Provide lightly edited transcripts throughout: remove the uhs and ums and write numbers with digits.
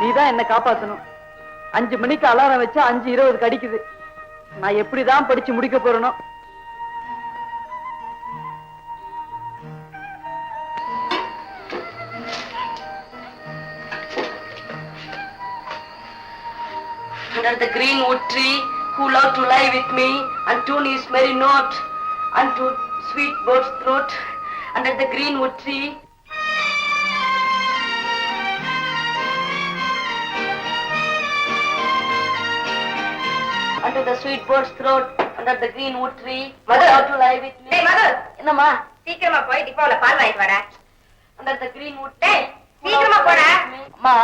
நீதான் என்ன காப்பாத்தணும். 5 மணிக்கு அலாரம் வச்சா 5:20 அடிக்குது. நான் எப்படிதான் படிச்சு முடிக்க போறேனோ. Under the greenwood tree, who loved to lie with me and tune his merry note unto sweet bird's throat. Under the greenwood tree. Under the sweet bird's throat, under the greenwood tree. Mother, how to lie with me? Hey, mother! என்னம்மா சீக்கிரமா போய் டிப்போல பால் வாங்கிட்டு வரேன். Under the greenwood. டேய் சீக்கிரமா போடா. அம்மா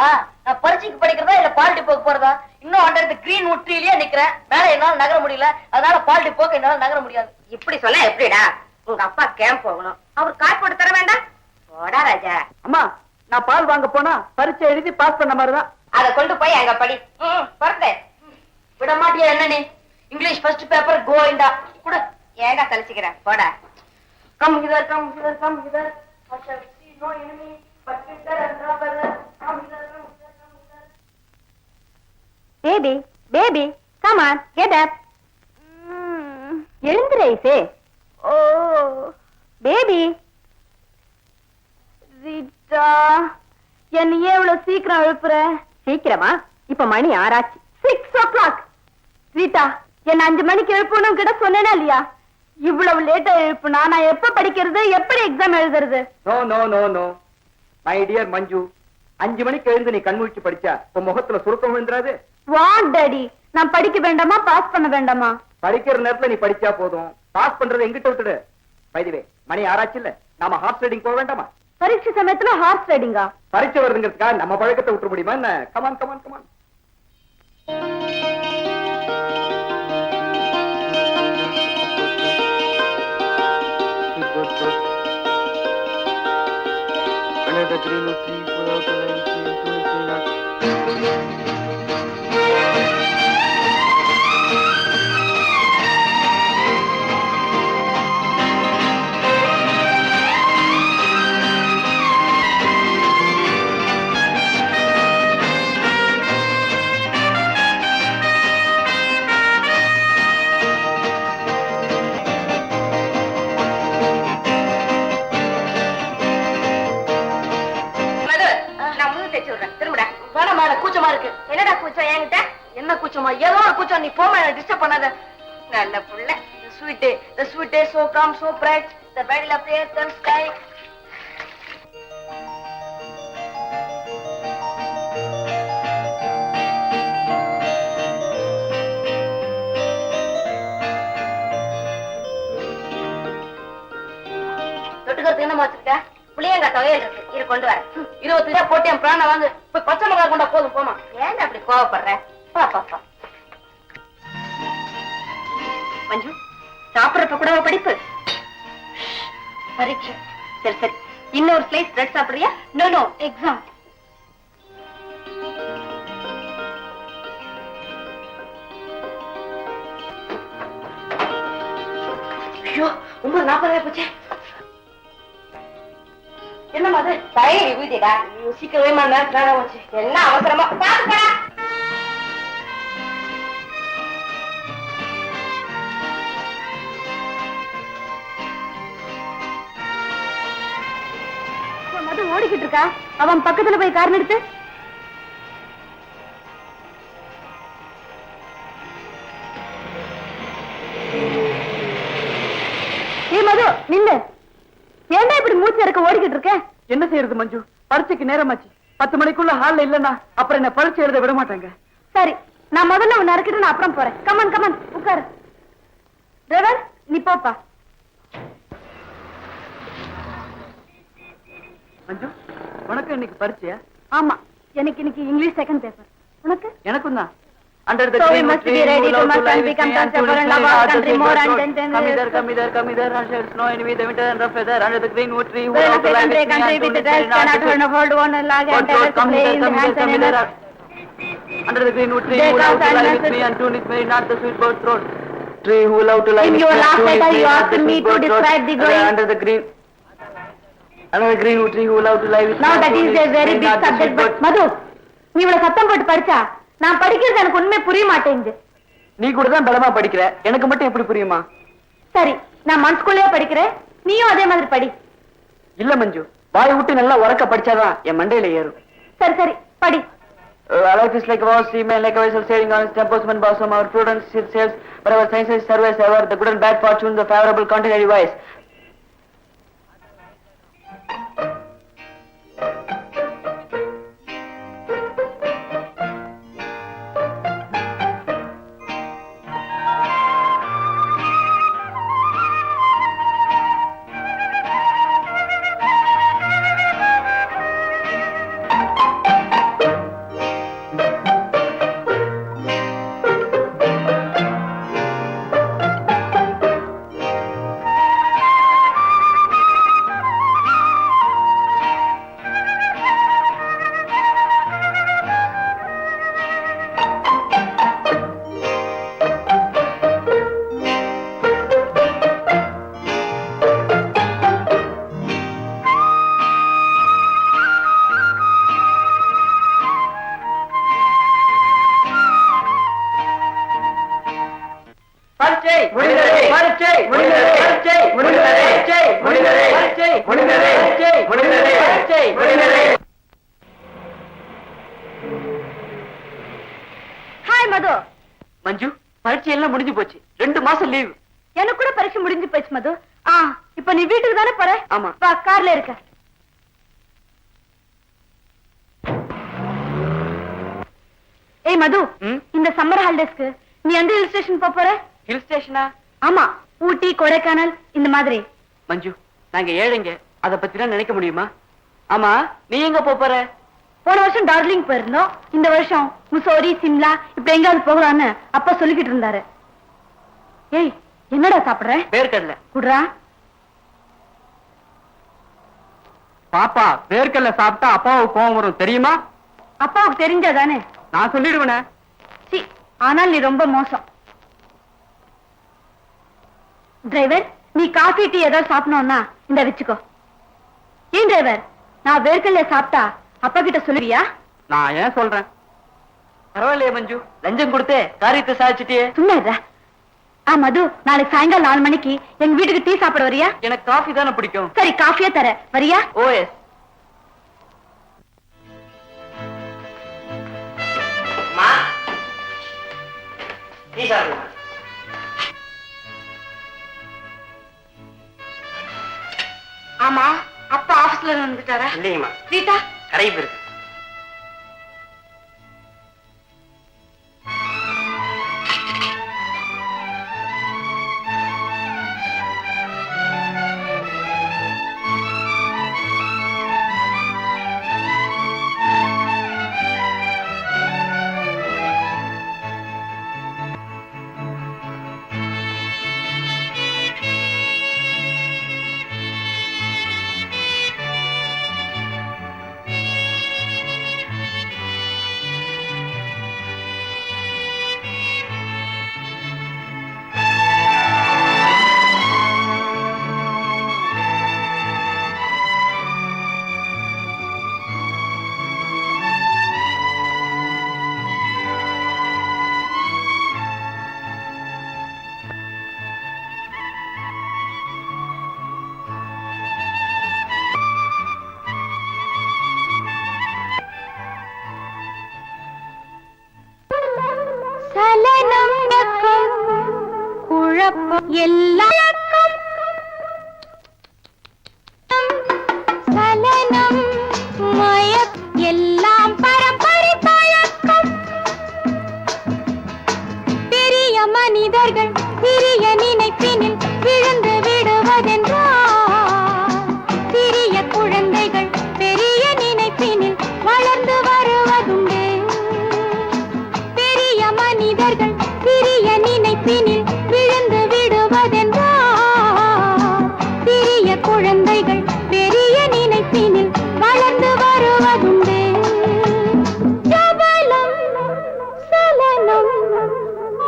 நான் பரீட்சைக்கு படிக்கிறதா இல்ல பால் டிப்போக்கு போறதா? இன்னும் அண்டர் தி greenwood treeலயே நிக்கிறேன். மேல என்னால நகர முடியல. அதனால பால் டிப்போக்கு என்னால நகர முடியாது. இப்படி சொன்னா எப்படிடா? உங்க அப்பா கேம்ப் போகணும். அவர் கார் போட்டு தர வேண்டாம். போடா ராஜா. அம்மா நான் பால் வாங்க போனா பரீட்சை எழுதி பாஸ் பண்ண மாதிரிதான். அத கொண்டு போய் அங்க படி. பொறுத்தே விட மாட்டியா என்ன நீ? இங்கிலீஷ் ஃபர்ஸ்ட் பேப்பர் கோயிண்டா குடு. ஏண்டா தலிச்சுக்கிறேன் போடா. Come Khidr come Khidr come Khidr. I shall see no enemy but bitter and brother. Come hither, come hither, come hither. Baby, baby, come on, get up. எழுந்துரு ஐசே. ஓ பேபி. ரீட்டா என்ன ஏன் இவ்வளவு சீக்கிரம் எழுப்புற? சீக்கிரமா? இப்ப மணி 6 ஆச்சு. 6 o'clock. ரீட்டா என்ன 5 மணிக்கு எழுப்பணும் கிட்ட சொன்னேனா இல்லையா? இவ்வளவு லேட்டா எழுப்புனா நான் எப்ப படிக்கிறது, எப்படி எக்ஸாம் எழுதுறது? No no no no my dear Manju, 5 மணிக்கு எழுந்து நீ கண்முழிச்சு படிச்சா உன் முகத்துல சுருக்கம் விழுந்துராது. வாட் டாடி, நான் படிக்க வேண்டாமா பாஸ் பண்ண வேண்டாமா? படிக்கிற நேரத்துல நீ படிச்சா போதும். பாஸ் பண்றதை எங்கிட்ட விட்டுடு. பைதிவே மணி 6 ஆச்சு இல்ல, நாம ஹார்ஸ் ரைடிங் போக வேண்டாமா? பரீட்சை சமயத்துல ஹார்ஸ் ரைடிங்கா? பரீட்சை வருதுங்கிறதுக்காக நம்ம பழக்கத்தை விட்டுற முடியுமா என்ன? Come on come on come on. The greenwood tree without a line tree to his not. என்னடா கூச்சம் என்கிட்ட? என்ன கூச்சமா? ஏதோ ஒரு கூச்சம். நீ போமா, டிஸ்டர்ப் பண்ணாத. நல்ல புள்ள. The sweet day so calm, so bright, the battle of the earth and sky. தொட்டுக்கிறதுக்கு என்ன மாத்திருக்க? புளியங்க தொகையில் இருக்கு. இது கொண்டு வர. 20 போட்டு என் பிராண வாங்கு. போய் பச்சை மிளகா கொண்டா போதும் போமா. ஏன் அப்படி கோவப்படுற? பா பா பா. மஞ்சு, சாப்பிடறப்ப கூட படிப்பு பரீட்சை. சரி சரி, இன்னொரு ஸ்லைஸ் பிரெட் சாப்பிடுறியா? No no, exam. ஐயோ 9:40 போச்சே. என்னமா அது? தயிர் விபூதிடா. சீக்கிரமே நேரம் போச்சு. என்ன அவசரமா பாத்துக்கடா. மது ஓடிக்கிட்டு இருக்கா, அவன் பக்கத்துல போய் கார் நிறுத்து. மது நில்லு. ஏன்டா இப்படி மூச்சு இறக்க ஓடிக்கிட்டு இருக்க? என்ன செய்யறது மஞ்சு, பரீட்சைக்கு நேரமாச்சு. 10 மணிக்குள்ள ஹால்ல இல்லன்னா அப்புறம் என்ன பரீட்சை எழுத விட மாட்டாங்க. சரி, நான் முதல்ல உன்னை இறக்கிட்டு நான் அப்புறம் போறேன். கமான் கமான், உட்காரு. டிரைவர், நீ போப்பா. மஞ்சு, உனக்கு இன்னைக்கு பரீட்சையா? ஆமா, எனக்கு இன்னைக்கு இங்கிலீஷ் செகண்ட் பேப்பர். உனக்கு? எனக்கும் தான். Under the So we green must tree, be ready who to love must live and with become me and to transferable and live love our in country the more sweet and road. then Come hither, come hither, come hither, and shall snow in the winter and rough weather. Under the greenwood tree, who Well, love to live with me country and to with the live dress in the cannot sweet turn hold one lag and road. Come play hither, in the come hither, hands come and hither. Under the greenwood tree, who love to live with me and to live in the sweet boat road. Tree who love to live In with your me and last to live letter, you in asked the me sweet to boat road. describe the going. Under the greenwood tree, who love to live with me Now and that to is live a very in big the subject, sweet but boat. மது, நீ இவ்வளவு சத்தம் போட்டு படிச்சா நான் படிக்கிறது எனக்கு உண்மை புரிய மாட்டேங்குது. நீ கூட தான் பலமா படிக்கிற, எனக்கு மட்டும் எப்படி புரியுமா? சரி, நான் மனசுக்குள்ளேயே படிக்கிறேன், நீயும் அதே மாதிரி படி. இல்ல மஞ்சு, வாய் விட்டு நல்லா உறக்க படிச்சாதான் என் மண்டையில ஏறும். சரி சரி, படி. Life is like a vast sea, man like a vessel sailing on its tempestuous bosom. Our prudence it sails, but our sciences surveys ever. The good and bad fortune, the favorable contrary wise. Hi Madhu. Manju, பரீட்சை எல்லாம் முடிஞ்சு போச்சு. 2 மாசம் leave. எனக்கு கூட பரீட்சை முடிஞ்சு போச்சு மது. இப்ப நீ வீட்டுக்கு தானே போற? ஆமா. வா, கார்ல இருக்க. ஏய் மது, இந்த சம்மர் ஹாலிடேஸ்க்கு நீ எந்த ஹில் ஸ்டேஷன் போற? ஹில் ஸ்டேஷனா? ஆமா, ஊட்டி, கொடைக்கானல் இந்த மாதிரி. மஞ்சு, நாங்க ஏழைங்க, அத பத்திலாம் நினைக்க முடியுமா? ஆமா, நீ எங்க போற? போன வருஷம் டார்ஜிலிங் போயிருந்தோம், இந்த வருஷம் முசோரி, சிம்லா இப்படி எங்காவது போகலான்னு அப்பா சொல்லிக்கிட்டு இருந்தாரு. ஏய், என்னடா சாப்பிடுற? வேர்க்கடல. குடுறா. பாப்பா, வேர்க்கடல சாப்பிட்டா அப்பாவுக்கு கோவம் வரும் தெரியுமா? அப்பாவுக்கு தெரிஞ்சாதானே? நான் சொல்லிடுவேனே. சி, ஆனால் நீ ரொம்ப மோசம். டிரைவர், நீ காஃபி டீ ஏதாவது சாப்பிடணும்னா இந்த வச்சுக்கோ. ஏன் டிரைவர், நான் வேர்க்கடல சாப்பிட்டா அப்பா கிட்ட சொல்லுவியா? நான் ஏன் சொல்றேன்? பரவாயில்லையே மஞ்சு, லஞ்சம் கொடுத்தே காரியத்தை சாதிச்சிட்டியே. சும்மா இருடா. மது, நாளைக்கு சாயங்காலம் 4 மணிக்கு எங்க வீட்டுக்கு டீ சாப்பிட வரியா? எனக்கு காஃபி தானே பிடிக்கும். சரி, காஃபியே தர வரியா? ஓஎஸ். ஆமா, அப்பா ஆபீஸ்ல வந்துட்டாரா? இல்லையம்மா, ரீட்டா கரை இருக்கு. சலனம் குழப்பம் எல்லாம் சலனம் எல்லாம் பரம்பரை பழக்கம் பெரிய மனிதர்கள் சிறிய நினைப்பினில் விழுந்து விடுவதென்றால் சிறிய குழந்தைகள் பெரிய நினைப்பினில் வளர்ந்து வருவதுண்டு பெரிய மனிதர்கள் சிறிய நினைப்பினில் விழுந்து விடுவதென்றால் சிறிய குழந்தைகள் பெரிய நினைப்பினில் வளர்ந்து வருவதுண்டு ஜபலம் சலனம்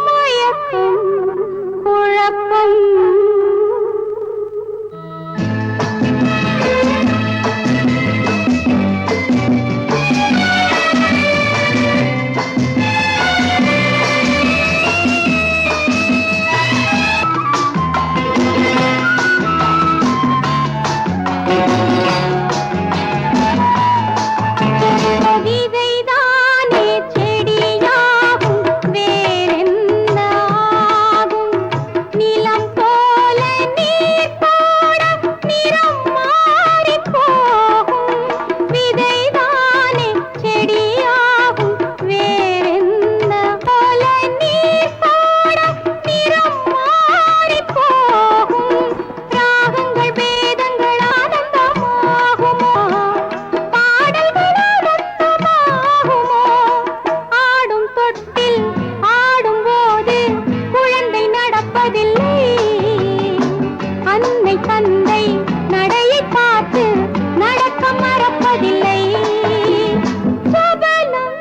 மயக்கம் குழப்பம் விதைதானே செடியாகும் வேறென்ன ஆகும் நிலம் போல நீர் போட நிறம் மாறிப் போகும் விதைதானே செடியாகும் வேறென்ன போல நீர் போட நிறம் மாறிப் போகும் ராகங்கள் வேதங்கள் ஆனந்தமாகுமோ பாடல்கள் ஆனந்தமாகுமோ ஆடும் தொட்டில் ஆடும் போது குழந்தை நடப்பதில்லை அன்னை தந்தை நடையை பார்த்து நடக்க மறப்பதில்லை சபலம்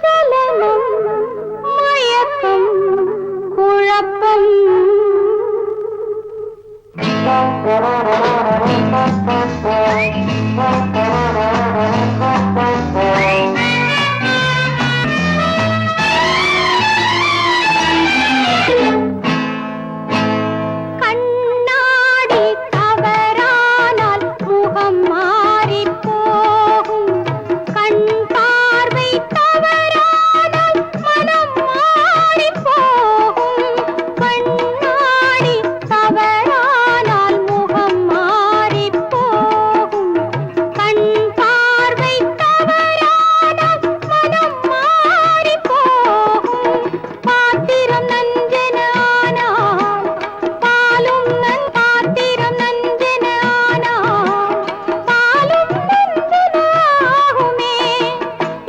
சலனம் மயக்கம் குழப்பம் கண்ணாடி தவறானால் முகம் மாறிப் போகும் கண் பார்வை தவறானால் மனம் மாறிப் போகும் கண்ணாடி தவறானால் முகம் மாறிப் போகும் கண் பார்வை தவறானால் மனம் மாறிப் போகும் பாத்திரம் நஞ்சன ஆனால் பாலும் பாத்திரம் நஞ்சன ஆனால் பாலும் நஞ்சனாகுமே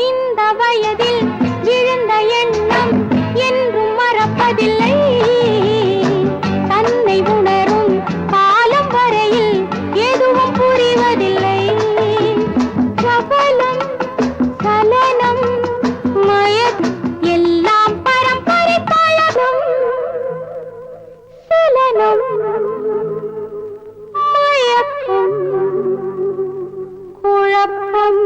இந்த வயதில் விழுந்த எண்ணம் என்றும் மறப்பதில்லை தன்னை உணரும் காலம் வரையில் எதுவும் புரிவதில்லை சபலம் சலனம் எல்லாம் பரம்பரை பழகும் சலனம் மயக்கம் குழப்பம்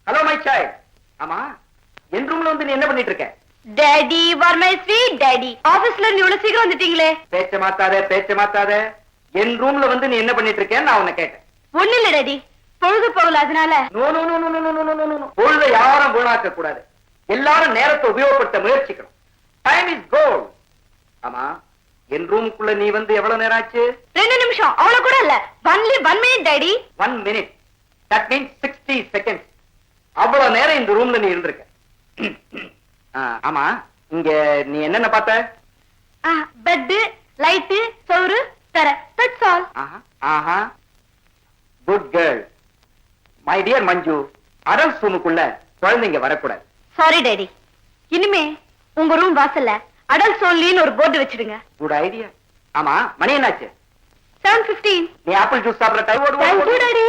ஹலோ மை சைல்ட். ஆமா, என் ரூம்ல வந்து நீ என்ன பண்ணிட்டு இருக்க? Daddy where my sweet daddy ஆபீஸ்ல இருந்து இவ்வளவு சீக்கிரம் வந்துட்டீங்களே பேச்ச மாத்தாத. என் ரூம்ல வந்து நீ என்ன பண்ணிட்டு இருக்கேன்னு நான் உன்னை கேட்டேன். ஒண்ணு இல்ல டாடி பொழுது போகல அதனால no no no no no no no no no. பொழுதை யாரும் வீணாக்க கூடாது. எல்லாரும் நேரத்தை உபயோகப்படுத்த முயற்சிக்கணும். Time is gold. ஆமா, என் ரூமுக்குள்ள நீ வந்து எவ்வளவு நேரம் ஆச்சு? 2 நிமிஷம் அவ்வளவு கூட இல்ல only 1 minute daddy 1 minute. That means 60 seconds. அவ்வளவு நேரம் இந்த ரூம்ல நீ இருந்திருக்க. ஆமா, இங்க நீ என்னென்ன பார்த்த? பெட் லைட் சோறு தர தட்ஸ் ஆல் ஆஹா, good girl. My dear Manju, adult ரூமுக்குள்ள குழந்தைங்க வரக்கூடாது. சாரி டாடி இனிமே உங்க ரூம் வாசல்ல அடல்ட் ஓன்லின்னு ஒரு போர்டு வச்சிடுங்க குட் ஐடியா. ஆமா, மணி என்னாச்சு? 7:15 நீ ஆப்பிள் ஜூஸ் சாப்பிடுற time Thank you daddy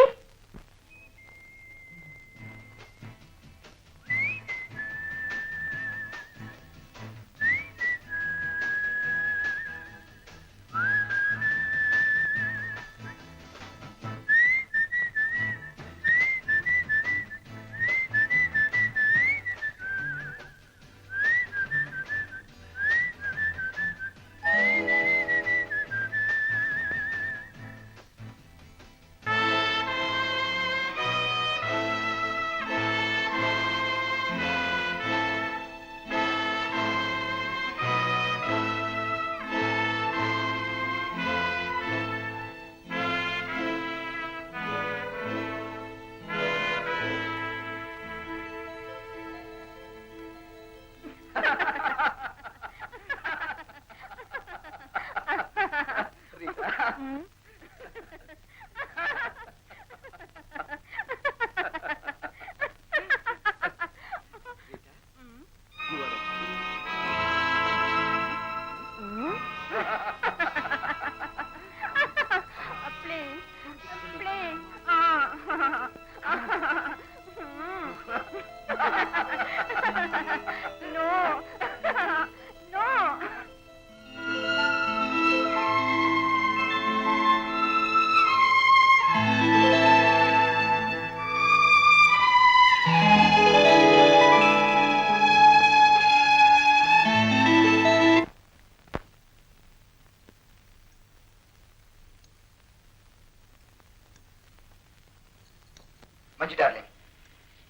Manju darling,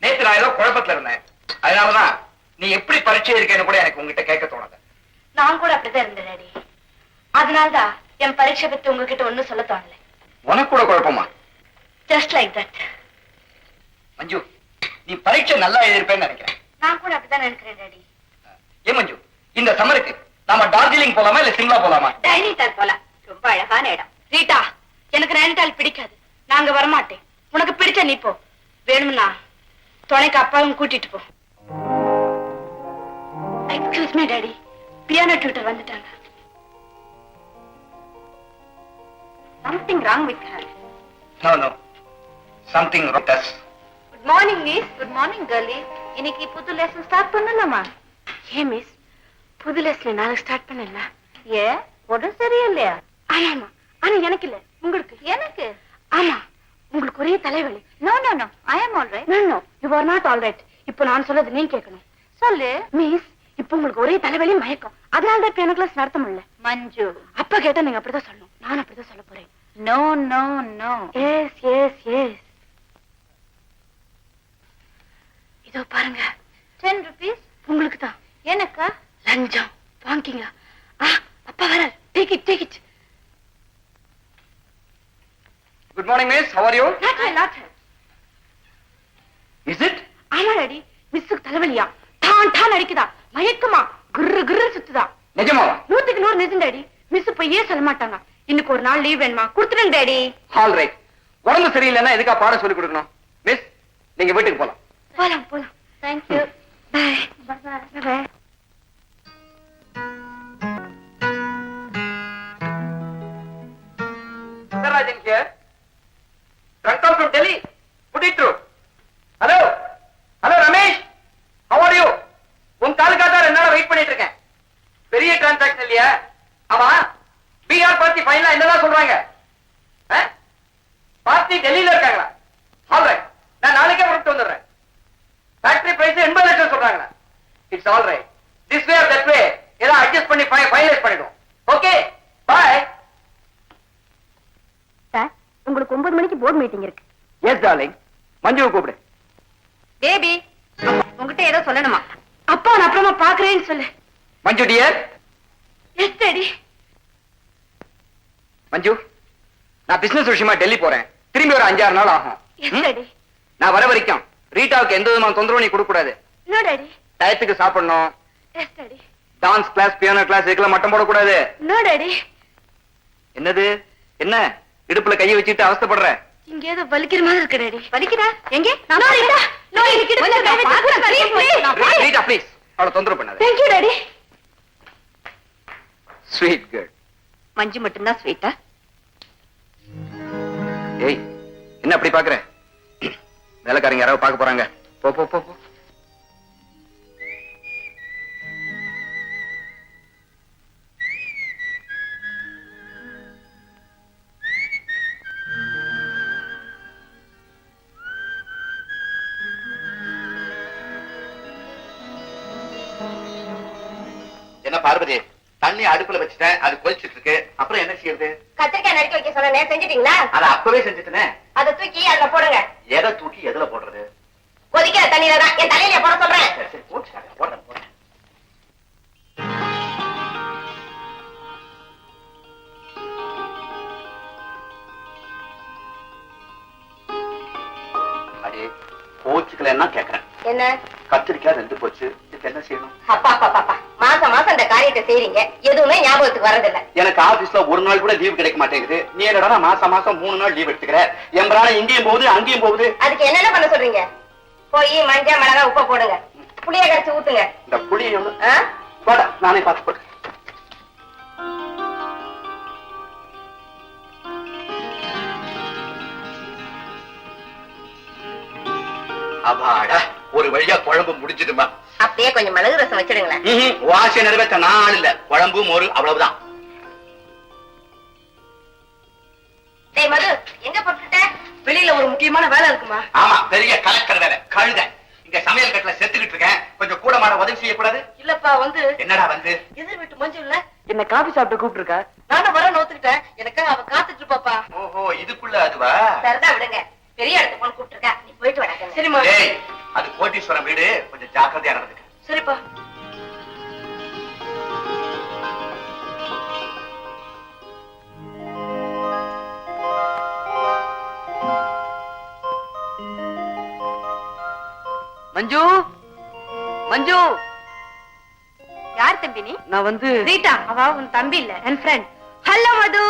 நேத்து நான் ஏதோ குழப்பத்துல இருந்தேன். அதனாலதான் நீ எப்படி பரீட்சை இருக்கேன்னு கூட எனக்கு உங்ககிட்ட கேட்க தோணுது. நான் கூட அப்படிதான் இருந்தேன் டாடி. அதனால்தான் என் பரீட்சை பத்தி உங்ககிட்ட ஒண்ணும் சொல்ல தோணல. உனக்கு கூட குழப்பமா? Just like that. மஞ்சு, நீ பரீட்சை நல்லா எழுதிருப்பேன்னு நினைக்கிறேன். நான் கூட அப்படிதான் நினைக்கிறேன் டாடி. ஏன் மஞ்சு, இந்த சம்மருக்கு நாம டார்ஜிலிங் போலாமா இல்ல சிம்லா போலாமா? நைனிடால் போலாம், ரொம்ப அழகான இடம். ரீட்டா, எனக்கு நைனிடால் பிடிக்காது, நாங்க வரமாட்டேன். உனக்கு பிடிச்ச நீ போ, வேணும்னா துணைக்கு அப்பாவும் கூட்டிட்டு போ. Excuse me daddy, piano tutor வந்துட்டாங்க. Something wrong with her. No. Something wrong with us. Good morning, miss. Good morning, girlie. இன்னைக்கு புது லெசன் ஸ்டார்ட் பண்ணலாமா? ஏன் மிஸ், புது லெசன் நாளைக்கு ஸ்டார்ட் பண்ணல? ஏ, உடம்பு சரியில்லையா? ஆமா, ஆனா எனக்கு இல்ல, உங்களுக்கு. எனக்கு? ஆமா, உங்களுக்கு ஒரே தலைவலி. No, I am all right. No, you are not all right. இப்போ நான் சொல்றது நீங்க கேட்கணும். சொல்லு. மிஸ், இப்போ உங்களுக்கு ஒரே தலைவலி மயக்கம், அதனால தான் பியானோ கிளாஸ் நடத்த முடியல. மஞ்சு, அப்பா கேட்டா நீங்க அப்படிதான் சொல்லணும், நான் அப்படிதான் சொல்ல போறேன். No. Yes. இதோ பாருங்க, 10 rupees உங்களுக்கு தான். எனக்கா? லஞ்சம் வாங்கிங்க. அப்பா வர, take it. Good morning, miss. How are you? Not her. Is it? ஆமா டாடி, மிஸ்ஸுக்கு தலைவலியா, டான் அடிக்குதா, மயக்கமா, குர்ரு சுத்துதா. நிஜமாவா? 100க்கு 100 நிஜம் டாடி. மிஸ் பொய்யே சொல்ல மாட்டாங்க. இன்னைக்கு ஒரு நாள் லீவ் வேணுமா? கொடுத்துருங்க டாடி. All right. உடம்பு சரியில்லைன்னா எதுக்கா பாடம் சொல்லி கொடுக்கணும்? மிஸ், நீங்க வீட்டுக்கு போலாம். போலாம். Thank you. Bye. Rajan here. Drunk call from Delhi. Put it through. Hello, Ramesh. How are you? உன் காலுக்காக 2 நாளா வெயிட் பண்ணிட்டு இருக்கேன். பெரிய டிரான்சாக்ஷன் இல்லையா? ஆமா, பீகார் பார்ட்டி ஃபைனலா என்னதான் சொல்றாங்க? பார்ட்டி டெல்லியில இருக்காங்களா? ஆல் ரைட், நான் நாளைக்கே புறப்பட்டு வந்துடுறேன். ஃபேக்டரி பிரைஸ் 80 லட்சம் சொல்றாங்களா? It's all right. This way or that way ஏதோ அட்ஜஸ்ட் பண்ணி ஃபைனலைஸ் பண்ணிடுவோம். Okay, by. சார், உங்களுக்கு 9 மணிக்கு போர்ட் மீட்டிங் இருக்கு. எஸ் டார்லிங், மஞ்சுவை கூப்பிடு. பேபி, உங்ககிட்ட ஏதோ சொல்லணுமா? அப்பா நான் அப்புறமா பாக்குறேன்னு சொல்லு. Manju dear. Yes daddy. Manju, நான் பிசினஸ் விஷயமா டெல்லி போறேன். திரும்பி ஒரு 5-6 நாள் ஆகும். Yes daddy. நான் வர வரைக்கும் ரீட்டாவுக்கு எந்த விதமான தொந்தரவு நீ கொடுக்க கூடாது. No daddy. டயத்துக்கு சாப்பிடணும். Yes daddy. Dance class, piano class இதுக்கெல்லாம் மட்டம் போடக்கூடாது. No daddy. என்னது, என்ன இடுப்புல கையை வச்சுட்டு அவஸ்தைப்படுற? இங்க ஏதோ வலிக்கிற மாதிரி இருக்கு டாடி. வலிக்குதா? எங்க? நோ ரீட்டா, நோ, எனக்கு இடுப்புல கை வச்சு ரீட்டா ப்ளீஸ், அவளை தொந்தரவு பண்ணாத. Thank you daddy. Sweet girl. Manju மட்டும் தான் ஸ்வீட்டா? ஏய், என்ன அப்படி பாக்குற? வேலைக்காரங்க யாராவது பார்க்க போறாங்க. போ. என்ன பார்வதி, தண்ணி அடுப்புல வச்சுட்டேன், அது கொதிச்சிட்டு இருக்கு. அப்புறம் என்ன செய்யறது? கத்திரிக்காய் நறுக்கி வைக்க சொன்னேன், செஞ்சிட்டீங்களா? அதை அப்பவே செஞ்சுட்டேனே. அதை தூக்கி அதுல போடுங்க. எதை தூக்கி எதுல போடுறது? கொதிக்கிற தண்ணியில தான். என் தலையில போட சொல்றேன். சரி, போடுறேன். அடே, போச்சுக்கலன்னா கேக்குறேன். என்ன? கத்திரிக்காய் 2 போச்சு. இதுக்கு என்ன செய்யணும்? அப்பா மாசம் இந்த காரியத்தை செய்றீங்க, எதுவுமே ஞாபகத்துக்கு வரதில்லை. எனக்கு ஆபீஸ்ல ஒரு நாள் கூட லீவ் கிடைக்க மாட்டேங்குது. நீ என்னடா மாசம் 3 நாள் லீவ் எடுத்துக்கிற? எம்பரான இங்கேயும் போகுது அங்கேயும் போகுது. அதுக்கு என்னென்ன பண்ண சொல்றீங்க? போய் மஞ்சள் மிளகா உப்பை போடுங்க, புளிய கரைச்சு ஊத்துங்க. இந்த புளி போட நானே பார்த்து போட்டு. அப்பாடா, ஒரு வழியா குழம்பு முடிஞ்சிடுமா? அப்படியே கொஞ்சம் மிளகு ரசம் வச்சிடுங்களேன். வாச நிறைவேற்ற நாள் இல்ல, குழம்பு மோரு அவ்வளவுதான். டேய் மது, எங்க போட்டுட்ட? வெளியில ஒரு முக்கியமான வேலை இருக்குமா? ஆமா, பெரிய கலெக்டர் வேலை. கழுத இங்க சமையல் கட்டுல செத்துக்கிட்டு இருக்கேன், கொஞ்சம் கூட மாட உதவி செய்யக்கூடாது? இல்லப்பா, என்னடா எதிர் வீட்டு மஞ்சு இல்ல, என்ன காபி சாப்பிட்டு கூப்பிட்டு இருக்கா? நானும் வர நோத்துக்கிட்டேன். எனக்கா அவ காத்துட்டு இருப்பாப்பா. ஓஹோ, இதுக்குள்ள அதுவா? சரிதான், விடுங்க. பெரிய இடத்துக்கு போன கூப்பிட்டு இருக்கா, நீ போயிட்டு வர. சரிம்மா. ஏய், அது கோட்டீஸ்வரன் வீடு, கொஞ்சம் ஜாக்கிரதையா நடந்துக்க. சரிப்பா. மஞ்சு, மஞ்சு, யார் தம்பி நீ? நான் வந்து ரீட்டா, அவ உன் தம்பி இல்ல, என் ஃப்ரெண்ட். ஹலோ மது.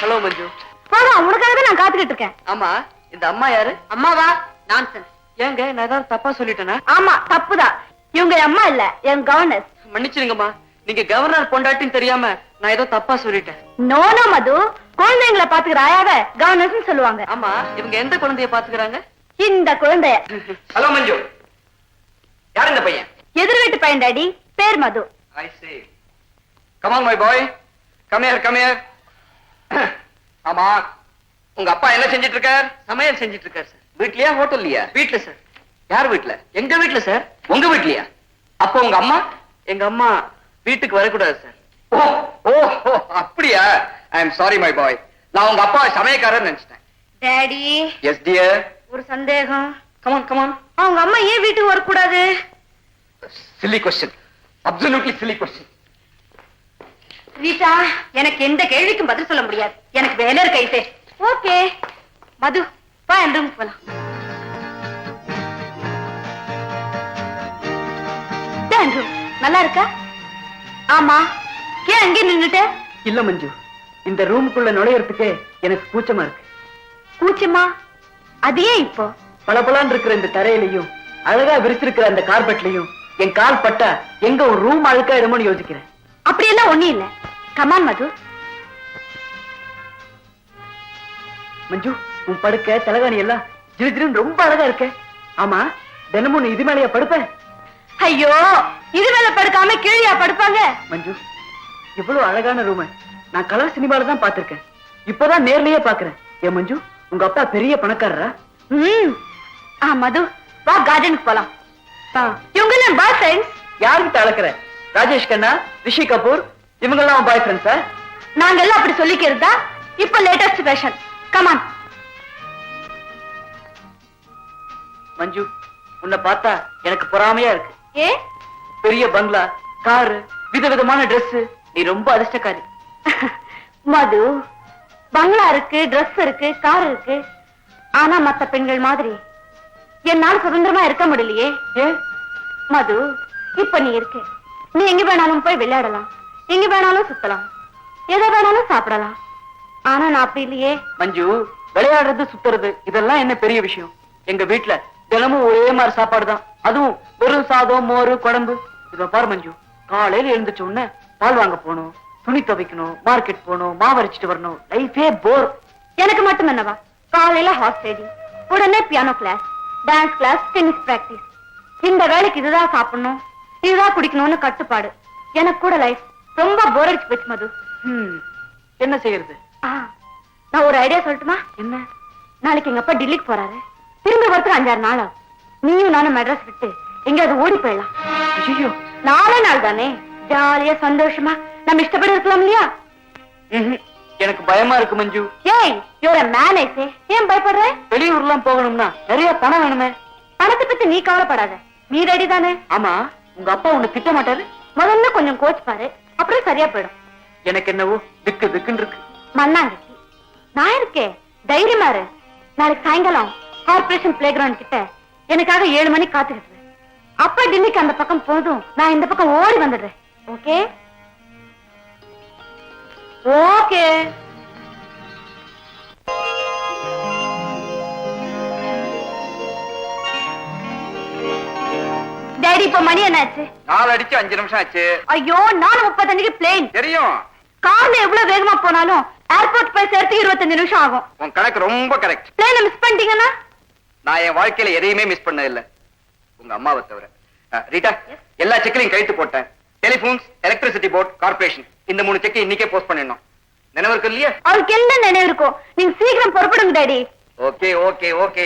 ஹலோ மஞ்சு. போடா, உனக்காக தான் நான் காத்துக்கிட்டு இருக்கேன். ஆமா, இந்த அம்மா யாரு? அம்மாவா? நான்சென்ஸ். ஏங்க நான் ஏதாவது தப்பா சொல்லிட்டேனா? ஆமா, தப்புதான். இவங்க என் அம்மா இல்ல, என் கவர்னர். மன்னிச்சிருங்கம்மா, நீங்க கவர்னர் பொண்டாட்டின்னு தெரியாம நான் ஏதோ தப்பா சொல்லிட்டேன். நோ நோ மது, குழந்தைங்களை பாத்துக்கிற ஆயாவ கவர்னர்ஸ் சொல்லுவாங்க. ஆமா, இவங்க எந்த குழந்தைய பாத்துக்கிறாங்க? இந்த குழந்தைய. ஹலோ மஞ்சு, யார் இந்த பையன்? எதிர் வீட்டு பையன் டாடி, பேர் மது. I see. Come on, my boy. Come here, come here. ஆமா, உங்க அப்பா என்ன செஞ்சிட்டு இருக்கார்? சமையல் செஞ்சிட்டு இருக்காரு சார். வீட்லயா, ஹோட்டல்லையா? வீட்டுல சார். யார் வீட்ல? எங்க வீட்டுல சார். உங்க வீட்லயா? அப்போ உங்க அம்மா? எங்க அம்மா வீட்டுக்கு வரக்கூடாது சார். ஓ ஓ ஓ, அப்படியா? I am sorry my boy. நான் உங்க அப்பா சமயக்காரர் நினைச்சிட்டேன். Daddy, yes dear. ஒரு சந்தேகம். Come on, come on. அவங்க அம்மா ஏன் வீட்டுக்கு வரக்கூடாது? Silly question, absolutely silly question. Rita, எனக்கு எந்த கேள்விக்கும் பதில் சொல்ல முடியாது. எனக்கு வேலை இருக்கு. ஓகே மது, வா என் ரூமுக்கு போலாம். நல்லா இருக்கா? ஆமா, ஏன் அங்கே நின்னுட்ட? இல்ல மஞ்சு, இந்த ரூமுக்குள்ள நுழையறதுக்கு எனக்கு கூச்சமா இருக்கு. கூச்சமா? அது ஏன் இப்போ? பளபளன்னு இருக்கிற இந்த தரையிலையும் அழகா விரிச்சிருக்கிற அந்த கார்பெட்லயும் என் கால் பட்டா எங்க ஒரு ரூம் அழுக்காயிடுமோன்னு யோசிக்கிறேன். அப்படியெல்லாம் ஒண்ணும் இல்ல. கமான் மது. மஞ்சு, உன் படுக்க தலகாணி எல்லாம் ஜிலுஜிலுன்னு ரொம்ப அழகா இருக்க. ஆமா, தினமும் நீ இது மேலயா படுப்ப? ஐயோ, இது மேல படுக்காம கீழியா படுப்பாங்க? மஞ்சு, எவ்வளவு அழகான ரூம் நான் கலர் சினிமால தான் பாத்திருக்கேன். இப்பதான் நேர்லயே பாக்குறேன். ஏன் மஞ்சு, உங்க அப்பா பெரிய பணக்காரரா? மது, வா கார்டனுக்கு போலாம். இவங்க எல்லாம் பாய் ஃப்ரெண்ட்ஸ். யாருக்கிட்ட அழக்கிற? ராஜேஷ் கண்ணா, ரிஷி கபூர், இவங்க எல்லாம் பாய் ஃப்ரெண்ட்ஸா? நாங்க எல்லாம் அப்படி சொல்லிக்கிறதா இப்ப லேட்டஸ்ட் ஃபேஷன். கமான். மஞ்சு, உன்னை பார்த்தா எனக்கு பொறாமையா இருக்கு. ஏ? பெரிய பங்களா, காரு, விதவிதமான Dress. நீ ரொம்ப அதிர்ஷ்டக்காரி. மது, பங்களா இருக்கு, Dress இருக்கு, கார் இருக்கு. ஆனா மத்த பெண்கள் மாதிரி என்னால சுதந்திரமா இருக்க முடியலையே. ஏன்? மது, இப்ப நீ இருக்க. நீ எங்க வேணாலும் போய் விளையாடலாம், எங்க வேணாலும் சுத்தலாம், எதை வேணாலும் சாப்பிடலாம். ஆனா நான் அப்படி இல்லையே. மஞ்சு, விளையாடுறது சுத்துறது இதெல்லாம் என்ன பெரிய விஷயம்? எங்க வீட்டுல தினமும் ஒரே மாதிரி சாப்பாடு தான். அதுவும் வெறும் சாதம், மோரு, குழம்பு. இத பாரு மஞ்சு, காலையில எழுந்துச்ச உடனே பால் வாங்க போகணும், துணி துவைக்கணும், மார்க்கெட் போகணும், மாவரைச்சிட்டு வரணும். லைஃபே போர். எனக்கு மட்டும் என்னவா? காலையில ஹார்ஸ் ரைடிங், உடனே piano class, dance class, tennis practice. இந்த வேலைக்கு இதுதான் சாப்பிடணும், இதுதான் குடிக்கணும்னு கட்டுப்பாடு. எனக்கு கூட லைஃப் ரொம்ப போர் அடிச்சு போச்சு மது. என்ன செய்யறது? நான் ஒரு ஐடியா சொல்லட்டுமா? என்ன? நாளைக்கு எங்க அப்பா டெல்லிக்கு போறாரு. திரும்பி வரதுக்கு 5-6 நாள் ஆகும். நீயும் நானும் மெட்ராஸ் விட்டு எங்கேயாவது ஓடி போயிடலாம். ஐயோ, 4 நாள் தானே, ஜாலியா சந்தோஷமா நம்ம இஷ்டப்படி இருக்கலாம் இல்லையா? எனக்கு பயமா இருக்கு மஞ்சு. ஏய், your a man, I say. ஏன் பயப்படுற? வெளியூர்லாம் போகணும்னா நிறைய பணம் வேணுமே. பணத்தை பத்தி நீ கவலைப்படாத, நீ ரெடி தானே? ஆமா, உங்க அப்பா உன்னை திட்ட மாட்டாரு? முதல்ல கொஞ்சம் கோச் பாரு, அப்புறம் சரியா போயிடும். எனக்கு என்னவோ திக்கு திக்குன்னு இருக்கு. மண்ணாங்கட்டி, நான் இருக்கேன், தைரியமா இரு. நாளைக்கு சாயங்காலம் கார்பரேஷன் பிளே கிரவுண்ட் கிட்ட எனக்காக 7 மணிக்கு காத்துக்கிட்டு. அப்ப டெல்லிக்கு அந்த பக்கம் போதும், நான் இந்த பக்கம் ஓடி வந்துடுறேன். ஓகே? ஓகே. டாடி, இப்ப மணி என்னாச்சு? 4 அடிச்சு 5 நிமிஷம் ஆச்சு. ஐயோ, 4:35 பிளேன். தெரியும். கார்ல எவ்வளவு வேகமா போனாலும் ஏர்போர்ட் போய் சேர்த்து 25 நிமிஷம் ஆகும். உன் கணக்கு ரொம்ப கரெக்ட். பிளேனை மிஸ் பண்ணிட்டீங்கன்னா? நான் என் வாழ்க்கையில எதையுமே மிஸ் பண்ணது இல்ல, உங்க அம்மாவை தவிர. ரீட்டா, எல்லா செக்லையும் கழித்து போட்டேன். டெலிபோன்ஸ், எலக்ட்ரிசிட்டி போர்ட், கார்பரேஷன், இந்த 3 செக்கை இன்னைக்கே போஸ்ட் பண்ணிடணும். நினைவு இருக்கு இல்லையா? அவருக்கு என்ன நினைவு இருக்கும்? நீங்க சீக்கிரம் புறப்படுங்க daddy. Okay okay okay.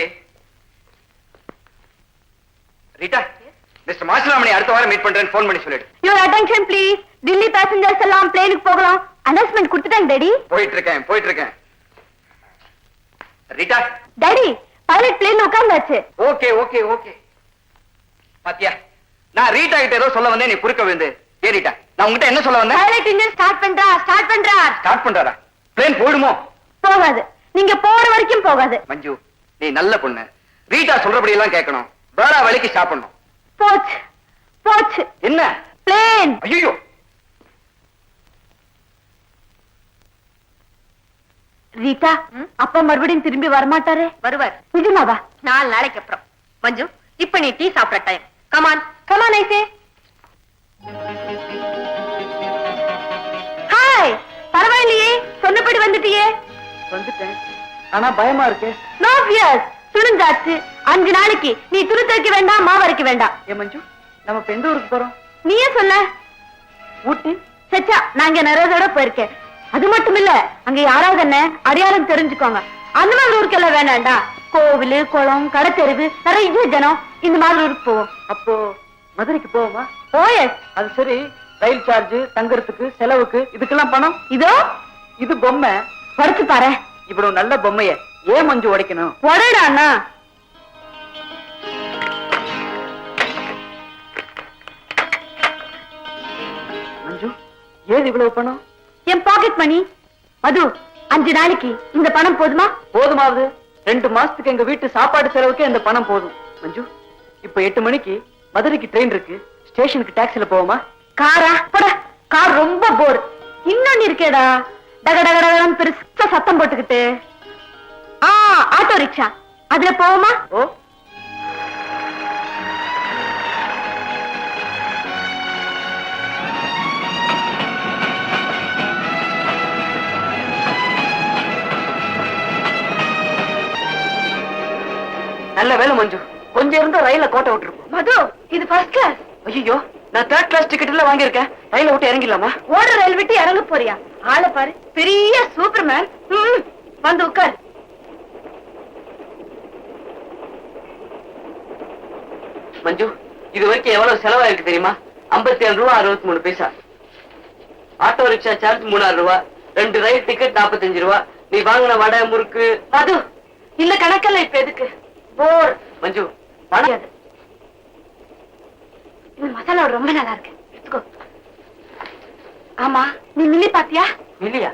Rita, mister Masilamani அடுத்த வாரம் மீட் பண்றேன்னு போன் பண்ணி சொல்லிடு. Your attention please. Delhi passengers எல்லாம் பிளேனுக்கு போகலாம். அனௌன்ஸ்மென்ட் கொடுத்துட்டாங்க டாடி. போயிட்டு இருக்கேன். ரீட்டா. டாடி பைலட் பிளேன் உட்கார்ந்தாச்சு. Okay okay okay. பாத்தியா, நான் ரீட்டா கிட்ட ஏதோ சொல்ல வந்தேன், நீ குறுக்க விழுந்து. ஏ ரீட்டா, நான் உங்ககிட்ட என்ன சொல்ல வந்தேன்? பைலட் இன்ஜின் ஸ்டார்ட் பண்றா. ஸ்டார்ட் பண்றாரா? பிளேன் போயிடுமோ? போகாது. நீங்க போற வரைக்கும் போகாது. மஞ்சு, நீ நல்ல பொண்ணு. ரீட்டா சொல்றபடி எல்லாம் கேட்கணும். வேற வழிக்கு ஸ்டாப் பண்ணணும். போச்சு. என்ன? பிளேன். ஐயோ. ரீட்டா, அப்பா மறுபடியும் திரும்பி வரமாட்டாரே? வருவார் நிஜமாவா? 4 நாளைக்கு அப்புறம். மஞ்சு, இப்ப நீ டீ சாப்பிட டைம். கமான் ஐசே. ஹாய், பரவாயில்லையே, சொன்னபடி வந்துட்டியே. வந்துட்டேன், ஆனா பயமா இருக்கு. நோ ஃபியர்ஸ், சுடுங்காச்சு. 5 நாளைக்கு நீ துணி துவைக்க வேண்டாம், மாவு அரைக்க வேண்டாம். ஏ மஞ்சு, நம்ம இப்ப எந்த ஊருக்கு போறோம்? நீயே சொல்ல. ஊட்டி. சச்சா, நாங்க நிறைய தடவை போயிருக்கேன். அது மட்டும் இல்ல, அங்க யாராவது என்ன அடையாளம் தெரிஞ்சுக்கோங்க. அந்த மாதிரி ஊருக்கெல்லாம் வேணாண்டா. கோவில், குளம், கடத்தெருவு, நிறைய ஜனம், இந்த மாதிரி ஊருக்கு போவோம். அப்போ மதுரைக்கு போவோமா? ஓஎஸ். அது சரி, ரயில் சார்ஜ், தங்கறதுக்கு, செலவுக்கு, இதுக்கெல்லாம் பணம்? இதோ இது பொம்மை. உடைச்சு பாரு. இவ்வளவு நல்ல பொம்மைய ஏன் மஞ்சு உடைக்கணும்? உடைடாண்ணா. மஞ்சு, ஏது இவ்வளவு பணம்? என் பாக்கெட் மணி. மது, 5 நாளைக்கு இந்த பணம் போதுமா? போதுமாவது. 2 மாசத்துக்கு எங்க வீட்டு சாப்பாடு செலவுக்கு இந்த பணம் போதும். மஞ்சு, இப்ப 8 மணிக்கு மதுரைக்கு ட்ரெயின் இருக்கு. ஸ்டேஷனுக்கு டாக்ஸில போவோமா? காரா? போட. கார் ரொம்ப போர். இன்னொன்னு இருக்கேடா, டகடகடன்னு பெருசா சத்தம் போட்டுக்கிட்டு. ஆட்டோ ரிக்ஷா, அதுல போவோமா? ஓ. நல்ல வேலை மஞ்சு, கொஞ்சம் இருந்தா ரயில கோட்டை விட்டுருப்போம். மது, இது ஃபர்ஸ்ட் கிளாஸ். ஐயோ, நான் 3rd கிளாஸ் டிக்கெட் எல்லாம் வாங்கியிருக்கேன். ரயில விட்டு இறங்கிடலாமா? ஓடுற ரயில் விட்டு இறங்க போறியா? ஆளை பாரு, பெரிய சூப்பர்மேன். வந்து உட்கார். மஞ்சு, இது வரைக்கும் எவ்வளவு செலவாயிருக்கு தெரியுமா? 57 ரூபா 63 பைசா. ஆட்டோ ரிக்ஷா சார்ஜ் 3000 ரூபா, 2 ரயில் டிக்கெட் 45 ரூபா. நீ வாங்கின வடை, முறுக்கு. மது, இந்த கணக்கெல்லாம் இப்ப எதுக்கு? போர். மஞ்சு, பணம். இந்த மசாலா ரொம்ப நல்லா இருக்கு, எடுத்துக்கோ. ஆமா, நீ மில்லி பாத்தியா? இல்லையா?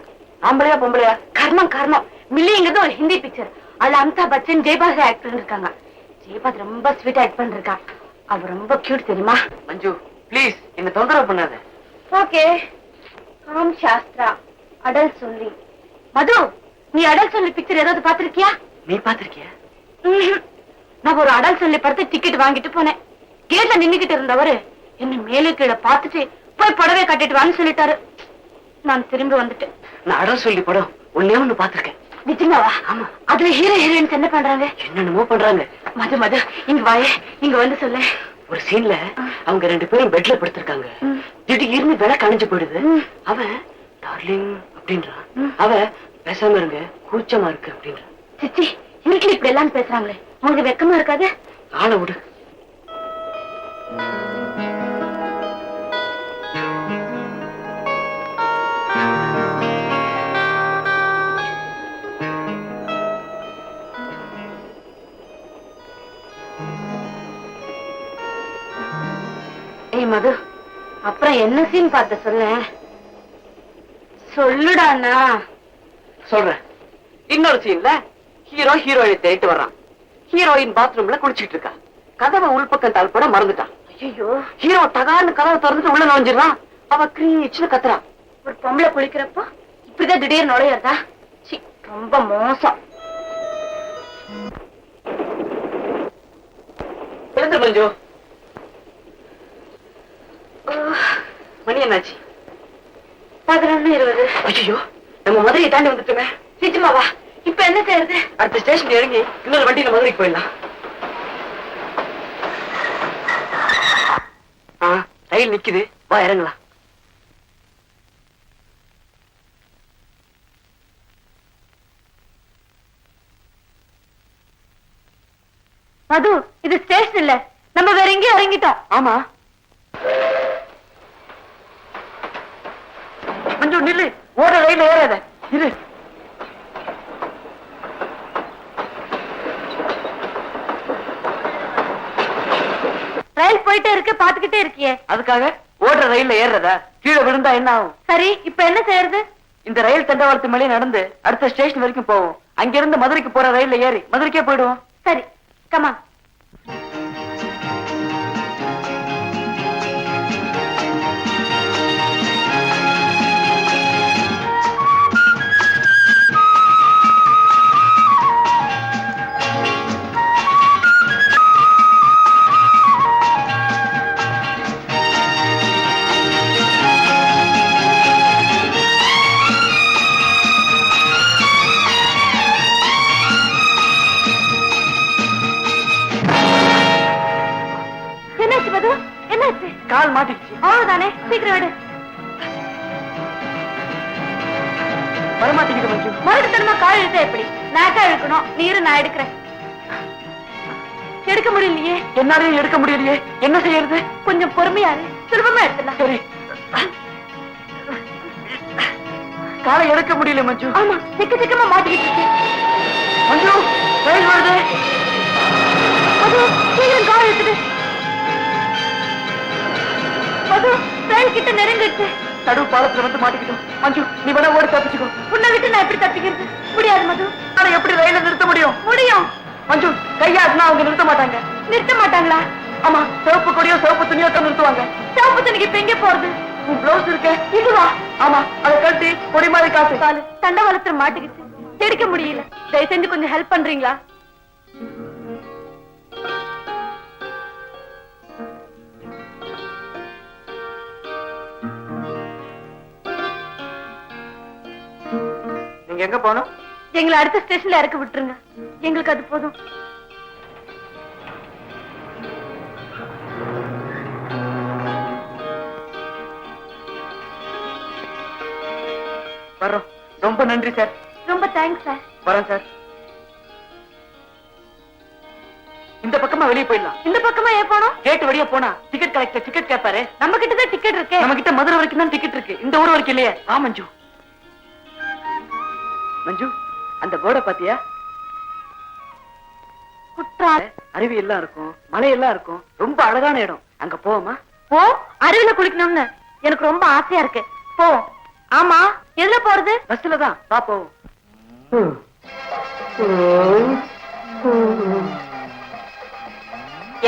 ஆம்பளையா பொம்பளையா? கர்மம். மில்லிங்கிறது ஒரு ஹிந்தி பிக்சர். அதுல அமிதாப் பச்சன், ஜெயபாஸ் ஆக்ட் பண்ணிருக்காங்க. ஜெயபாஸ் ரொம்ப ஸ்வீட் ஆக்ட் பண்ணிருக்கான். அவ ரொம்ப கியூட் தெரியுமா? மஞ்சு, ப்ளீஸ் என்ன தொந்தரவு பண்ணாத. ஓகே. காம் சாஸ்திரா, அடல் சொல்லி. மது, நீ அடல் சொல்லி பிக்சர் ஏதாவது பாத்திருக்கியா? நீ பாத்திருக்கியா? நான் ஒரு அடல் சொல்லி படத்தை டிக்கெட் வாங்கிட்டு போனேன். கேட்ல நின்னுகிட்டு இருந்தவரு என்ன மேலே கீழே பார்த்துட்டு போய் புடவை கட்டிட்டு வான்னு சொல்லிட்டாரு. நான் திரும்பி வந்துட்டேன். நான் அடம் சொல்லி படம் ஒன்னே ஒண்ணு பாத்திருக்கேன். நிஜமாவா? ஆமா. அதுல ஹீரோ ஹீரோயின்ஸ் என்ன பண்றாங்க? என்னென்னமோ பண்றாங்க. மது, இங்க வாயே, இங்க வந்து சொல்ல. ஒரு சீன்ல அவங்க 2 பேரும் பெட்ல படுத்திருக்காங்க. திடீர்னு விளக்கு அணைஞ்சு போயிடுது. அவன் டார்லிங் அப்படின்றான். அவ பேசாம இருங்க, கூச்சமா இருக்கு அப்படின்றான். சிச்சி, வீட்டுல இப்படி எல்லாம் பேசுறாங்களே, உங்களுக்கு வெக்கமா இருக்காது? ஆளை விடு. ஏய் மது, அப்புறம் என்ன சீன் பார்த்த சொல்ல. சொல்லுடா அண்ணா. சொல்றேன். இன்னொரு சீன்ல ஹீரோ ஹீரோயினை தேடிட்டு வர்றான். ஹீரோயின் பாத்ரூம்ல குளிச்சிட்டு இருக்கா. கதவை உள்பக்கம் தாழ்பட மறந்துட்டான். ஐயோ, ஹீரோ டகான்னு கதவை திறந்துட்டு உள்ள நுழைஞ்சிடறான். அவ கிரீச்சுன்னு கத்துறான். ஒரு பொம்பளை குளிக்கிறப்போ இப்படிதான் திடீர்னு நுழையறதா? சி, ரொம்ப மோசம். எழுந்து மஞ்சு. மணி என்னாச்சு? 11:20. ஐயோ, நம்ம மதுரையை தாண்டி வந்துட்டோமே. நிஜமாவா? இப்ப என்ன செய்யறது? அடுத்த ஸ்டேஷன் இறங்கி இன்னொரு வண்டியில மதுரைக்கு போயிடலாம். ரயில் நிக்குது, வா இறங்கலாம். மது, இது ஸ்டேஷன் இல்ல, நம்ம வேற எங்கேயும் இறங்கிட்டோம். ஆமா. மஞ்சு நில்லு, ஓட ரயில் ஏறாத. இரு. இருக்க பாத்துக்கிட்டே இருக்கியே. அதுக்காக ஓடுற ரயில்ல ஏறுறதா? கீழே விழுந்தா என்ன ஆகும்? சரி, இப்ப என்ன செய்யறது? இந்த ரயில் தண்டவாளத்து மேலே நடந்து அடுத்த ஸ்டேஷன் வரைக்கும் போவோம். அங்கிருந்து மதுரைக்கு போற ரயில்ல ஏறி மதுரைக்கே போயிடுவோம். சரி, கமா. என்னாச்சு மது? என்னாச்சு? கால் மாட்டிடுச்சு. அவ்வளவுதானே, சீக்கிரம் விடு. வரமாட்டேங்குது மஞ்சு. மறுபடியும் கால் இழுத்தா எப்படி? நான் கால் இழுக்கணும், நீரு நான் எடுக்கிறேன். எடுக்க முடியலையே. என்னாலையும் எடுக்க முடியலையே, என்ன செய்யறது? கொஞ்சம் பொறுமையா இரு, சுலபமா எடுத்துடலாம். சரி, காலை எடுக்க முடியல மஞ்சு. ஆமா, சிக்கமா மாட்டிக்கிட்டு இருக்கு. மஞ்சு, ரயில் வருது. மது, சீக்கிரம் கால் இழுத்துடு. மது, ரயில் கிட்ட நெருங்கிடுச்சு. நடுவு பாலத்துல வந்து மாட்டிக்கிட்டோம். மஞ்சு, நீ வேணா ஓடி தப்பிச்சுக்கோ. உன்னை விட்டு நான் எப்படி தப்பிக்கிறது? முடியாது மது. ஆனா எப்படி ரயில நிறுத்த முடியும்? முடியும். மஞ்சு, கையாட்டினா அவங்க நிறுத்த மாட்டாங்க. நிறுத்த மாட்டாங்களா? ஆமா, சிவப்பு கொடியோ சிவப்பு துணியோ தான் நிறுத்துவாங்க. சிவப்பு துணிக்கு இப்ப எங்க போறது? உன் பிளவுஸ் இருக்க இதுவா? ஆமா, அதை கட்டி கொடி மாதிரி காசு. காலு தண்டவாளத்துல மாட்டிக்கிச்சு, எடுக்க முடியல. தயவு செஞ்சு கொஞ்சம் ஹெல்ப் பண்றீங்களா? நீங்க எங்க போனோம்? எங்களை அடுத்த ஸ்டேஷன்ல இறக்க விட்டுருங்க, எங்களுக்கு அது போதும். வர்றோம். ரொம்ப நன்றி சார். ரொம்ப தேங்க்ஸ் சார். வரேன் சார். இந்த பக்கமா வெளியே போயிடலாம். இந்த பக்கமா ஏன் போனோம்? கேட்டு வெளியே போனா டிக்கெட் கலெக்டர் டிக்கெட் கேட்பாரு. நம்ம கிட்டதான் டிக்கெட் இருக்கு. நம்ம கிட்ட மதுரை வரைக்கும் தான் டிக்கெட் இருக்கு, இந்த ஊர் வரைக்கும் இல்லையே. ஆ மஞ்சு. மஞ்சு, அந்த போர்டை பாத்தியா? குற்றா அருவி எல்லாம் இருக்கும், மலை எல்லாம் இருக்கும், ரொம்ப அழகான இடம். அங்க போவோமா? ஓ, அருவில குளிக்கணும்னு எனக்கு ரொம்ப ஆசையா இருக்கு. போ. ஆமா, எதுல போறது? பஸ்ல தான். வா போவோம்.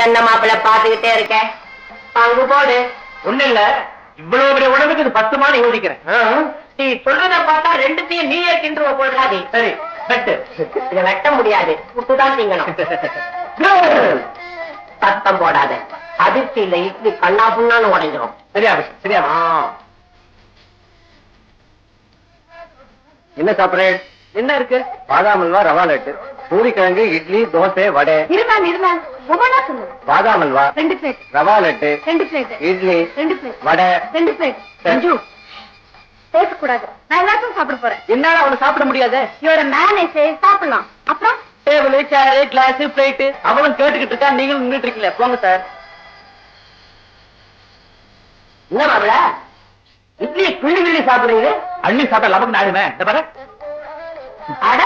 என்ன மாப்பிள்ள பாத்துக்கிட்டே இருக்க? பங்கு போடு. ஒண்ணு இல்ல, இவ்வளவு பெரிய உடம்புக்கு இது 10 மாடு யோசிக்கிறேன். நீ சொல்றத பார்த்தா ரெண்டுத்தையும் நீயே கிண்டுவ போடுறாதி. சரி, வெட்டு. இத வெட்ட முடியாது, புட்டுதான் திங்கணும். சத்தம் போடாத, அதிர்ச்சி இல்ல இட்லி கண்ணா புண்ணான்னு உடைஞ்சிடும். சரியா சரியா. என்ன சாப்பிடுறேன்? என்ன இருக்கு? பாதாம் அல்வா, ரவா லட்டு, பூரிக்கிழங்கு, இட்லி, தோசை, வடை. இருந்தான் ஒவ்வொன்னா சொல்லு. Badam halwa, 2 plate. Rava laddu, 2 plate. Idli, 2 plate. Vada. 2 plate. Manju, பேசக்கூடாது, நான் எல்லாத்தையும் சாப்பிட போறேன். என்னால அவனை சாப்பிட முடியாது. இவரோட மேனேஜ் சாப்பிடலாம். அப்புறம் டேபிள், சேரு, கிளாஸ், பிளேட் அவனும் கேட்டுக்கிட்டு இருக்கா, நீங்களும் நின்றுட்டு இருக்கீங்களே. போங்க சார். என்ன மாப்பிள்ள இட்லியை கிள்ளி கிள்ளி சாப்பிடுறீங்க? அள்ளி சாப்பிட லபக்கு நாடுமே. இந்த பாரு. அட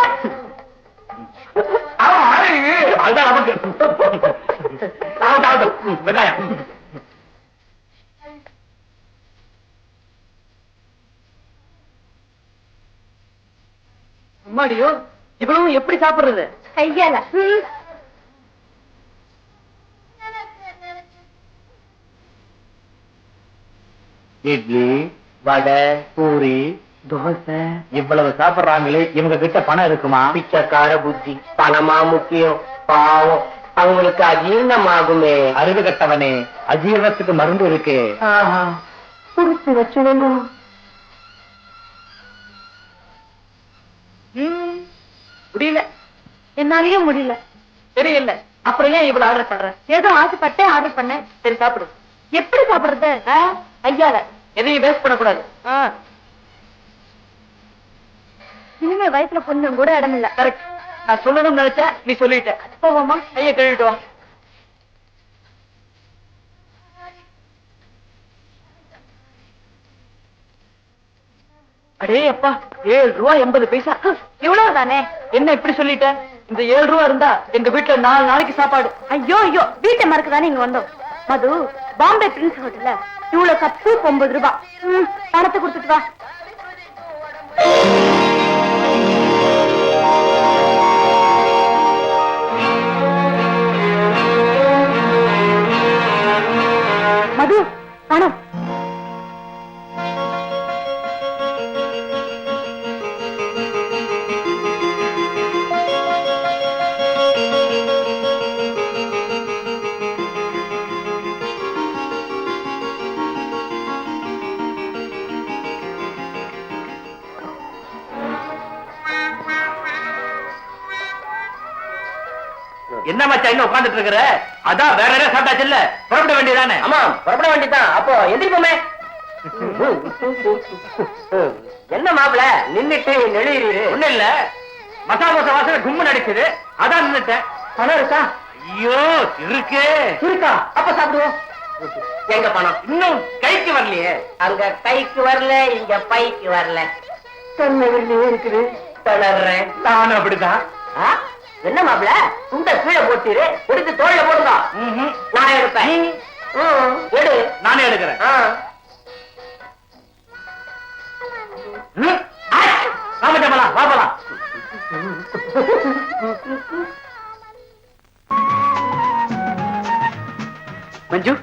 அதுதான் நமக்கு. வெங்காயம். அம்மாடியோ, இவ்வளவு எப்படி சாப்பிடுறது? கையால. இட்லி, வடை, பூரி, தோசை இவ்வளவு சாப்பிடுறாங்களே, இவங்க கிட்ட பணம் இருக்குமா? பிச்சைக்கார புத்தி. பணமா முக்கியம்? பாவம், அவங்களுக்கு அஜீர்ணமாகுமே. அறிவு கட்டவனே, அஜீரணத்துக்கு மருந்து இருக்கு. குடுத்து வச்சுடணும். முடியல, என்னாலயும் முடியல. தெரியல. அப்புறம் ஏன் இவ்வளவு ஆர்டர் பண்ற? ஏதோ ஆசைப்பட்டேன், ஆர்டர் பண்ணேன். சரி, சாப்பிடு. எப்படி சாப்பிடுறது? ஐயால. எதையும் வேஸ்ட் பண்ணக்கூடாது. இனிமே வயசுல கொஞ்சம் கூட இடம் இல்ல. கரெக்ட். நான் சொல்லணும்னு நினைச்சேன், நீ சொல்லிட்ட. போவோமா? ஐயா கழுவிட்டு வா. அடே அப்பா, 7 ரூபா 80 பைசா. இவ்வளவு தானே? என்ன இப்படி சொல்லிட்ட? இந்த 7 ரூபா இருந்தா எங்க வீட்டுல 4 நாளைக்கு சாப்பாடு. ஐயோ ஐயோ, வீட்டை மறக்க தானே இங்க வந்தோம். மது, பாம்பே பிரின்ஸ் ஹோட்டல்ல இவ்வளவு கப் சூப் 9 ரூபாய். பணத்தை கொடுத்துட்டு வா. மது, பணம். என்ன மச்சான் இன்னும் உட்கார்ந்துட்டு இருக்கிற? அதான் வேற ஏதாவது சாப்பிட்டாச்சு இல்ல, புறப்பட வேண்டியதானே? ஆமா, புறப்பட வேண்டியதான். அப்போ எந்திரிப்போமே. என்ன மாப்பிள நின்னுட்டு நெளியிரு? ஒண்ணு இல்ல, மசாலா தோசை வாசனை கும்மு நடிச்சது, அதான் நின்னுட்டேன். பணம் இருக்கா? ஐயோ இருக்கு. இருக்கா? அப்ப சாப்பிடுவோம். எங்க பணம்? இன்னும் கைக்கு வரலையே. அங்க கைக்கு வரல, இங்க பைக்கு வரல. தொன்னவில்லையே இருக்குது. தொடர்றேன். நானும் அப்படிதான். என்ன மாப்பிள துண்ட கீழே போட்டிரு, எடுத்து தோல்ல போடுங்க. நான் எடுப்பேன். எடு. நானே எடுக்கிறேன். ராமஜாமலா வா போலாம். மஞ்சு,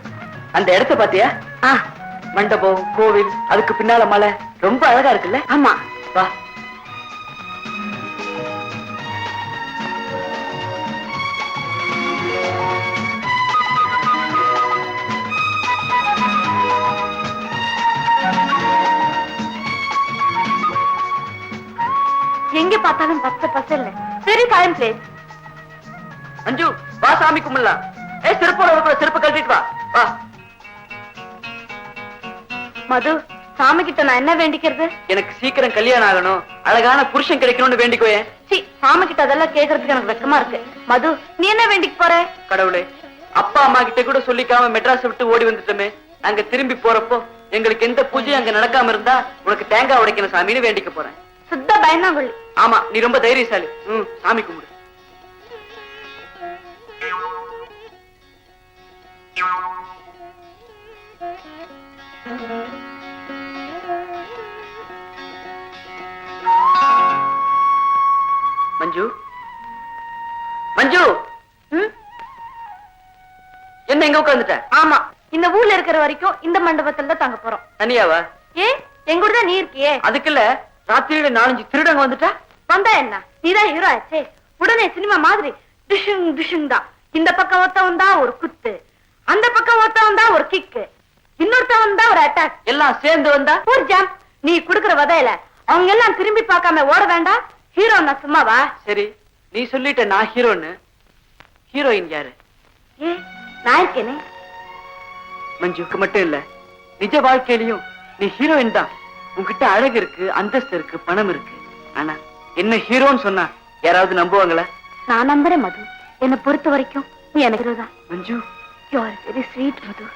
அந்த இடத்த பாத்தியா? மண்டபம், கோவில், அதுக்கு பின்னால மலை, ரொம்ப அழகா இருக்குல்ல? ஆமா. வா. எங்க பார்த்தாலும் பச்சை பசல்ல சரி டைம் பிளேஸ். மஞ்சு வா, சாமி கும்பிடலாம். செருப்போட செருப்பு கழட்டிட்டு வா. வா. மது, சாமி கிட்ட நான் என்ன வேண்டிக்கிறது? எனக்கு சீக்கிரம் கல்யாணம் ஆகணும், அழகான புருஷன் கிடைக்கணும்னு வேண்டிக்கோயே. சாமி கிட்ட அதெல்லாம் கேக்குறதுக்கு எனக்கு வெக்கமா இருக்கு. மது, நீ என்ன வேண்டிக்க போற? கடவுளே, அப்பா அம்மா கிட்ட கூட சொல்லிக்காம மெட்ராஸ் விட்டு ஓடி வந்துட்டோமே, நாங்க திரும்பி போறப்போ எங்களுக்கு எந்த பூஜையும் அங்க நடக்காம இருந்தா உனக்கு தேங்காய் உடைக்கணும் சாமின்னு வேண்டிக்க போறேன். சுத்த பயந்தாங்கொள்ளி. ஆமா, நீ ரொம்ப தைரியசாலி. சாமி கும்பிடு. மஞ்சு, மஞ்சு, என்ன எங்க உட்கார்ந்துட்ட? ஆமா, இந்த ஊர்ல இருக்கிற வரைக்கும் இந்த மண்டபத்துல தான் தங்க போறோம். தனியாவா? எங்க கூட தான் நீ இருக்கியே. அதுக்குள்ள ராத்திரியில 4-5 திருடங்க வந்துட்டா? வந்தா என்ன, நீதான் ஹீரோ ஆச்சே. உடனே சினிமா மாதிரி டிஷுங் டிஷுங் தான். இந்த பக்கம் ஒருத்தவன் தான் ஒரு குத்து, அந்த பக்கம் ஒருத்தவன் தான் ஒரு கிக்கு, இன்னொருத்தவன் தான் ஒரு அட்டாக். எல்லாம் சேர்ந்து வந்தா ஒரு ஜம்ப். நீ குடுக்கற வதையில அவங்க எல்லாம் திரும்பி பார்க்காம ஓட வேண்டாம். ஹீரோ நான் சும்மாவா? சரி, நீ சொல்லிட்ட நான் ஹீரோன்னு. ஹீரோயின் யாரு? நான் இருக்கேனே. மஞ்சுக்கு மட்டும் இல்ல, நிஜ வாழ்க்கையிலயும் நீ ஹீரோயின் தான். உன்கிட்ட அழகு இருக்கு, அந்தஸ்து இருக்கு, பணம் இருக்கு. ஆனா என்ன ஹீரோன்னு சொன்னா யாராவது நம்புவாங்களா? நான் நம்புறேன் மது. என்னை பொறுத்த வரைக்கும் நீ எனக்கு ஹீரோ தான். மஞ்சு, யூ ஆர் வெரி ஸ்வீட் மது.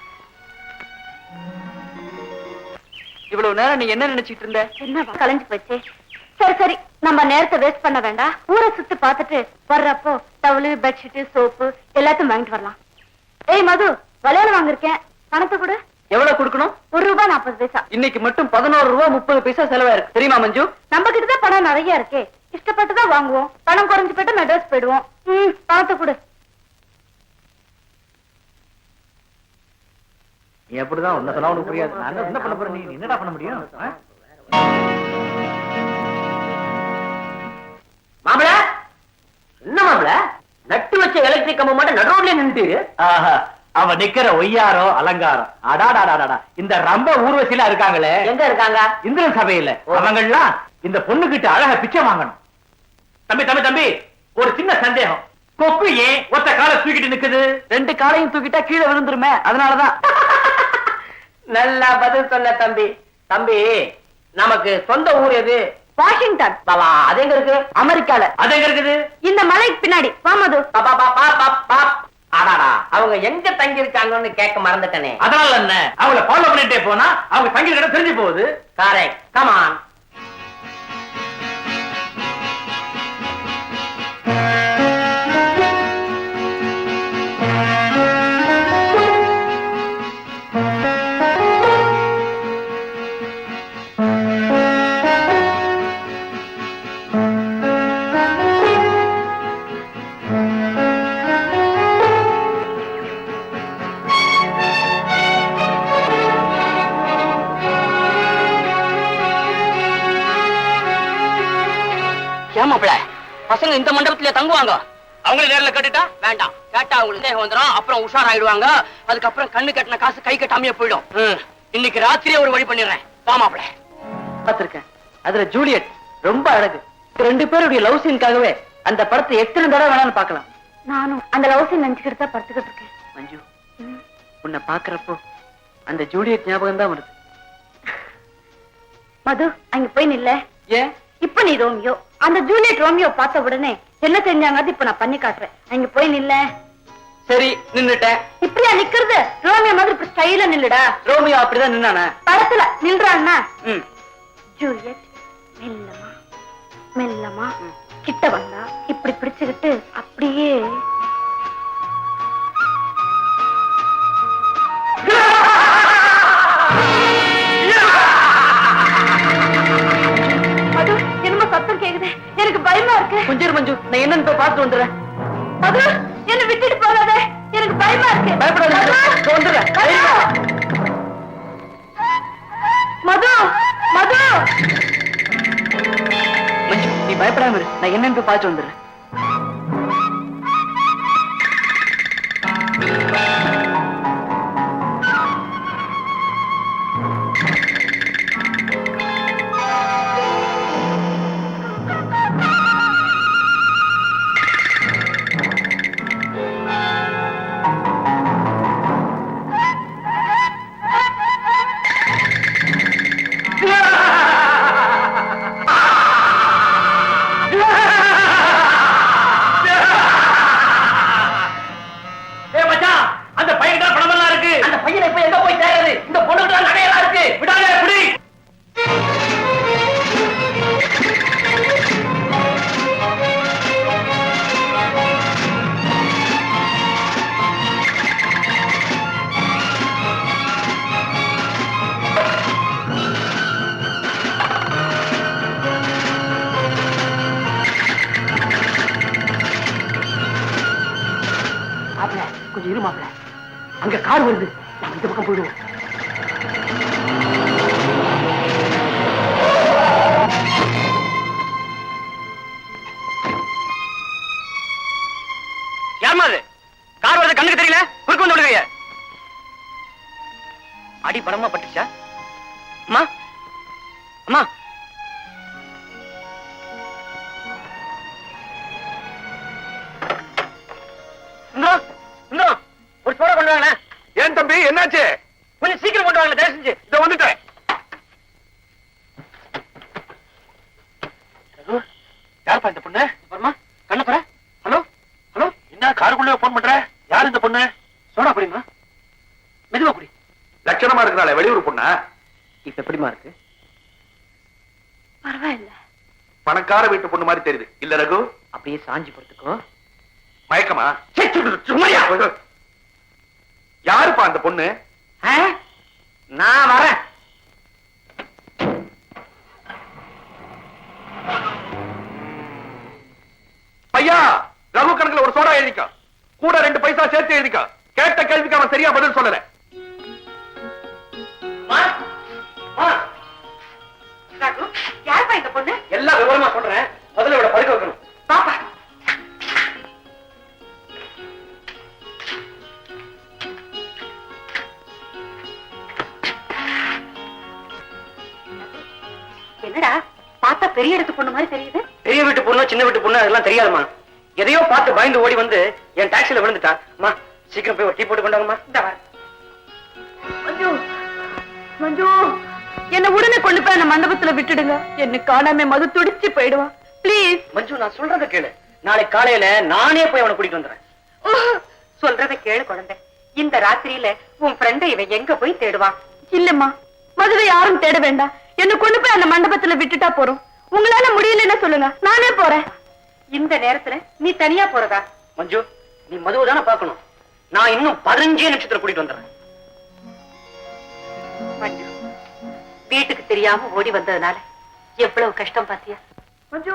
இவ்வளவு நேரம் நீ என்ன நினைச்சிட்டு இருந்த? என்ன கலைஞ்சு போச்சே. சரி சரி, நம்ம நேரத்தை வேஸ்ட் பண்ண வேண்டாம். ஊரை சுத்தி பார்த்துட்டு வர்றப்போ டவலு, பெட்ஷீட், சோப்பு எல்லாத்தையும் வாங்கிட்டு வரலாம். ஏய் மது, வளையல் வாங்கிருக்கேன், பணத்தை கொடு. எவ்வளவு கொடுக்கணும்? ₹1.40. இன்னைக்கு மட்டும் 11 ரூபா 30 பைசா செலவாயிருக்கு தெரியுமா மஞ்சு? நம்ம கிட்டதான் பணம் நிறைய இருக்கே, இஷ்டப்பட்டுதான் வாங்குவோம். பணம் குறைஞ்சு போயிட்டு மெட்ராஸ் போயிடுவோம். பணத்தை கொடு. நீ எப்படிதான் ஒன்ன சொன்னா உனக்கு புரியாது. நான் என்ன பண்ண போறேன்? நீ என்னடா பண்ண முடியும்? மாப்பிள என்ன மாப்பிள, நட்டு வச்ச எலக்ட்ரிக் கம்பு மட்டும் நடுரோட்ல நின்னுட்டு. அவன் நிக்கிற ஒய்யாரோ அலங்காரம். அடாடாடாடா, இந்த ரொம்ப ஊர்வசியில இருக்காங்களே. எங்க இருக்காங்க? இந்திரன் சபையில. அவங்கெல்லாம் இந்த பொண்ணு கிட்ட அழகா பிச்சை வாங்கணும். தம்பி தம்பி தம்பி, ஒரு சின்ன சந்தேகம். கொக்கு ஏன் ஒத்த காலை தூக்கிட்டு நிக்குது? 2 காலையும் தூக்கிட்டா கீழே விழுந்துருமே, அதனாலதான். நல்லா பதில் சொன்ன தம்பி. தம்பி, நமக்கு சொந்த ஊர் எது? வாஷிங்டன். பாபா, அது எங்க இருக்கு? அமெரிக்கால. அது எங்க இருக்குது? இந்த மலைக்கு பின்னாடி. வா மது. ஆடாடா, அவங்க எங்க தங்கி இருக்காங்கன்னு கேட்க மறந்துட்டனே. அதனால என்ன, அவங்கள ஃபாலோ பண்ணிட்டே போனா அவங்க தங்கி இடம் தெரிஞ்சு போகுது. Correct, come on. ஏமாப்பிள பசங்க இந்த மண்டபத்திலே தங்குவாங்க. அவங்களே நேர்ல கேட்டுட்டா வேண்டாம், கேட்டா அவங்களுக்கு தேகம் வந்துடும், அப்புறம் உஷாராயிடுவாங்க. அதுக்கப்புறம் கண்ணு கட்டின காசு கை கட்டாமையே போயிடும். இன்னைக்கு ராத்திரியே ஒரு வழி பண்ணிடுறேன். வாமாப்பிள. பார்த்திருக்கேன். அதுல ஜூலியட் ரொம்ப அழகு. 2 பேருடைய லவ் சீனுக்காகவே அந்த படத்தை எத்தனை தடவை வேணாலும் பார்க்கலாம். நானும் அந்த லவ் சீன் நினைச்சுக்கிட்டு தான் படுத்துக்கிட்டு இருக்கேன். மஞ்சு, உன்னை பாக்குறப்போ அந்த ஜூலியட் ஞாபகம் தான் வருது. மது, அங்க போய் நில்ல. ஏன்? இப்ப நீ ரோமியோ, அந்த ஜூலியட் ரோமியோ பார்த்த உடனே என்ன செஞ்சாங்க இப்ப நான் பண்ணி காட்டுறேன். அங்க போய் நில்ல. சரி, நின்னுட்டேன். இப்படியா நிக்கிறது? ரோமியோ மாதிரி இப்படி ஸ்டைலா நில்லுடா. ரோமியோ அப்படிதான் நின்னானே. படத்துல நின்றான்னா ம். ஜூலியட் மெல்லமா மெல்லமா கிட்ட வந்தா இப்படி பிடிச்சுக்கிட்டு அப்படியே மது, என்னமோ சத்தம் கேக்குது. எனக்கு பயமா இருக்கு. கொஞ்சம் இரு மஞ்சு, நான் என்னன்னு போய் பார்த்து வந்துடுறேன். மது, என்ன விட்டுட்டு போகாதே, எனக்கு பயமா இருக்கு. பயப்படாத, மது, வந்துடுறேன். மது, மது. மஞ்சு, நீ பயப்படாம இரு, நான் என்னன்னு போய் பார்த்து வந்துடுறேன். கொஞ்சம் இரு மாப்பிள, அங்க கார் வருது, நம்ம இந்த பக்கம் போயிடுவோம். யாருமா அது? கார் வருது, கண்ணுக்கு தெரியல, குறுக்கு வந்து விடுவீங்க. அடி பலமா பட்டுச்சா? அம்மா, அம்மா. ஒரு சோடா கொண்டு வாங்க. ஏன் தம்பி, என்னாச்சு? கொஞ்சம் சீக்கிரம் கொண்டு வாங்க, தயவு செஞ்சு. இதை வந்துட்டேன். யாருப்பா இந்த பொண்ணு? அப்புறமா கண்ணப்பற. ஹலோ ஹலோ, என்ன காருக்குள்ளே போன் பண்ற? யார் இந்த பொண்ணு? சோடா குடிமா, மெதுவா குடி. லட்சணமா இருக்கிறாளே, வெளியூர் பொண்ணா? இப்ப எப்படிமா இருக்கு? பரவாயில்ல. பணக்கார வீட்டு பொண்ணு மாதிரி தெரியுது இல்ல ரகு? அப்படியே சாஞ்சி படுத்துக்கோ. மயக்கமா? சும்மையா? யாருப்பா அந்த பொண்ணு? நான் வரேன். ஐயா, ரகு கணக்குல ஒரு சோடா எழுதிக்க, கூட 2 பைசா சேர்த்து எழுதிக்க. கேட்ட கேள்விக்கு அவன் சரியா பதில் சொல்லல. யாருப்பா இந்த பொண்ணு? எல்லா விவரமா சொல்றேன், முதல்ல இவளை படுக்க வைக்கணும். பாப்பா, என்னடா பார்த்தா பெரிய இடத்து பொண்ணு மாதிரி தெரியுது? பெரிய வீட்டு பொண்ணு சின்ன வீட்டு பொண்ணு அதெல்லாம் தெரியாதுமா. எதையோ பார்த்து பயந்து ஓடி வந்து என் டாக்ஸில விழுந்துட்டா. அம்மா, சீக்கிரம் போய் ஒரு டீ போட்டு கொண்டாங்கம்மா. மஞ்சு, மஞ்சு, என்ன உடனே கொண்டு போய் அந்த மண்டபத்துல விட்டுடுங்க. என்ன காணாம மது துடிச்சு போயிடுவான். பிளீஸ் மஞ்சு, நான் சொல்றத கேளு. நாளை காலையில நானே போய் அவனை கூட்டிட்டு வந்துடுறேன். சொல்றத கேளு குழந்தை. இந்த ராத்திரியில உன் ஃப்ரெண்டை இவன் எங்க போய் தேடுவான்? இல்லம்மா, மதுவை யாரும் தேட வேண்டாம். என்ன கொண்டு போய் அந்த மண்டபத்துல விட்டுட்டா போறோம். உங்களால முடியலன்னு சொல்லுங்க, நானே போறேன். இந்த நேரத்துல நீ தனியா போறதா? மஞ்சு, நீ மதுவை தானே பார்க்கணும். நான் இன்னும் 15 நிமிஷத்துல கூட்டிட்டு வந்துடுறேன். மஞ்சு, வீட்டுக்கு தெரியாம ஓடி வந்ததுனால எவ்வளவு கஷ்டம் பாத்தியா? மஞ்சு,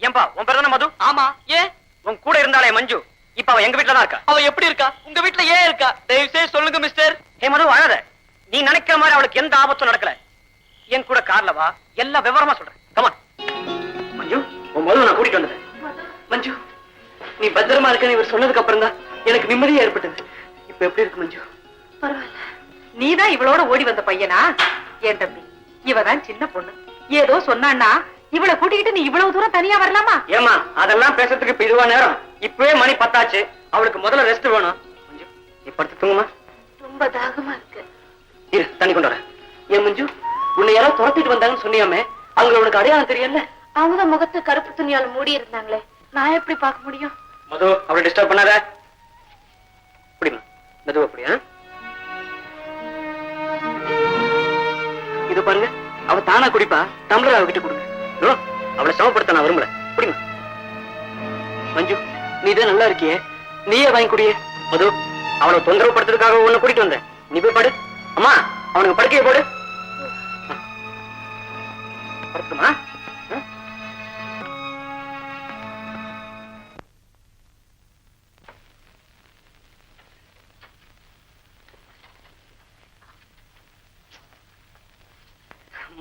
ஏன்பா, உன் பேர் தானே மது? ஆமா, ஏன் இப்ப அவ எங்க வீட்டுல தான் இருக்கா. அவ எப்படி இருக்கா? உங்க வீட்டுல ஏன் இருக்கா? தயவு செய்து சொல்லுங்க மிஸ்டர். ஹே மது, அழாத. நீ நினைக்கிற மாதிரி அவளுக்கு எந்த ஆபத்தும் நடக்கல. என் கூட கார்ல வா, எல்லாம் விவரமா சொல்றேன். கமான். மஞ்சு, உன் முதல்ல நான் கூட்டிட்டு வந்துட்டேன். மஞ்சு, நீ பத்திரமா இருக்க இவர் சொன்னதுக்கு அப்புறம் தான் எனக்கு நிம்மதியா ஏற்பட்டது. இப்ப எப்படி இருக்கு மஞ்சு? பரவாயில்ல. நீதான் இவளோட ஓடி வந்த பையனா? ஏன் தம்பி, இவதான் சின்ன பொண்ணு. ஏதோ சொன்னான்னா இவளை கூட்டிக்கிட்டு நீ இவ்வளவு தூரம் தனியா வரலாமா? ஏமா, அதெல்லாம் பேசுறதுக்கு இப்ப இதுவா நேரம்? இப்பவே மணி 10 ஆச்சு. அவளுக்கு முதல்ல ரெஸ்ட் வேணும். மஞ்சு, நீ படுத்து தூங்குமா? ரொம்ப தாகமா இருக்கு. இரு, தண்ணி கொண்டு வரேன். ஏன் மஞ்சு, உன்னை யாரோ துரத்திட்டு வந்தாங்கன்னு சொன்னியாமே, அவங்கள உனக்கு அடையாளம் தெரியல? அவங்க முகத்தை கருப்பு துணியால மூடி இருந்தாங்களே, நான் எப்படி பார்க்க முடியும்? மது, அவளை டிஸ்டர்ப் பண்ணாத. அப்படிமா மது, அப்படியா? இது பாருங்க, அவ தானா குடிப்பா. டம்ளர் அவகிட்ட கொடுங்க. அவளை சமப்படுத்த நான் விரும்பல. அப்படிமா மஞ்சு, நீதான் நல்லா இருக்கியே, நீயே வாங்கி குடியே. மது, அவனை தொந்தரவு படுத்துறதுக்காக உன்னை கூட்டிட்டு வந்தேன். நீ போய் படு. அம்மா, அவனுக்கு படுக்கையை போடு. படுத்துமா?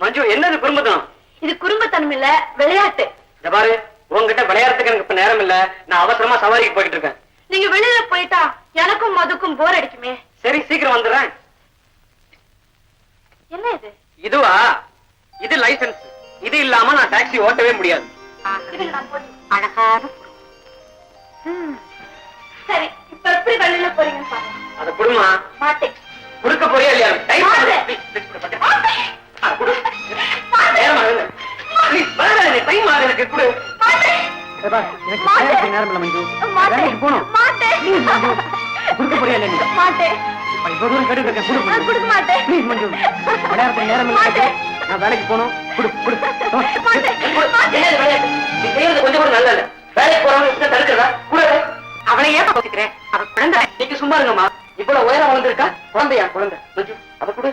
மஞ்சு, என்னது குறும்புத்தனம்? இது குடும்பத்தனம் இல்ல, விளையாட்டு. இந்த பாரு, உங்ககிட்ட விளையாடுறதுக்கு எனக்கு இப்ப நேரம் இல்ல. நான் அவசரமா சவாரிக்கு போயிட்டு இருக்கேன். நீங்க வெளியில போயிட்டா எனக்கும் மதுக்கும் போர் அடிக்குமே. சரி, சீக்கிரம் வந்துடுறேன். என்ன இது? இதுவா? இது லைசன்ஸ். இது இல்லாம நான் டாக்ஸி ஓட்டவே முடியாது. அழகான சரி, இப்ப எப்படி வெளியில போறீங்கன்னு பாருங்க. அத குடுமா. மாட்டேன். குடுக்க போறியா இல்லையா? டைம் மாட்டேன். எனக்கு குடு. நேரம் இல்ல மஞ்சு. போனோம். குடுக்க போறியா இல்லையா? மாட்டேன். இவ்வளவு தூரம் கேட்டு இருக்கேன். குடு. நான் கொடுக்க மாட்டேன். ப்ளீஸ் மஞ்சு, விளையாடுறதுக்கு நேரம் இல்ல. நான் வேலைக்கு போகணும். குடு. நீ செய்யறது கொஞ்சம் கூட நல்ல இல்ல. வேலைக்கு போறவங்க தடுக்கிறதா? கூட அவளை ஏன் யோசிக்கிறேன்? அவ குழந்தை. நீங்க சும்மா இருங்கம்மா. இவ்வளவு உயரம் வளர்ந்துருக்கா? குழந்தையா? குழந்தை மஞ்சு, அத கொடு.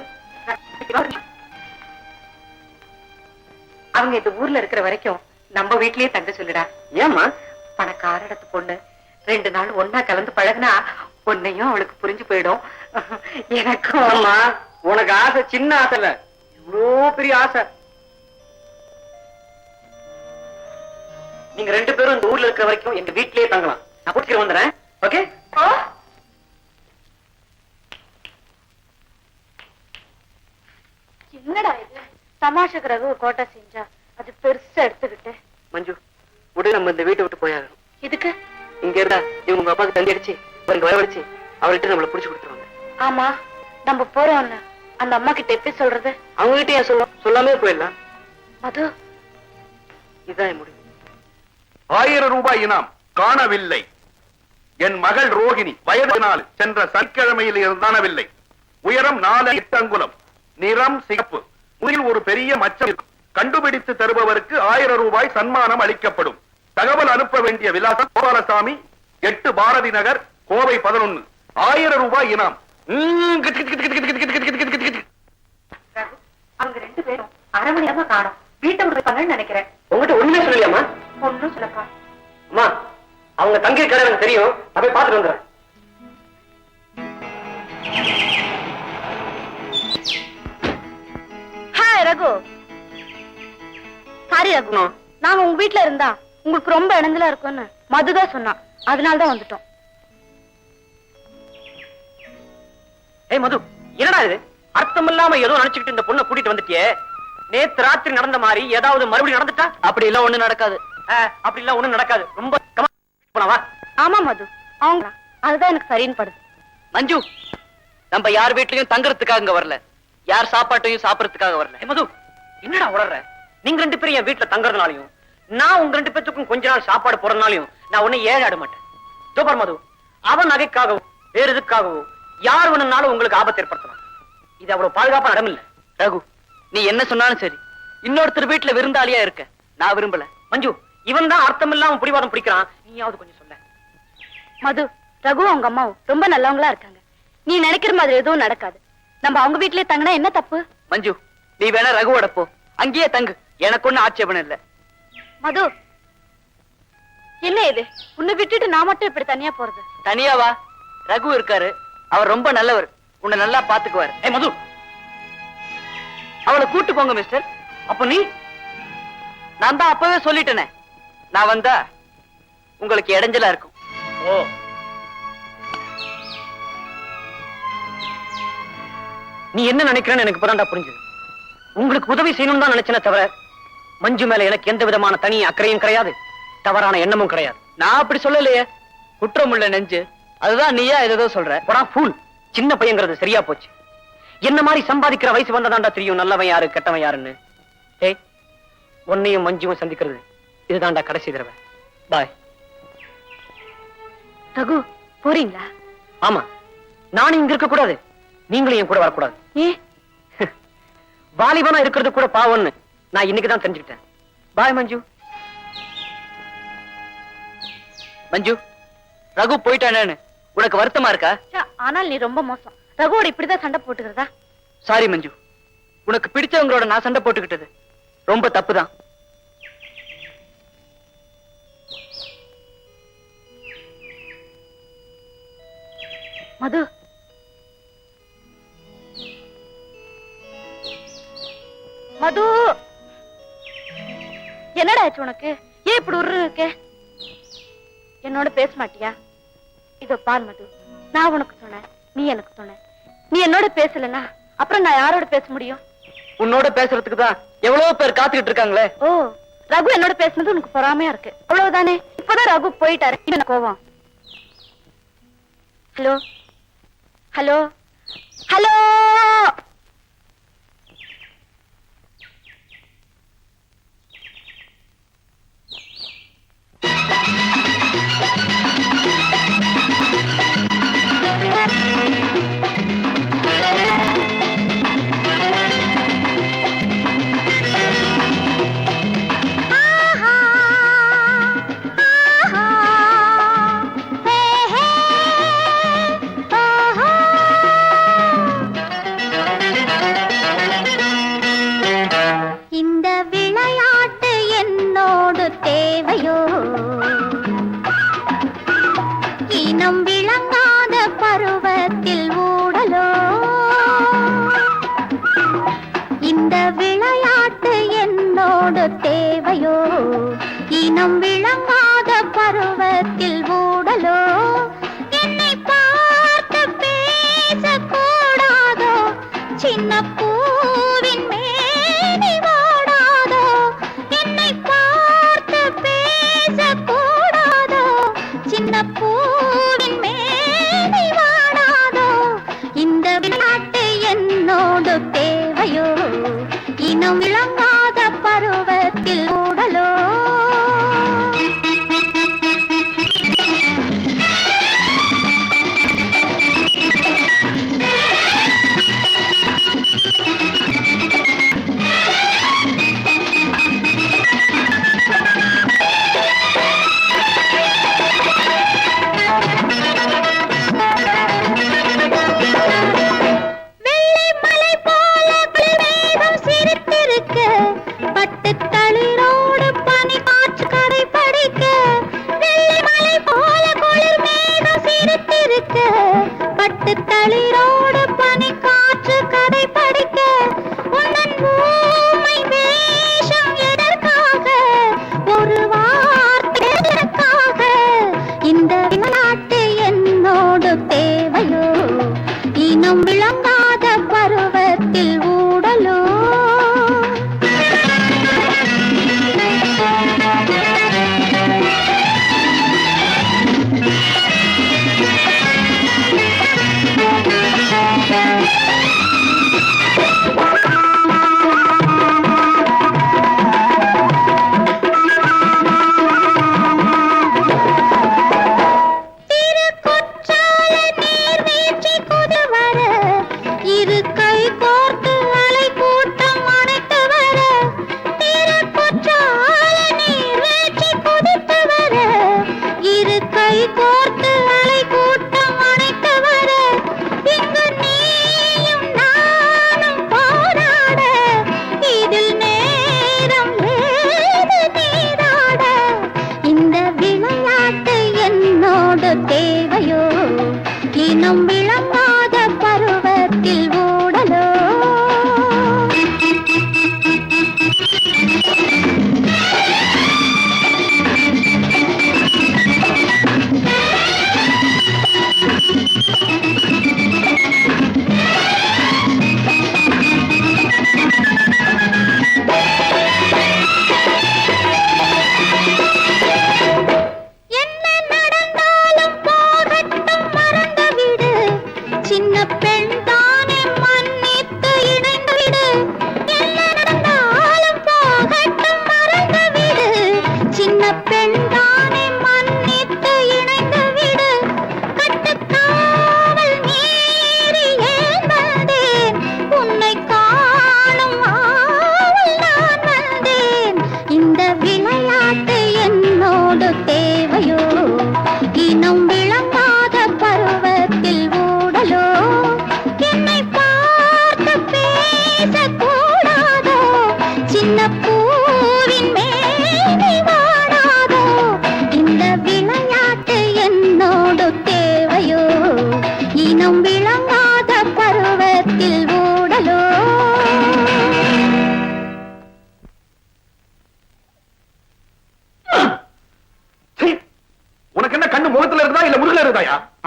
அவங்க இந்த ஊர்ல இருக்கிற வரைக்கும் நம்ம வீட்லயே தங்க சொல்லுடா. ஏம்மா? பணக்கார இடத்து பொண்ணு 2 நாள் ஒன்னா கலந்து பழகுனா உன்னையும் அவளுக்கு புரிஞ்சு போயிடும். எனக்கும். அம்மா, உனக்கு ஆசை சின்ன ஆசை இல்ல, இவ்வளோ பெரிய ஆசை. நீங்க 2 பேரும் இந்த ஊர்ல இருக்கிற வரைக்கும் எங்க வீட்லயே தங்கலாம். நான் கூட்டிட்டு வந்துடுறேன். ஓகே? என்னடா இது? தமாஷுக்கு ரகு கோட்டை செஞ்சா அது பெருசா எடுத்துக்கிட்டு. மஞ்சு, உடனே நம்ம இந்த வீட்டை விட்டு போயாகணும். இதுக்கு இங்க இருந்தா இவங்க உங்க அப்பாவுக்கு தந்தி அடிச்சு அவருக்கு வரவழைச்சு அவர்கிட்ட நம்மளை புடிச்சு கொடுத்துருவாங்க. ஆமா, நம்ம போறோம்னு அந்த அம்மா கிட்ட எப்படி சொல்றது? அவங்க கிட்ட ஏன் சொல்லாமே போயிடலாம். மது, இதுதான் என் முடிவு. 1000 ரூபாய் இனாம் காணவில்லை. என் மகள் ரோகிணி வயது 4 சென்ற சனிக்கிழமையில் இருந்தானவில்லை. உயரம் 4 அங்குலம், நிறம் சிகப்பு, முறையில் ஒரு பெரிய மச்சம் இருக்கும். கண்டுபிடித்து தருபவருக்கு 1000 ரூபாய் சன்மானம் அளிக்கப்படும். தகவல் அனுப்ப வேண்டிய விலாசம் கோபாலசாமி, 8 பாரதி நகர், கோவை 11. 1000 ரூபாய் இனாம். அவங்க 2 பேரும் அரை மணி நேரமா காணோம். வீட்டை விடுப்பாங்கன்னு நினைக்கிறேன். உங்ககிட்ட ஒண்ணுமே சொல்லலையாமா? ஒன்னும் சொல்லப்பா. அம்மா, அவங்க தங்கி கடை எனக்கு தெரியும். நான் போய் பார்த்துட்டு வந்துடுறேன். ஹாய் ரகு. சாரி ரகு, நாங்க உங்க வீட்ல இருந்தா உங்களுக்கு ரொம்ப இணங்கலா இருக்கும்னு மதுதான் சொன்னான். அதனாலதான் வந்துட்டோம். ஏய் மது, என்னடா இது? அர்த்தம் இல்லாம ஏதோ நினைச்சுக்கிட்டு இந்த பொண்ணை கூட்டிட்டு வந்துட்டியே. நேத்து ராத்திரி நடந்த மாதிரி ஏதாவது மறுபடியும் நடந்துட்டா? அப்படி எல்லாம் ஒண்ணு நடக்காது. அப்படி எல்லாம் ஒண்ணும் நடக்காது. ரொம்ப போனவா? ஆமா மது, அவங்க அதுதான் எனக்கு சரின்னு படுது. மஞ்சு, நம்ம யார் வீட்லயும் தங்குறதுக்காக இங்க வரல, யார் சாப்பாட்டையும் சாப்பிடறதுக்காக வரல. மது, என்னடா உளற? நீங்க 2 பேரும் என் வீட்டுல தங்குறதுனாலையும் நான் உங்க 2 பேத்துக்கும் கொஞ்ச நாள் சாப்பாடு போறதுனாலையும் நான் உன்னை ஏழாட மாட்டேன். தோப்பர் மது, அவன் நகைக்காகவோ வேற எதுக்காகவோ யார் வேணும்னாலும் உங்களுக்கு ஆபத்து ஏற்படுத்தலாம். இது அவ்வளவு பாதுகாப்பான இடம் இல்ல. ரகு, நீ என்ன சொன்னாலும் சரி, இன்னொருத்தர் வீட்டுல விருந்தாளியா இருக்க நான் விரும்பல. மஞ்சு, இவன் தான் அர்த்தம் இல்லாம பிடிவாதம் பிடிக்கிறான். நீயாவது கொஞ்சம் சொல்ல. மது, ரகு அவங்க அம்மாவும் ரொம்ப நல்லவங்களா இருக்காங்க. நீ நினைக்கிற மாதிரி எதுவும் நடக்காது. நம்ம அவங்க வீட்லயே தங்கினா என்ன தப்பு? மஞ்சு, நீ வேணா ரகுவோட போ, அங்கேயே தங்கு. எனக்கு ஒண்ணு ஆட்சேபணம் இல்ல. மது, என்ன இது உன்னை விட்டுட்டு நான் மட்டும் இப்படி தனியா போறது? தனியாவா? ரகு இருக்காரு, அவர் ரொம்ப நல்லவர், உன்னை நல்லா பாத்துக்குவார். ஏய் மது, அவளை கூட்டு போங்க மிஸ்டர். அப்ப நீ? நான் தான் அப்பவே சொல்லிட்டேனே, நான் வந்தா உங்களுக்கு இடைஞ்சலா இருக்கும். ஓ, நீ என்ன நினைக்கிறேன்னு எனக்கு இப்பதான்டா புரிஞ்சுது. உங்களுக்கு உதவி செய்யணும் தான் நினைச்சேனே தவிர மஞ்சு மேல எனக்கு எந்த விதமான தனி அக்கறையும் கிடையாது, தவறான எண்ணமும் கிடையாது. நான் அப்படி சொல்லலையே, குற்றம் உள்ள நெஞ்சு. அதுதான் நீயா ஏதோ சொல்ற. போடா ஃபூல், சின்ன பையங்கிறது சரியா போச்சு. என்ன மாதிரி சம்பாதிக்கிற வயசு வந்ததாண்டா தெரியும் நல்லவன் யாரு கெட்டவன் யாருன்னு. ஏய், உன்னையும் மஞ்சுவும் சந்திக்கிறது இதுதான்டா கடைசி தடவை. பாய். ரகு, போறீங்களா? ஆமா, நானும் இங்க இருக்க கூடாது, நீங்களும் என் கூட வரக்கூடாது. ஏ, வாலிபனா இருக்கிறது கூட பாவம்னு நான் இன்னைக்குதான் தெரிஞ்சுக்கிட்டேன். பாய் மஞ்சு. மஞ்சு, ரகு போயிட்டானேன்னு உனக்கு வருத்தமா இருக்கா? ஆனால் நீ ரொம்ப மோசம். ரகுவோட இப்படிதான் சண்டை போட்டுக்கிறதா? சாரி மஞ்சு, உனக்கு பிடிச்சவங்களோட நான் சண்டை போட்டுக்கிட்டது ரொம்ப தப்புதான். மது, மது, என்னடா ஆச்சு உனக்கு? ஏன் இப்படி உரு இருக்க? என்னோட பேச மாட்டியா? இதோ பார் மது, நான் உனக்கு சொன்னேன், நீ எனக்கு சொன்ன. நீ என்னோட பேசலனா அப்புறம் நான் யாரோட பேச முடியும்? உன்னோட பேசுறதுக்கு தான் எவ்வளவு பேர் காத்துக்கிட்டு இருக்காங்களே. ஓ, ரகு என்னோட பேசுனது உனக்கு பொறாமையா இருக்கு, அவ்வளவுதானே? இப்பதான் ரகு போயிட்டாரு, என்ன கோவம்? ஹலோ ஹலோ ஹலோ, இந்த விளையாட்டு என்னோடு தேவையோ? இனம் விளங்காத பருவத்தில் ஊடலோ? இந்த விளையாட்டு என்னோடு தேவையோ? இனம் விளங்காத பருவத்தில் ஊடலோ? என்னை பார்த்து பேசக்கூடாதோ? சின்ன பூவின் மேனி வாடாதோ? என்னை பார்த்து பேசக்கூடாதோ? சின்ன பூவின் மேனி வாடாதோ? இந்த விளையாட்டு என்னோடு தேவையோ? இனம் விளங்காத பருவத்தில் ஊடலோ? வெள்ளை மலை போல மேகம் சிரித்திருக்க, பட்டு தளிரோ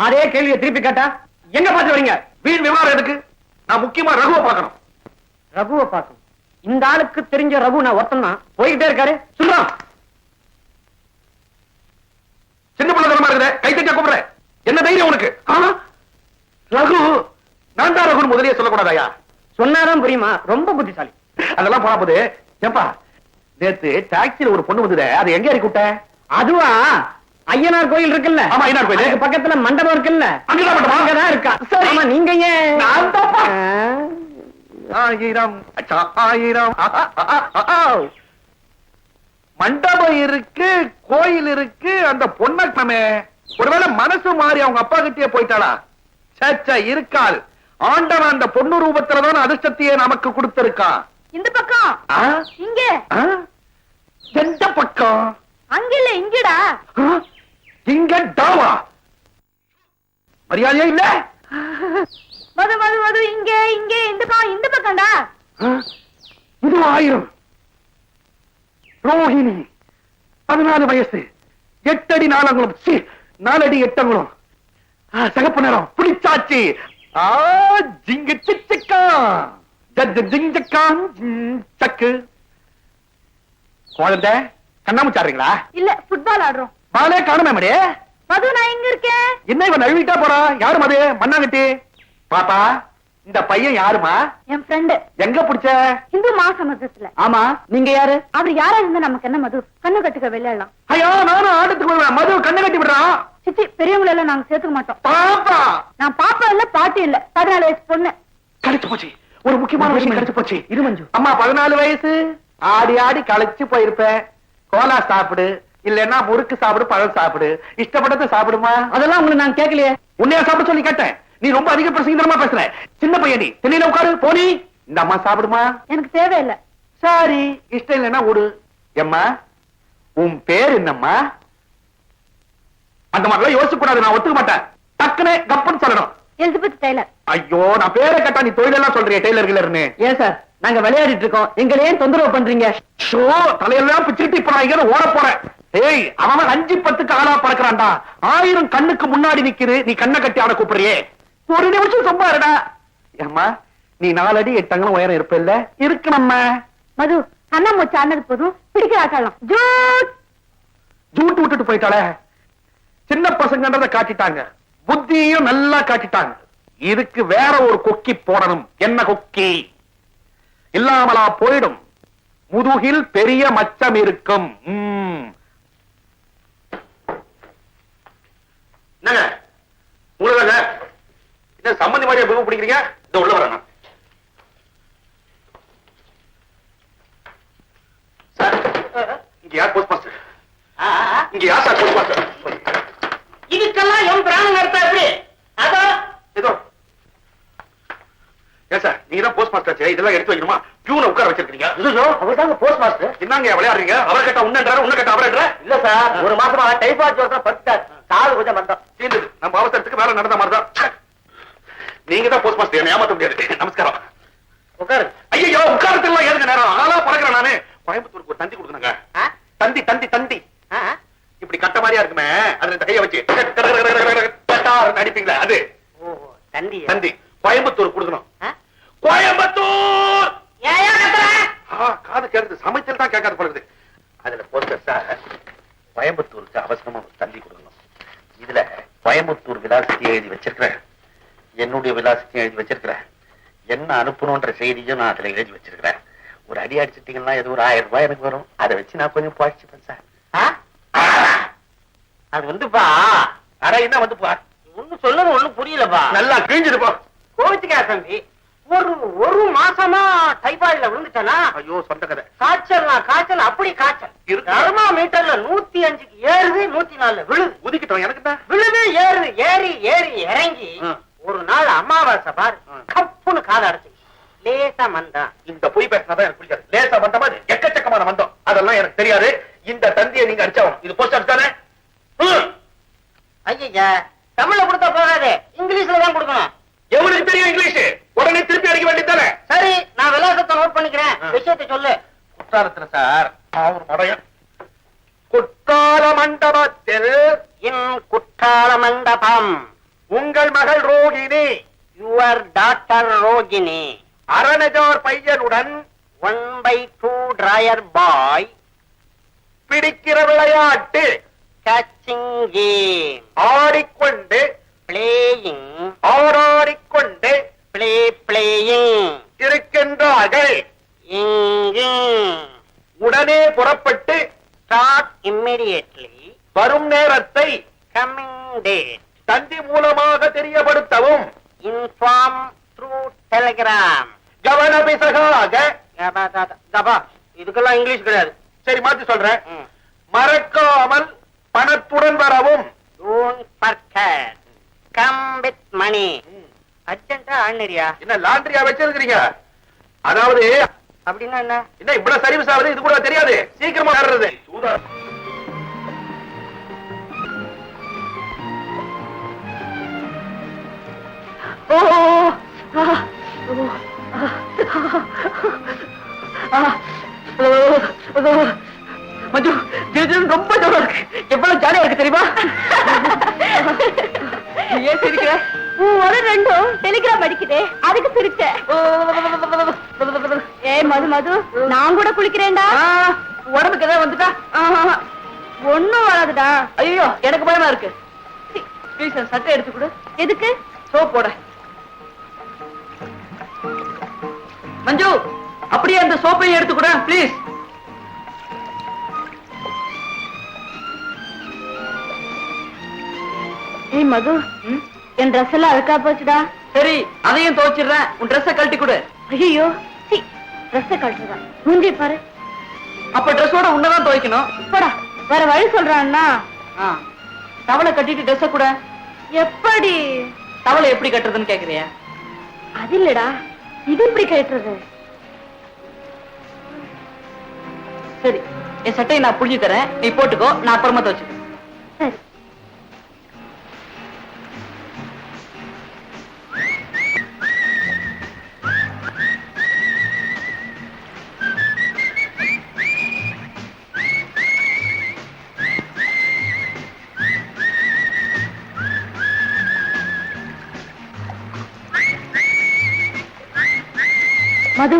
அதே கேள்வியை திருப்பி கேட்டா எங்க பாத்து வரீங்க? வீண் விவகாரம் எதுக்கு? நான் முக்கியமா ரகுவை பார்க்கணும். ரகுவை பார்க்கணும். இந்த ஆளுக்கு தெரிஞ்ச ரகு நான் ஒருத்தன் தான். போய்கிட்டே இருக்காரு. சொல்றான். சின்ன பிள்ளைத்தனமா இருக்குதே, கை தட்டியா கூப்பிடுறேன். என்ன தைரியம் உனக்கு? ரகு, நான் தான் ரகுன்னு முதலியே சொல்லக்கூடாதாயா? சொன்னாதான் புரியுமா? ரொம்ப புத்திசாலி. அதெல்லாம் போனா போது. ஏப்பா, நேத்து டாக்ஸில ஒரு பொண்ணு வந்ததே, அது எங்க இறக்கி விட்ட? அதுவா? ஐயனார் கோயில் இருக்குல்ல? ஆமா, ஐயனார் கோயில். அதுக்கு பக்கத்துல மண்டபம் இருக்குல்ல? அங்கதான் மண்டபம். அங்கதான் இருக்கா. சரி. ஆமா, நீங்க ஏன்? நான் தான்ப்பா. ஆயிரம் அச்சா, ஆயிரம். மண்டபம் இருக்கு, கோயில் இருக்கு, அந்த பொண்ணமே ஒருவேளை மனசு மாறி அவங்க அப்பா கிட்டே போயிட்டாளா? சச்சா, இருக்காது. ஆண்டவன் அந்த பொண்ணு ரூபத்துலதான் அதிர்ஷ்டத்தையே நமக்கு கொடுத்திருக்கான். இந்த பக்கம் இங்க எந்த பக்கம்? அங்க இல்ல இங்கடா. இங்க டாவா? மரியாதையே இல்ல. மது மது மது இங்க இங்க இந்த பக்கம்டா. இது 1000. ரோஹிணி 14 வயசு, 8 அடி 4 அங்குலம், 4 அடி 8 அங்குலம், சிகப்பு நிறம், பிடிச்சாச்சு. ஜிங்கு சிக்கா ஜிங்கக்கா சக்கு. குழந்தை கண்ணாமூச்சாடுறீங்களா? இல்ல ஃபுட்பால் ஆடுறோம். பாலே காணுமே மடி. மது நான் இங்க இருக்கேன். என்ன இவன் நழுவிட்டா போறா? யாரு மது? மண்ணாங்கட்டி. பாப்பா, இந்த பையன் யாருமா? என் ஃப்ரெண்டு. எங்க பிடிச்ச? இந்து மாசமதத்துல. ஆமா, நீங்க யாரு? அவர் யாரா இருந்தா நமக்கு என்ன மது? கண்ணு கட்டுக்க விளையாடலாம். ஐயோ, நானும் ஆட்டத்துக்கு வருவேன். மது கண்ணு கட்டி விடுறான். சிச்சி, பெரியவங்களை எல்லாம் நாங்க சேர்த்துக்க மாட்டோம். பாப்பா, நான் பாப்பா இல்ல பாட்டி இல்ல, 14 வயசு பொண்ணு. கழிச்சு போச்சு. ஒரு முக்கியமான விஷயம் கழிச்சு போச்சு. இரு மஞ்சு. அம்மா 14 வயசு, ஆடி ஆடி களைச்சு போயிருப்பேன். கோலா சாப்பிடு, இல்லன்னா முறுக்கு சாப்பிடு, பழம் சாப்பிடு, இஷ்டப்பட்டதை சாப்பிடுமா. அதெல்லாம் உங்களுக்கு நான் கேட்கலையே. உன்னையா சாப்பிட சொல்லி கேட்டேன். நீ ரொம்ப அதிக பிரசங்கரமா பேசுற. சின்ன பையன் நீ. திண்ணையில உட்காரு, போனி. இந்த அம்மா சாப்பிடுமா. எனக்கு தேவையில்லை. சரி, இஷ்டம் இல்லைன்னா விடு. எம்மா, உன் பேர் என்னம்மா? அந்த மாதிரிலாம் யோசிக்க கூடாது. நான் ஒத்துக்க மாட்டேன். டக்குனே கப்புன்னு சொல்லணும். Elizabeth Taylor. ஐயோ, நான் பேரை கேட்டா நீ தொழிலெல்லாம் சொல்றிய டெய்லர்கள்னு. ஏன் சார், நாங்க விளையாடிட்டு இருக்கோம், எங்களை ஏன் தொந்தரவு பண்றீங்க? ஷோ, தலையெல்லாம் பிச்சுட்டு இப்ப நான் இங்க ஓட போறேன். ஏய், அவன் 5-10க்கு ஆளா பறக்கிறான்டா. 1000 கண்ணுக்கு முன்னாடி நிக்குது, நீ கண்ணை கட்டி ஆட கூப்பிடுறியே. ஒரு நிமிஷம் சும்மா இருடா. ஏம்மா, நீ 4 அடி 8 அங்குலம் உயரம் இருப்ப இல்ல? இருக்கு நம்ம மது. அண்ணா மூச்சு ஆனது போதும், பிடிக்கிற ஆட்டலாம். ஜூட் ஜூட்டு விட்டுட்டு போயிட்டாளே. சின்ன பசங்கன்றத காட்டிட்டாங்க, புத்தியும் நல்லா காட்டிட்டாங்க. இதுக்கு வேற ஒரு கொக்கி போடணும். என்ன கொக்கி? இல்லாமலா போயிடும். முதுகில் பெரிய மச்சம் இருக்கும். என்னங்க உங்களுக்கு என்ன சம்பந்தி மாதிரியா பிகு பிடிக்கிறீங்க? இந்த உள்ள வரணும் சார். இங்க யார் போஸ்ட் மாஸ்டர்? இங்க யார் சார் போஸ்ட் மாஸ்டர்? இதுக்கெல்லாம் என் பிராணம் அர்த்தம் எப்படி? அதோ ஏதோ ஏன் சார், நீங்க தான் போஸ்ட் மாஸ்டர். இதெல்லாம் எடுத்து வைக்கணுமா? பியூனை உட்கார வச்சிருக்கீங்க. அவர் தாங்க போஸ்ட் மாஸ்டர். என்னங்க விளையாடுறீங்க? அவர் கேட்டா உன்னன்றாரு, உன்ன கேட்டா அவர்ன்ற. இல்ல சார், ஒரு மாசமா டைபாய்டு ஜுரத்துல படுத்தார். காது கொஞ்சம் மந்தம். தீர்ந்தது. நம்ம அவசரத்துக்கு வேலை நடந்த மாதிரி தான். நீங்க தான் போஸ்ட் மாஸ்டர், என்ன ஏமாத்த முடியாது. நமஸ்காரம். உட்காரு. ஐயோ, உட்காரத்துலாம் எதுக்கு நேரம்? ஆளா பறக்கிறேன் நானு. கோயம்புத்தூருக்கு ஒரு தந்தி கொடுக்கணுங்க. ஆ? தந்தி தந்தி தந்தி ஆ? இப்படி கட்ட மாதிரியா இருக்குமே, அதுல இந்த கைய வச்சு அடிப்பீங்களா அது ஓ, தந்தி தந்தி. கோயம்புத்தூர் கொடுக்கணும். ஆ? கோயம்புத்தூர். ஏயா கத்துற? காது கேட்குது, சமைச்சல் தான் கேட்காது பழகுது. அதுல போஸ்டர் சார், கோயம்புத்தூருக்கு அவசரமா ஒரு தந்தி கொடுக்கணும். இதுல கோயம்புத்தூர் விலாசத்தையும் எழுதி வச்சிருக்கிறேன், என்னுடைய விலாசத்தையும் எழுதி வச்சிருக்கிறேன், என்ன அனுப்பணும்ன்ற செய்தியும் நான் அதுல எழுதி வச்சிருக்கிறேன். ஒரு அடி அடிச்சிட்டீங்கன்னா ஏதோ ஒரு 1000 ரூபாய் எனக்கு வரும். அதை வச்சு நான் கொஞ்சம் பாய்ச்சிப்பேன் சார். ஆ? அது வந்துப்பா, அட என்ன வந்துப்பா, ஒண்ணு சொல்லுறது ஒண்ணும் புரியலப்பா. நல்லா கிழிஞ்சிருப்பா. கோவிச்சுக்கா தம்பி, ஒரு மாசமா டைபாய்டுல விழுந்துட்டனா. ஐயோ சொந்த கதை. காய்ச்சல் அப்படி காய்ச்சல் இருக்கு. தெர்மாமீட்டர்ல 105க்கு ஏறுது, 104 விழுது. ஒதுக்கிட்டோம் எனக்கு தான். விழுது ஏறுது, ஏறி ஏறி இறங்கி ஒரு நாள் அமாவாசை பாரு, கப்புன்னு காதை அடைச்சு லேசா மந்தான். இந்த பொய் பேசினாதான் எனக்கு பிடிக்காது. லேசா வந்த மாதிரி எக்கச்சக்கமான வந்தோம், அதெல்லாம் எனக்கு தெரியாது. இந்த தந்தியை நீங்க அடிச்சாகணும். இது போஸ்ட் அடிச்சானே. ஐயா, தமிழ்ல கொடுத்தா போகாது, இங்கிலீஷ்ல தான் கொடுக்கணும். எவனுக்கு தெரியும் இங்கிலீஷ்? உடனே திருப்பி அடிக்க வேண்டியதானே. சரி, நான் விலாசத்தை நோட் பண்ணிக்கிறேன், விஷயத்தை சொல்லு. குற்றாலத்துல சார் ஒரு மடையன் குற்றால மண்டபத்தில் இன் குற்றால மண்டபம் உங்கள் மகள் ரோகிணி, யுவர் டாக்டர் ரோகிணி, அரணஜார் பையனுடன் 1/2 டிராயர் பாய் பிடிக்கிற விளையாட்டு கேச்சிங் கேம் ஆடிக்கொண்டு பிளேயிங் ஆடாடிக்கொண்டு பிளேயிங் இருக்கின்றார்கள். உடனே புறப்பட்டு ஸ்டார்ட் இம்மிடியேட்லி வரும் நேரத்தை கம்மிங் டேட் தந்தி மூலமாக தெரியப்படுத்தவும். Inform through telegram. கவனபிசகாக. கபா, இதுக்கெல்லாம் இங்கிலீஷ் கிடையாது. சரி மாத்தி சொல்றேன். மறக்காமல் பணத்துடன் வரவும். Don't forget come with money. அர்ஜென்ட்டா ஆர்டினரியா? என்ன லாண்டரியா வச்சிருக்கீங்க? அதாவது அப்படின்னா என்ன? என்ன இவ்வளவு சர்வீஸ் ஆகுது, இது கூட தெரியாது. சீக்கிரமா வர்றது. மஞ்சு, ஜில்ஜில் ரொம்ப ஜோரா இருக்கு. எவ்வளவு ஜாலியா இருக்கு தெரியுமா? ஏன் சிரிக்கிற? ஒரு ரெண்டும் டெலிகிராம் அடிக்குதே, அதுக்கு சிரிச்ச. ஏய் மது மது, நான் கூட குளிக்கிறேன்டா. உடம்புக்கு ஏதாவது வந்துட்டா? ஒண்ணும் வராதுடா. ஐயோ, எனக்கு பயமா இருக்கு. ப்ளீஸ் சட்டை எடுத்து கொடு. எதுக்கு? சோப் போட. மஞ்சு, அப்படியே அந்த சோப்பையும் எடுத்து கொடு ப்ளீஸ். ஏய் மது, என் ட்ரெஸ் எல்லாம் அழுக்கா போச்சுடா. சரி, அதையும் துவைச்சிடுறேன். உன் ட்ரெஸ்ஸை கழட்டி கொடு. ஐயோ, ட்ரெஸ் கழட்டுறதா? மூஞ்சி பாரு. அப்ப ட்ரெஸ்ஸோட உன்னதான் துவைக்கணும். போடா, வேற வழி சொல்றான்னா. டவலை கட்டிட்டு ட்ரெஸ்ஸை கூட. எப்படி? டவலை எப்படி கட்டுறதுன்னு கேக்குறியா? அது இல்லடா, இது எப்படி கட்டுறது? சரி, என் சட்டையை நான் புழிஞ்சு தரேன், நீ போட்டுக்கோ, நான் அப்புறமா துவைச்சுக்கிறேன். சரி. மது,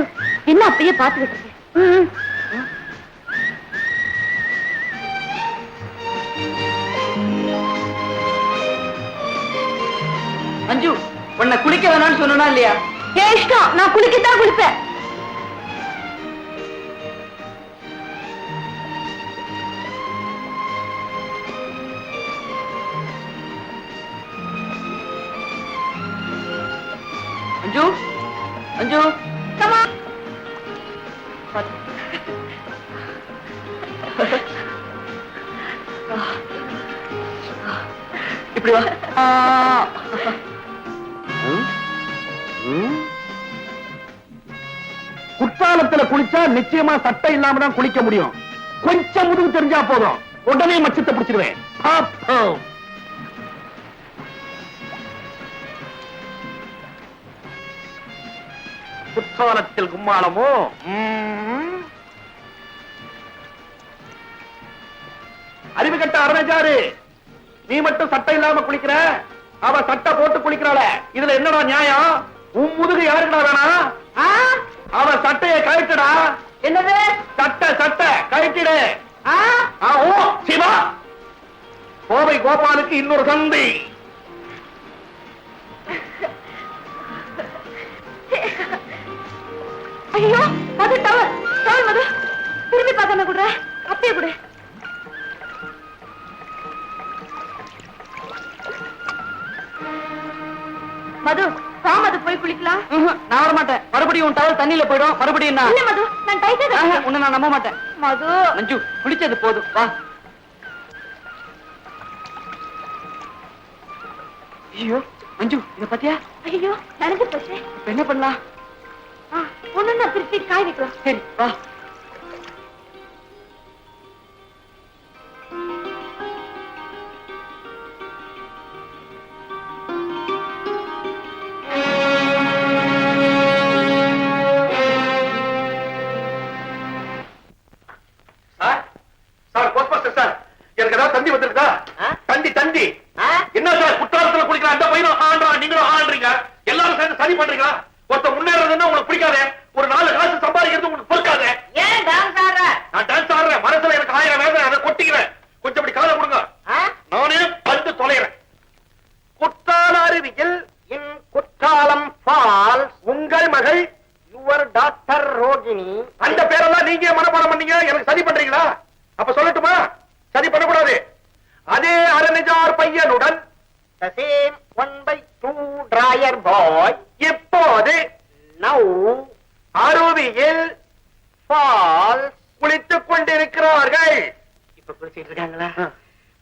என்ன அப்படியே பாத்துக்கிட்டு இருக்கேன்? மஞ்சு, உன்னை குளிக்க வேணாம்னு சொன்னா இல்லையா? ஏன் இஷ்டம், நான் குளிக்கத்தான் குளிப்பேன். மஞ்சு, மஞ்சு, Come on. இப்படி வா. குற்றாலத்துல குளிச்சா நிச்சயமா சட்டை இல்லாம தான் குளிக்க முடியும். கொஞ்சம் முதுகு தெரிஞ்சா போதும், உடனே மச்சத்தை பிடிச்சிருவேன். குற்றாலத்தில் கும்மாளமோ? அறிவு கட்ட அரணைச்சாரு, நீ மட்டும் சட்டை இல்லாம குளிக்கிற, அவ சட்டை போட்டு குளிக்கிறாள, இதுல என்னடா நியாயம்? உன் முதுகு யாருக்குடா வேணாம்? அவ சட்டைய கழட்டுடா. என்னது? சட்டை கழட்டிடு. ஓ சிவா, கோவை கோபாலுக்கு இன்னொரு சந்தி. ஐயோ மது, டவர் டவர் மது, திரும்பி பார்க்காம கூட அப்படியே கூட. மது வா மது, போய் குளிக்கலாம். நான் வர மாட்டேன். மறுபடியும் உன் டவல் தண்ணியில போயிடும். மறுபடியும் நான் இல்ல மது, நான் டைட்டா உன்னை நான் நம்ப மாட்டேன். மது மஞ்சு, குளிச்சது போதும், வா. ஐயோ மஞ்சு, இத பாத்தியா? ஐயோ நடந்து போச்சு. இப்ப என்ன பண்ணலாம்? ஒண்ணு நான் திருப்பி காய் வைக்கலாம். சரி வா. சார் கோஸ்மாஸ்டர் சார், எனக்கு ஏதாவது தந்தி வந்திருக்கா? தந்தி என்ன சார், குற்றாலத்துல குளிக்கிற அந்த பையனும் ஆண்றான், நீங்களும் ஆண்றீங்க, எல்லாரும் சேர்ந்து சரி பண்றீங்களா? ஒருத்த முன்னேறதுன்னா உங்களுக்கு பிடிக்காதே, ஒரு 4 காசு சம்பாதிக்கிறது உங்களுக்கு பொறுக்காதே. ஏன் டான்ஸ் ஆடுற? நான் டான்ஸ் ஆடுறேன், மனசுல எனக்கு 1000 வேதனை, அதை கொட்டிக்கிறேன். கொஞ்சம் இப்படி காலை கொடுங்க, நானே வந்து தொலைகிறேன். குற்றால அருவியில் இன் குற்றாலம் ஃபால்ஸ் உங்கள் மகள் யுவர் டாக்டர் ரோகிணி. அந்த பேரெல்லாம் நீங்க மனப்பாடம் பண்ணீங்க, எனக்கு சரி பண்றீங்களா? அப்ப சொல்லட்டுமா? சரி பண்ணக்கூடாது. அதே அரணிஜார் பையனுடன் the same 1/2 dryer boy இப்போது now அருவியில் ஃபால்ஸ் குளித்துக் கொண்டிருக்கிறார்கள். இப்ப குளிச்சிட்டு இருக்காங்களா?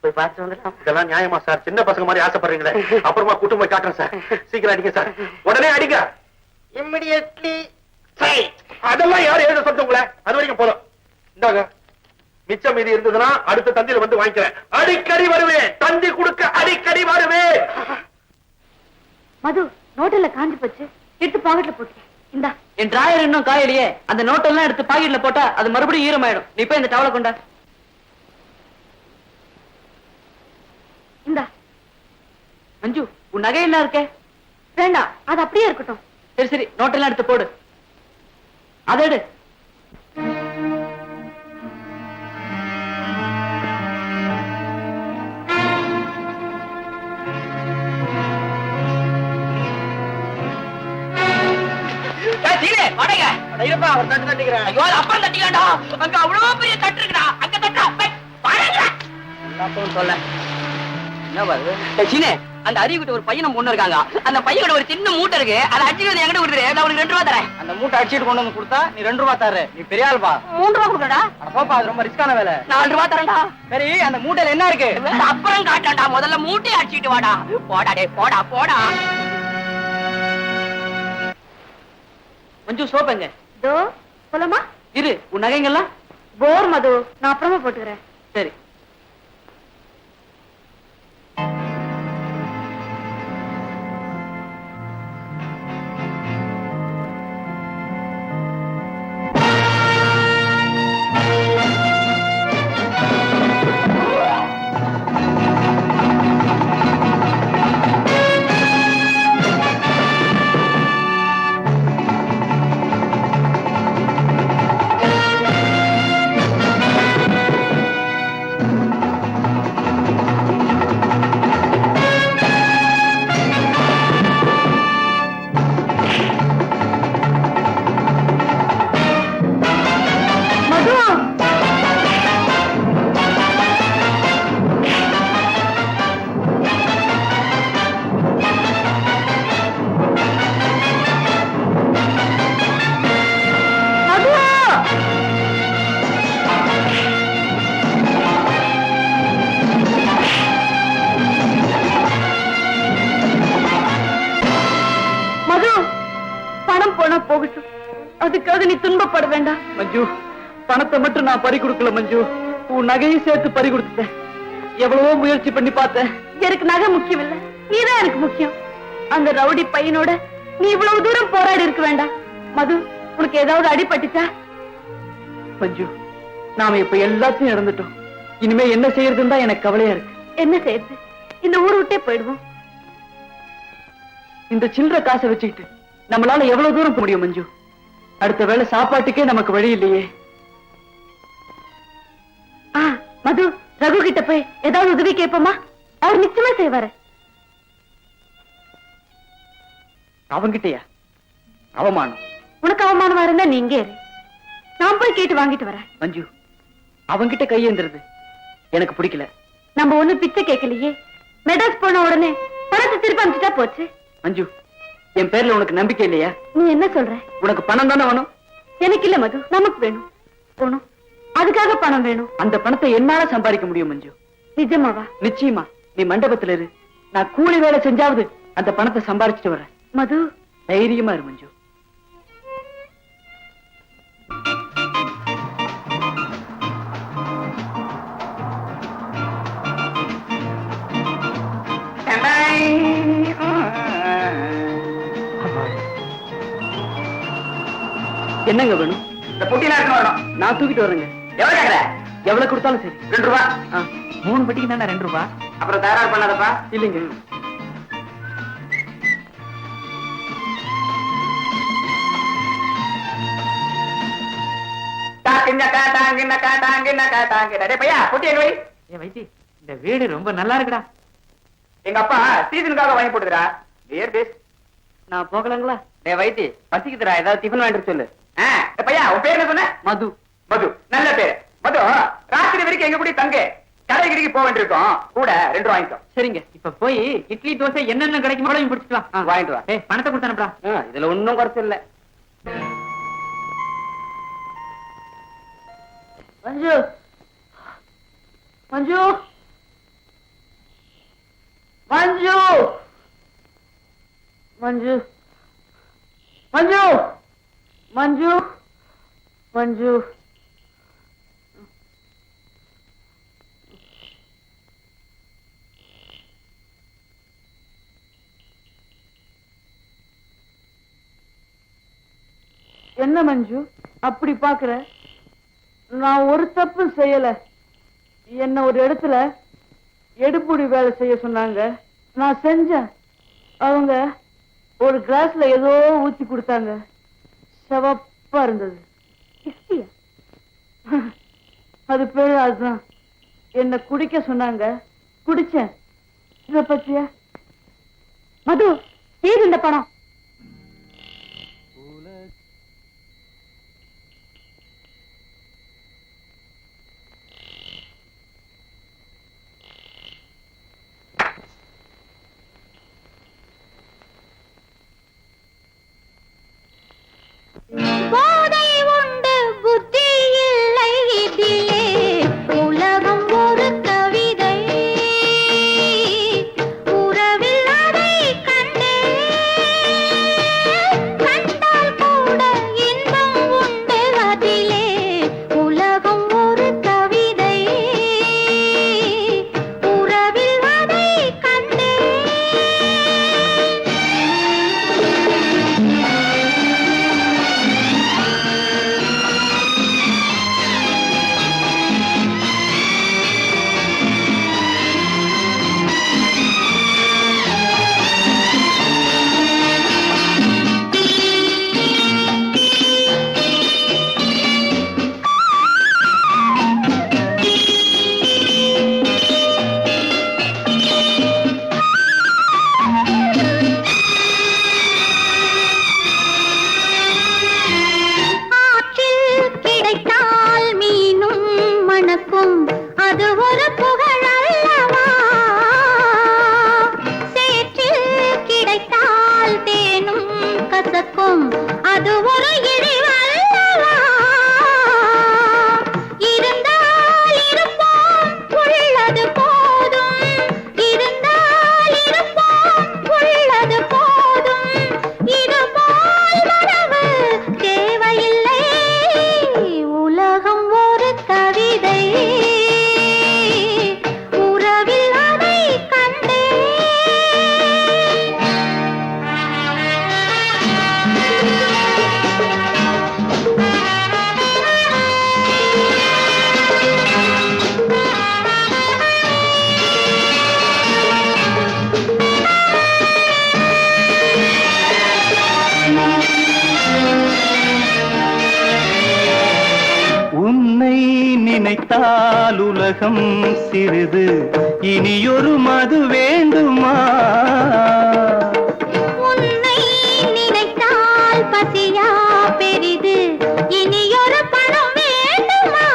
போய் பார்த்து வந்துடலாம். இதெல்லாம் நியாயமா சார்? சின்ன பசங்க மாதிரி ஆசைப்படுறீங்களே. அப்புறமா கூட்டம் போய் காட்டுறேன் சார். சீக்கிரம் அடிங்க சார், உடனே அடிங்க. இம்மிடியட்லி அதெல்லாம் யார் எழுத சொல்லுங்களே, அது வரைக்கும் போதும். இந்தாங்க, மிச்சம் மீதி இருந்ததுன்னா அடுத்த தந்தியில வந்து வாங்கிக்கிறேன். அடிக்கடி வருவேன், தந்தி கொடுக்க அடிக்கடி வருவேன். மது, நோட்டில் காஞ்சி போச்சு, எடுத்து பாக்கெட்ல போட்டு இந்தா. என் டிராயர் இன்னும் காயலையே, அந்த நோட்டெல்லாம் எடுத்து பாக்கெட்ல போட்டா அது மறுபடியும் ஈரமாயிடும். நீ போய் இந்த டவலை கொண்டா. இந்தா. மஞ்சு, உன் நகையெல்லாம் இருக்கே? வேண்டாம், அது அப்படியே இருக்கட்டும். சரி சரி, நோட்டெல்லாம் எடுத்து போடு. அதை எடு. அவர் தட்டு தட்டிக்கிறேன். ஐயோ, அப்புறம் தட்டிக்கலாம்டா. அங்க அவ்வளவு பெரிய தட்டு இருக்குடா, அங்க தட்டா. சொல்ல சீனே, அந்த அருவிக்கிட்ட ஒரு பையன் பொண்ணு இருக்காங்க. அந்த பையன் ஒரு சின்ன மூட்டை இருக்கு, அதை அடிச்சு வந்து எங்கிட்ட கொடுத்துரு, நான் உனக்கு 2 ரூபா தரேன். அந்த மூட்டை அடிச்சிட்டு கொண்டு வந்து கொடுத்தா நீ 2 ரூபா தர. நீ பெரிய ஆள்பா. 3 ரூபா கொடுக்கடா. போப்பா, அது ரொம்ப ரிஸ்கான வேலை. 4 ரூபா தரேன்டா. சரி, அந்த மூட்டையில என்ன இருக்கு? அப்புறம் காட்டாண்டா, முதல்ல மூட்டையை அடிச்சிட்டு வாடா. போடா டே, போடா போடா. மஞ்சு, சோப்பங்க இதோ போலாமா? இரு, உன் நகைங்கெல்லாம் போர் மது, நான் அப்புறமா போட்டுக்கிறேன். சரி. போகட்டும், அதுக்காக நீ துன்பப்பட வேண்டாம். மஞ்சு, பணத்தை மட்டும் நான் பறி கொடுக்கல மஞ்சு, உன் நகையும் சேர்த்து பறி கொடுத்துட்டேன். எவ்வளவோ முயற்சி பண்ணி பார்த்தேன். எனக்கு நகை முக்கியம் இல்ல, நீதான் எனக்கு முக்கியம். அந்த ரவுடி பையனோட நீ இவ்வளவு தூரம் போராடி இருக்க வேண்டாம். மது, உனக்கு ஏதாவது அடிபட்டுச்சா? மஞ்சு, நாம இப்ப எல்லாத்தையும் இழந்துட்டோம். இனிமே என்ன செய்யறதுன்னு தான் எனக்கு கவலையா இருக்கு. என்ன செய்யுது? இந்த ஊர் விட்டே போயிடுவோம். இந்த சில்லற காசை வச்சுக்கிட்டு நம்மளால எவ்வளவு தூரம் போக முடியும் மஞ்சு? அடுத்த வேளை சாப்பாட்டுக்கே நமக்கு வழி இல்லையே. மது, ரகு கிட்ட போய் ஏதாவது உதவி கேட்போமா? அவர் நிச்சயமா செய்வாரு. அவன்கிட்டயா? அவமானம். உனக்கு அவமானமா இருந்தா நீ இங்கே இரு. நான் போய் கேட்டு வாங்கிட்டு வரேன். மஞ்சு, அவன்கிட்ட கையேந்துறது எனக்கு பிடிக்கல. நம்ம ஒண்ணு பிச்சை கேட்கலையே. மெட்ராஸ் போன உடனே பணத்தை திருப்பி அனுப்பிச்சுட்டா போச்சு. மஞ்சு, என் பேர்ல உனக்கு நம்பிக்கை இல்லையா? நீ என்ன சொல்ற? உனக்கு பணம் தானே வேணும்? எனக்கு இல்ல மது, நமக்கு வேணும். போணும், அதுக்காக பணம் வேணும். அந்த பணத்தை என்னால சம்பாதிக்க முடியும் மஞ்சு. நிஜமாவா? நிச்சயமா. நீ மண்டபத்துல இரு, நான் கூலி வேலை செஞ்சாவது அந்த பணத்தை சம்பாரிச்சுட்டு வரேன். மது, தைரியமா இரு மஞ்சு. என்னங்க வேணும்? இந்த பொட்டிலாம் எடுத்து வரணும். நான் தூக்கிட்டு வரேங்க. எவ்வளவு கேக்குற? எவ்வளவு கொடுத்தாலும் சரி. 2 ரூபா. 3 பெட்டிக்கு தானே 2 ரூபா. அப்புறம் தயாராக பண்ணாதப்பா. இல்லைங்க. பையா பொட்டி எங்க வை. ஏ வைத்தி, இந்த வீடு ரொம்ப நல்லா இருக்குடா. எங்க அப்பா சீசனுக்காக வாங்கி போட்டுதுடா. Dear base. நான் போகலாங்களா? டே வைத்தி, பசிக்குதுடா, ஏதாவது டிஃபன் வாங்கிட்டு சொல்லு. பையா, உன் பேர் என்ன சொன்ன? மது. மது, நல்ல பேரு. மது, ராத்திரி வரைக்கும் எங்க கூட தங்க. கடைக்கு போக வேண்டியிருக்கோம், கூட 2 வாங்கிட்டோம். சரிங்க, இப்ப போய் இட்லி தோசை என்னென்ன கிடைக்கும் அவ்வளவு பிடிச்சிக்கலாம். வாங்கிட்டு வா. பணத்தை கொடுத்தானப்பா. இதுல ஒன்னும் குறைச்சு இல்ல. மஞ்சு, மஞ்சு, மஞ்சு, மஞ்சு, மஞ்சு, மஞ்சு, மஞ்சு. என்ன மஞ்சு அப்படி பாக்குற? நான் ஒரு தப்பு செய்யல. என்ன ஒரு இடத்துல எடுப்புடி வேலை செய்ய சொன்னாங்க, நான் செஞ்சேன். அவங்க ஒரு கிளாஸ்ல ஏதோ ஊத்தி கொடுத்தாங்க, சிவப்பா இருந்தது. அது பேரு அதுதான். என்ன குடிக்க சொன்னாங்க, குடிச்சேன். இத பத்தியா? மது, ஏது இந்த பணம்? போதை உண்டு புத்தி இல்லை இதிலே, உலகம் ஒரு கவிதை, உறவில் அதை கண்டே, கண்டால் கூட இன்பம் உண்டு அதிலே, உலகம் ஒரு கவிதை, உறவில் அதை கண்டே. ஆற்றில் கிடைத்தால் மீனும் மணக்கும், அது ஒரு புகழ் அல்லவா? சேற்றில் கிடைத்தால் தேனும் கசக்கும், அது ஒரு இழிவல்லவா? இருந்தால் இருப்போம், உள்ளது போதும். இருந்தால் இருப்போம், உள்ளது போதும். இதுபோல் வரவு தேவையில்லை, உலகம் ஒரு கவிதை, உலகம் சிறிது இனியொரு மது வேண்டுமா உன்னை நினைத்தால் பசியா பெரிது இனியொரு பணம் வேண்டுமா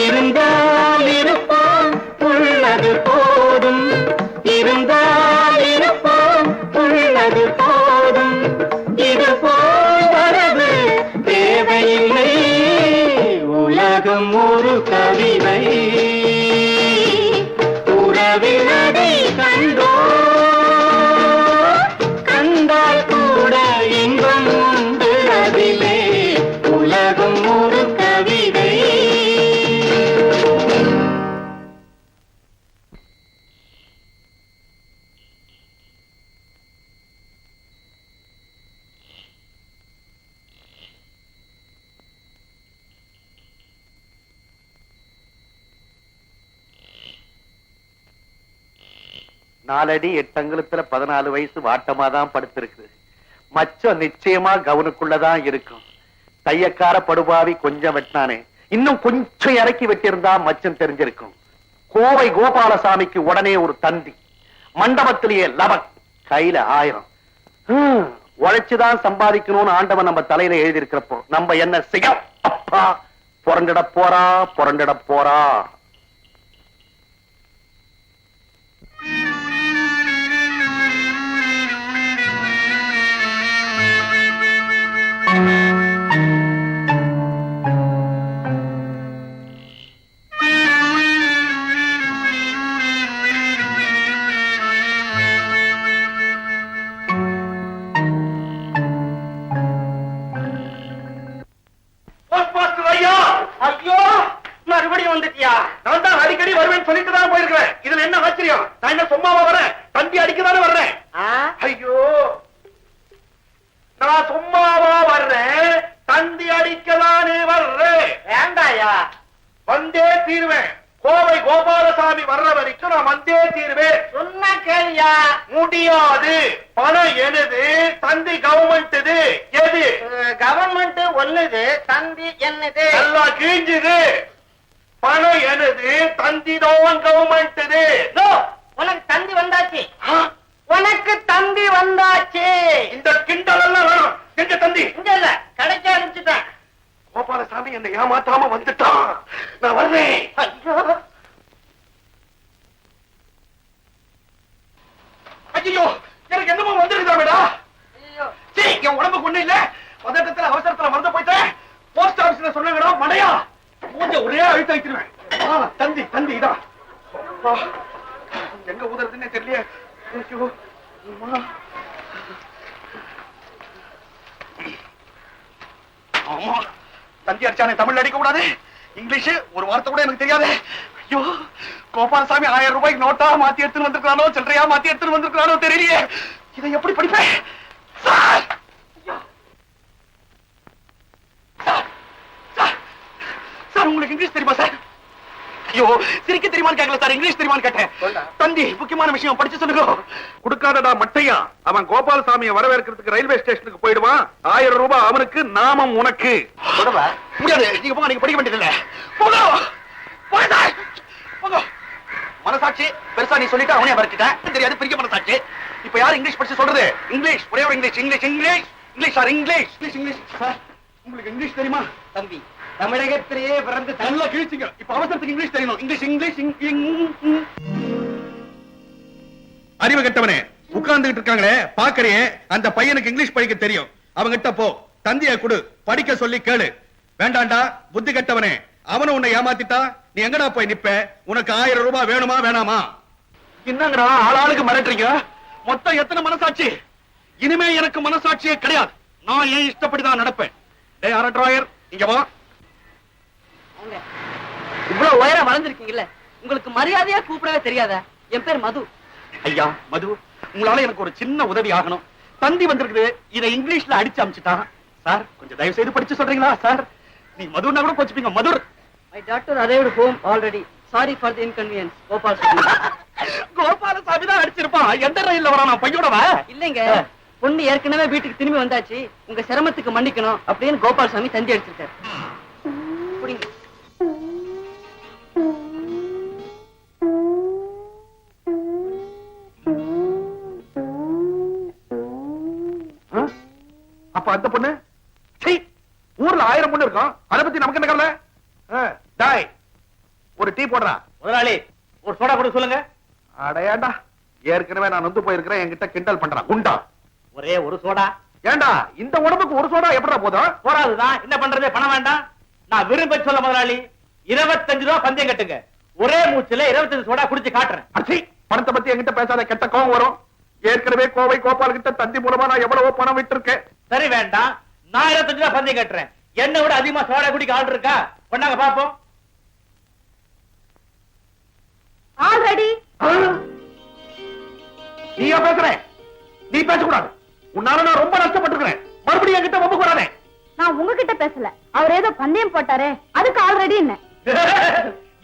இருந்தால் இருப்போம் உள்ளது போதும் இருந்தால் இருப்போம் உள்ளது போதும் இது போல் வரது தேவையில்லை உலகம் ஒரு கவிதை உறவினதை கண்டோ கண்டால் கூட இன்பம் உண்டு அதிலே உலகம் ஒரு கவிதை நாலடி 8 அங்குலத்துல 14 வயசு வாட்டமா தான் படுத்திருக்கு. மச்சம் நிச்சயமா கவனுக்குள்ளதான் இருக்கும். தையக்கார படுபாவி கொஞ்சம் வெட்டினானே, இன்னும் கொஞ்சம் இறக்கி வெட்டியிருந்தா மச்சம் தெரிஞ்சிருக்கும். கோவை கோபாலசாமிக்கு உடனே ஒரு தந்தி, மண்டபத்திலேயே லபக், கையில 1000. உழைச்சுதான் சம்பாதிக்கணும்னு ஆண்டவன் நம்ம தலையில எழுதி இருக்கிறப்போ நம்ம என்ன செய்ய? அப்பா புரண்டிட போறா புரண்டிட போறா. மறுபடியும் வந்துட்டியா? நான் தான் அடிக்கடி வருவேன் சொல்லிட்டு தான் போயிருக்கிறேன். இதுல என்ன ஆச்சரியம்? நான் என்ன சும்மாவா வரேன்? தந்தி அடிக்கதானே வர்றேன். ஐயோ, நான் சும்மாவா வர்றேன்? தந்தி அடிக்கதானே வர்றேன். வேண்டாயா? வந்தே தீருவேன். கோவை கோபாலசாமி வர்ற வரைக்கும் நான் வந்தே தீருவேன். சொன்னா கேளியா? முடியாது. பணம் எனது, தந்தி கவர்மெண்ட் எது? கவர்மெண்ட் ஒண்ணுது, தந்தி என்னது? நல்லா கிழிஞ்சுது. பணம் எனது, தந்தி தான் கவர்மெண்ட். உனக்கு தந்தி வந்தாச்சு. உனக்கு தந்தி வந்தாச்சு. இந்த கிண்டல் எல்லாம் வேணும். எங்க தந்தி? இங்க இல்ல, கிடைக்க ஆரம்பிச்சுட்டேன். கோபாலசாமி என்னை ஏமாத்தாம வந்துட்டான். நான் வர்றேன். ஐயோ, எனக்கு என்னமோ வந்துருக்குதாமேடா. என் உடம்புக்கு ஒண்ணு இல்ல. பதட்டத்துல அவசரத்துல மறந்து போயிட்டேன். போஸ்ட் ஆபீஸ்ல சொன்னாங்கடா மடையா. மூஞ்ச ஒரே அழுத்த வைக்கிறேன். தந்தி தந்தி இதான். அப்பா, எங்க ஊதுறதுன்னே தெரியல. ஐயோ, அம்மா. ஆமா, தந்தி அடிச்சானே தமிழ் அடிக்க கூடாது. இங்கிலீஷ் ஒரு வார்த்தை கூட எனக்கு தெரியாது. ஐயோ, கோபாலசாமி 1000 ரூபாய்க்கு நோட்டா மாத்தி எடுத்துட்டு வந்திருக்கானோ, சில்லறையா மாத்தி எடுத்துட்டு வந்திருக்கானோ தெரியலையே. இதை எப்படி படிப்பேன்? சார், சார் உங்களுக்கு இங்கிலீஷ் தெரியுமா சார்? ஐயோ, சிரிக்க தெரியுமான்னு கேட்கல சார், இங்கிலீஷ் தெரியுமான்னு கேட்டேன். தந்தி முக்கியமான விஷயம் படிச்சு சொல்லுங்க. கொடுக்காதடா மட்டையா. அவன் கோபாலசாமியை வரவேற்கிறதுக்கு ரயில்வே ஸ்டேஷனுக்கு போயிடுவான். 1000 ரூபாய் அவனுக்கு, நாமம் உனக்கு. முடியாது, நீங்க போங்க, நீங்க படிக்க வேண்டியதில்லை. போங்க போங்க போங்க. மனசாட்சி பெருசா நீ சொல்லிட்டு அவனே வரைச்சிட்டேன். தெரியாது பெரிய மனசாட்சி. இப்ப யார் இங்கிலீஷ் படிச்சு சொல்றது? இங்கிலீஷ், ஒரே ஒரு English. English English English sir, English English English sir. உங்களுக்கு இங்கிலீஷ் தெரியுமா? தம்பி, தமிழகத்திலேயே பிறந்து நல்லா கிழிச்சிங்க. இப்ப அவசரத்துக்கு இங்கிலீஷ் தெரியணும். English English. அறிவு கட்டவனே, உட்கார்ந்துகிட்டு இருக்காங்களே பாக்கறியே, அந்த பையனுக்கு இங்கிலீஷ் படிக்க தெரியும். அவங்கிட்ட போ, தந்திய குடு, படிக்க சொல்லி கேளு. வேண்டாண்டா புத்தி கட்டவனே, அவனும் உன்னை ஏமாத்திட்டா நீ எங்கடா போய் நிப்ப? உனக்கு 1000 ரூபாய் வேணுமா வேணாமா? என்னங்கடா ஆளாளுக்கு மிரட்டுறீங்க? மொத்தம் எத்தனை மனசாட்சி? இனிமே எனக்கு மனசாட்சியே கிடையாது. நான் ஏன் இஷ்டப்படிதான் நடப்பேன். டேய் அரட்ராயர், இங்க வா. இவ்வளவு உயரம் வளர்ந்துருக்கீங்கல்ல, உங்களுக்கு மரியாதையா கூப்பிடவே தெரியாதா? என் பேர் மது. ஐயா மது, உங்களால எனக்கு ஒரு சின்ன உதவி ஆகணும். தந்தி வந்திருக்குது, இதை இங்கிலீஷ்ல அடிச்சு அமிச்சுட்டான். சார், கொஞ்சம் தயவு செய்து படிச்சு சொல்றீங்களா சார்? நீ மதுன்னா கூட கோச்சுப்பீங்க. Madhur, My daughter arrived home already. Sorry for the inconvenience. Gopalaswamy. Gopalaswamy தான் அடிச்சிருப்பான். எந்த ரயில்ல வரானா பையோடவ? இல்லைங்க, பொண்ணு ஏற்கனவே வீட்டுக்கு திரும்பி வந்தாச்சு. உங்க சிரமத்துக்கு மன்னிக்கணும் அப்படின்னு கோபாலசாமி தந்தி அடிச்சிருக்காரு. புடிங்க. யாருப்பா அந்த பொண்ணு? சீ, ஊர்ல 1000 பொண்ணு இருக்கும், அதை பத்தி நமக்கு என்ன கவலை? டாய், ஒரு டீ போடுறா. முதலாளி ஒரு சோடா கூட சொல்லுங்க. அடையாண்டா, ஏற்கனவே நான் வந்து போயிருக்கிறேன், என்கிட்ட கிண்டல் பண்றான் குண்டா. ஒரே ஒரு சோடா. ஏண்டா இந்த உடம்புக்கு ஒரு சோடா எப்படா போதும்? போறாதுதான், என்ன பண்றது, பணம் வேண்டாம். நான் விரும்ப சொல்ல முதலாளி, 25 ரூபா பந்தயம் கட்டுங்க. ஒரே மூச்சுல 25 சோடா குடிச்சு காட்டுறேன். அச்சி, பணத்தை பத்தி என்கிட்ட பேசாத, கெட்ட கோவம் வரும். ஏற்கனவே கோவை கோபால் கிட்ட தந்தி மூலமா நான் எவ்வளவோ பணம் விட்டு இருக்கேன். சரி வேண்டாம், நான் 25 ரூபா பந்தயம் கட்டுறேன். என்னை விட அதிகமா சோடா குடிக்க ஆள் இருக்கா? கொண்டாங்க பாப்போம். ஆல்ரெடி நீயா பேசுற? நீ பேசக்கூடாது. உன்னால நான் ரொம்ப நஷ்டப்பட்டிருக்கிறேன். மறுபடியும் என்கிட்ட வம்புக்கு வராதே. நான் உங்ககிட்ட பேசல, அவர் ஏதோ பந்தயம் போட்டாரே, அதுக்கு ஆல்ரெடி என்ன?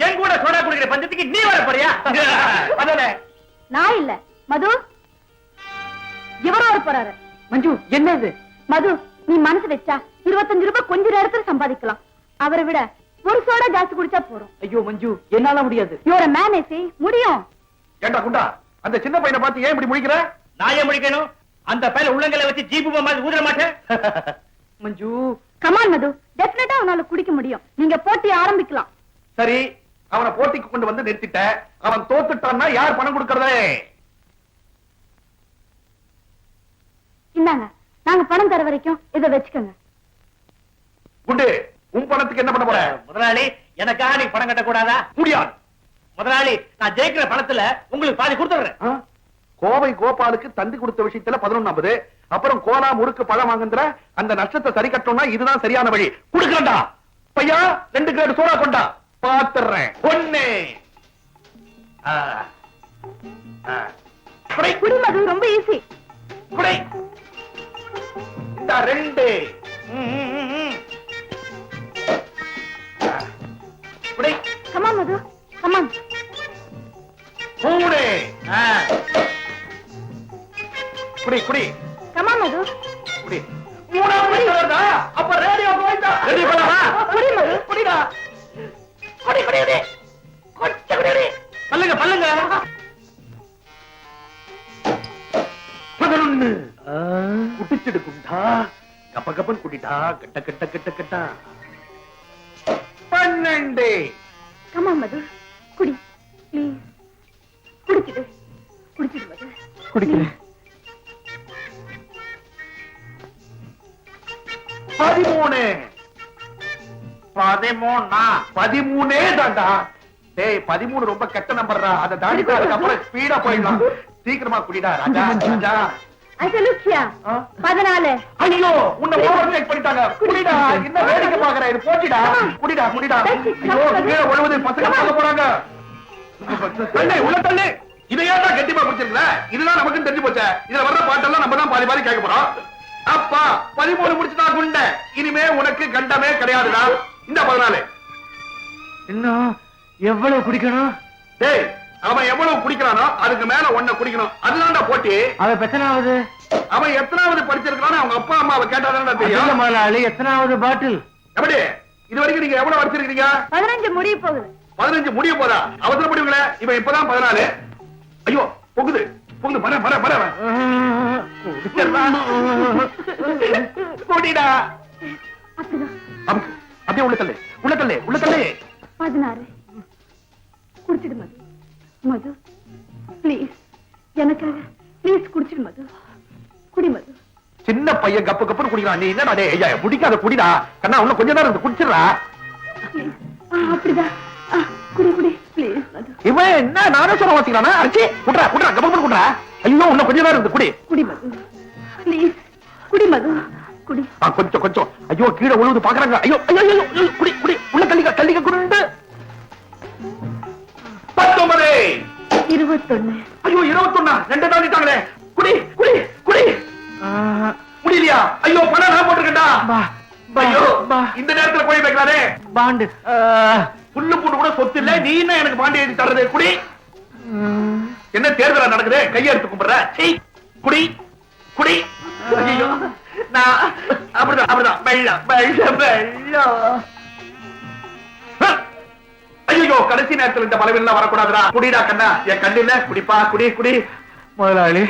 என் கூட சோடா குடிக்கிற பஞ்சத்துக்கு நீ வர போறியா? அதானே. நான் இல்ல மது, இவரும் வர போறாரு. மஞ்சு, என்ன இது? மது, நீ மனசு வச்சா 25 ரூபாய் கொஞ்ச நேரத்துல சம்பாதிக்கலாம். அவரை விட ஒரு சோடா ஜாஸ்தி குடிச்சா போறோம். ஐயோ மஞ்சு, என்னால முடியாது. யுவர் மேனேசி முடியும். ஏண்டா குண்டா, அந்த சின்ன பையனை பார்த்து ஏன் இப்படி முடிக்கிற? நான் ஏன் முடிக்கணும்? அந்த பையல உள்ளங்களை வச்சு ஜீபு மாதிரி ஊதிர மாட்டேன். மஞ்சு, கமான் மது, டெஃபினட்டா அவனால குடிக்க முடியும். நீங்க போட்டி ஆரம்பிக்கலாம். சரி, அவனை போட்டிக்கு கொண்டு வந்து நிறுத்திட்ட. அவன் தோத்துட்டான்னா யார் பணம் கொடுக்கறதே? இந்தாங்க, நாங்க பணம் தர வரைக்கும் இதை வச்சுக்கோங்க. குண்டு, உன் பணத்துக்கு என்ன பண்ண போற? முதலாளி, எனக்காக நீ பணம் கட்ட கூடாதா? முடியாது. முதலாளி, நான் ஜெயிக்கிற பணத்துல உங்களுக்கு பாதி கொடுத்துறேன். ஆ? கோவை கோபாலுக்கு தந்தி கொடுத்த விஷயத்துல 1150, அப்புறம் கோலா முறுக்கு பழம் வாங்குற அந்த நஷ்டத்தை சரி கட்டணும்னா இதுதான் சரியான வழி. குடுக்கறா பையா, 2 கிரேட் சோடா கொண்டா, பாத்துறேன். ஒண்ணு குடி மது, ரொம்ப ஈஸி. குடை. இந்த 2 குடை. கமான் மது, கமான். 3 குடி குடி கமான் மது, குடி. 3 வருதா? அப்ப ரேடியோ போயிட்டா. ரெடி பண்ணவா? குடி மது. குடிடா. குடி குடி குடி. கொஞ்சம் குடி. பல்லுங்க பல்லுங்க. 11 குடிச்சிடு குண்டா. கப்ப கப்பன் குடிடா. கட்ட கட்ட கட்ட கட்ட. 12 கமான் மது, குடி ப்ளீஸ். குடிச்சிடு, குடிச்சிடு மது. குடிக்கிறேன். 13 13 தான்டா. டேய், 13 ரொம்ப கெட்ட நம்பர்டா. அதை தாண்டி அதுக்கப்புறம் ஸ்பீடா போயிடலாம். சீக்கிரமா குடிடா ராஜா. ராஜா, ஐயா லுக்கியா 14. ஐயோ, உன்னை ஓவர்டேக் பண்ணிட்டாங்க. குடிடா. என்ன வேடிக்கை பாக்குற? இது போச்சிடா. குடிடா குடிடா. ஐயோ, கீழே ஒழுவுது, பசங்க பார்க்க போறாங்க. தள்ளு, உள்ள தள்ளு. இதையாடா கெட்டிமா குடிச்சிருக்கல? இதுதான் நமக்கு தெரிஞ்சு போச்சே. இதுல வர்ற பாட்டெல்லாம் நம்ம தான் பாதி பாதி கேட்க போறோம். அப்பா 13 முடிச்சுட்டா குண்ட. இனிமே உனக்கு கண்டமே கிடையாதுடா. இந்த 14 இன்னும் எவ்வளவு குடிக்கணும்? டேய், அவன் எவ்வளவு குடிக்கிறானோ அதுக்கு மேல 1 குடிக்கணும். அதுதான்டா போட்டி. அவன் எத்தனாவது? அவன் எத்தனாவது படிச்சிருக்கானோ அவங்க அப்பா அம்மாவை கேட்டாதான் தெரியும். முதலாளி, எத்தனாவது பாட்டில்? எப்படி இது வரைக்கும் நீங்க எவ்வளவு வச்சிருக்கீங்க? 15 முடிய போகுது. 15 முடிய போதா? அவசரப்படுவீங்களே. இவன் இப்பதான் 14. ஐயோ, பொங்குது பொங்குது. பர பர பர. குடிடா. அப்படிதான். அமுக்கு. அப்படியே உள்ள தள்ளு, உள்ள தள்ளு, உள்ள தள்ளு. 16 குடிச்சிடு மது. மது ப்ளீஸ், எனக்காக ப்ளீஸ் குடிச்சிடு மது. குடி மது. சின்ன பையன் கப்பு கப்புன்னு குடிக்கிறான். நீ என்னடா டேய்? ஐயா, குடிக்காத குடிடா. கண்ணா, உள்ள கொஞ்ச நேரம் இருந்து குடிச்சிடுறா. ப்ளீஸ். அப்படிதான். குடி குடி ப்ளீஸ் மது. இவன் என்ன நானே சொல்ல வாசிக்கிறானா? அடிச்சி குடுறா குடுறா, கப்பு குடுறா. ஐயோ, உள்ள கொஞ்ச நேரம் இருந்து குடி. குடி மது ப்ளீஸ். குடி மது, குடி. கொஞ்சம் கொஞ்சம். ஐயோ, கீழே விழுந்து பாக்குறாங்க. ஐயோ ஐயோ ஐயோ, குடி குடி. உள்ள தள்ளிக்க தள்ளிக்க குடுண்டு. 19 21. ஐயோ, 21. 2 தாண்டிட்டாங்களே. குடி குடி குடி. முடியலையா? ஐயோ, பணம் நான் போட்டுருக்கேன்டா. ஐயோ, இந்த நேரத்துல போய் வைக்கலாரே. பாண்டு புல்லு பூண்டு கூட சொத்து இல்ல. நீ என்ன எனக்கு பாண்டி எழுதி தர்றது? குடி. என்ன தேர்தலா நடக்குது? கையை எடுத்து கும்பிடுற. குடி குடி. ஐயோ, நான் அப்படிதான் அப்படிதான். வெள்ளம் வெள்ளம் வெள்ளம். ஐயோ, கடைசி நேரத்தில் இந்த பலவீனம் வரக்கூடாதுடா. குடிடா கண்ணா. என் கண்ணு இல்ல. குடிப்பா, குடி குடி. முதலாளி,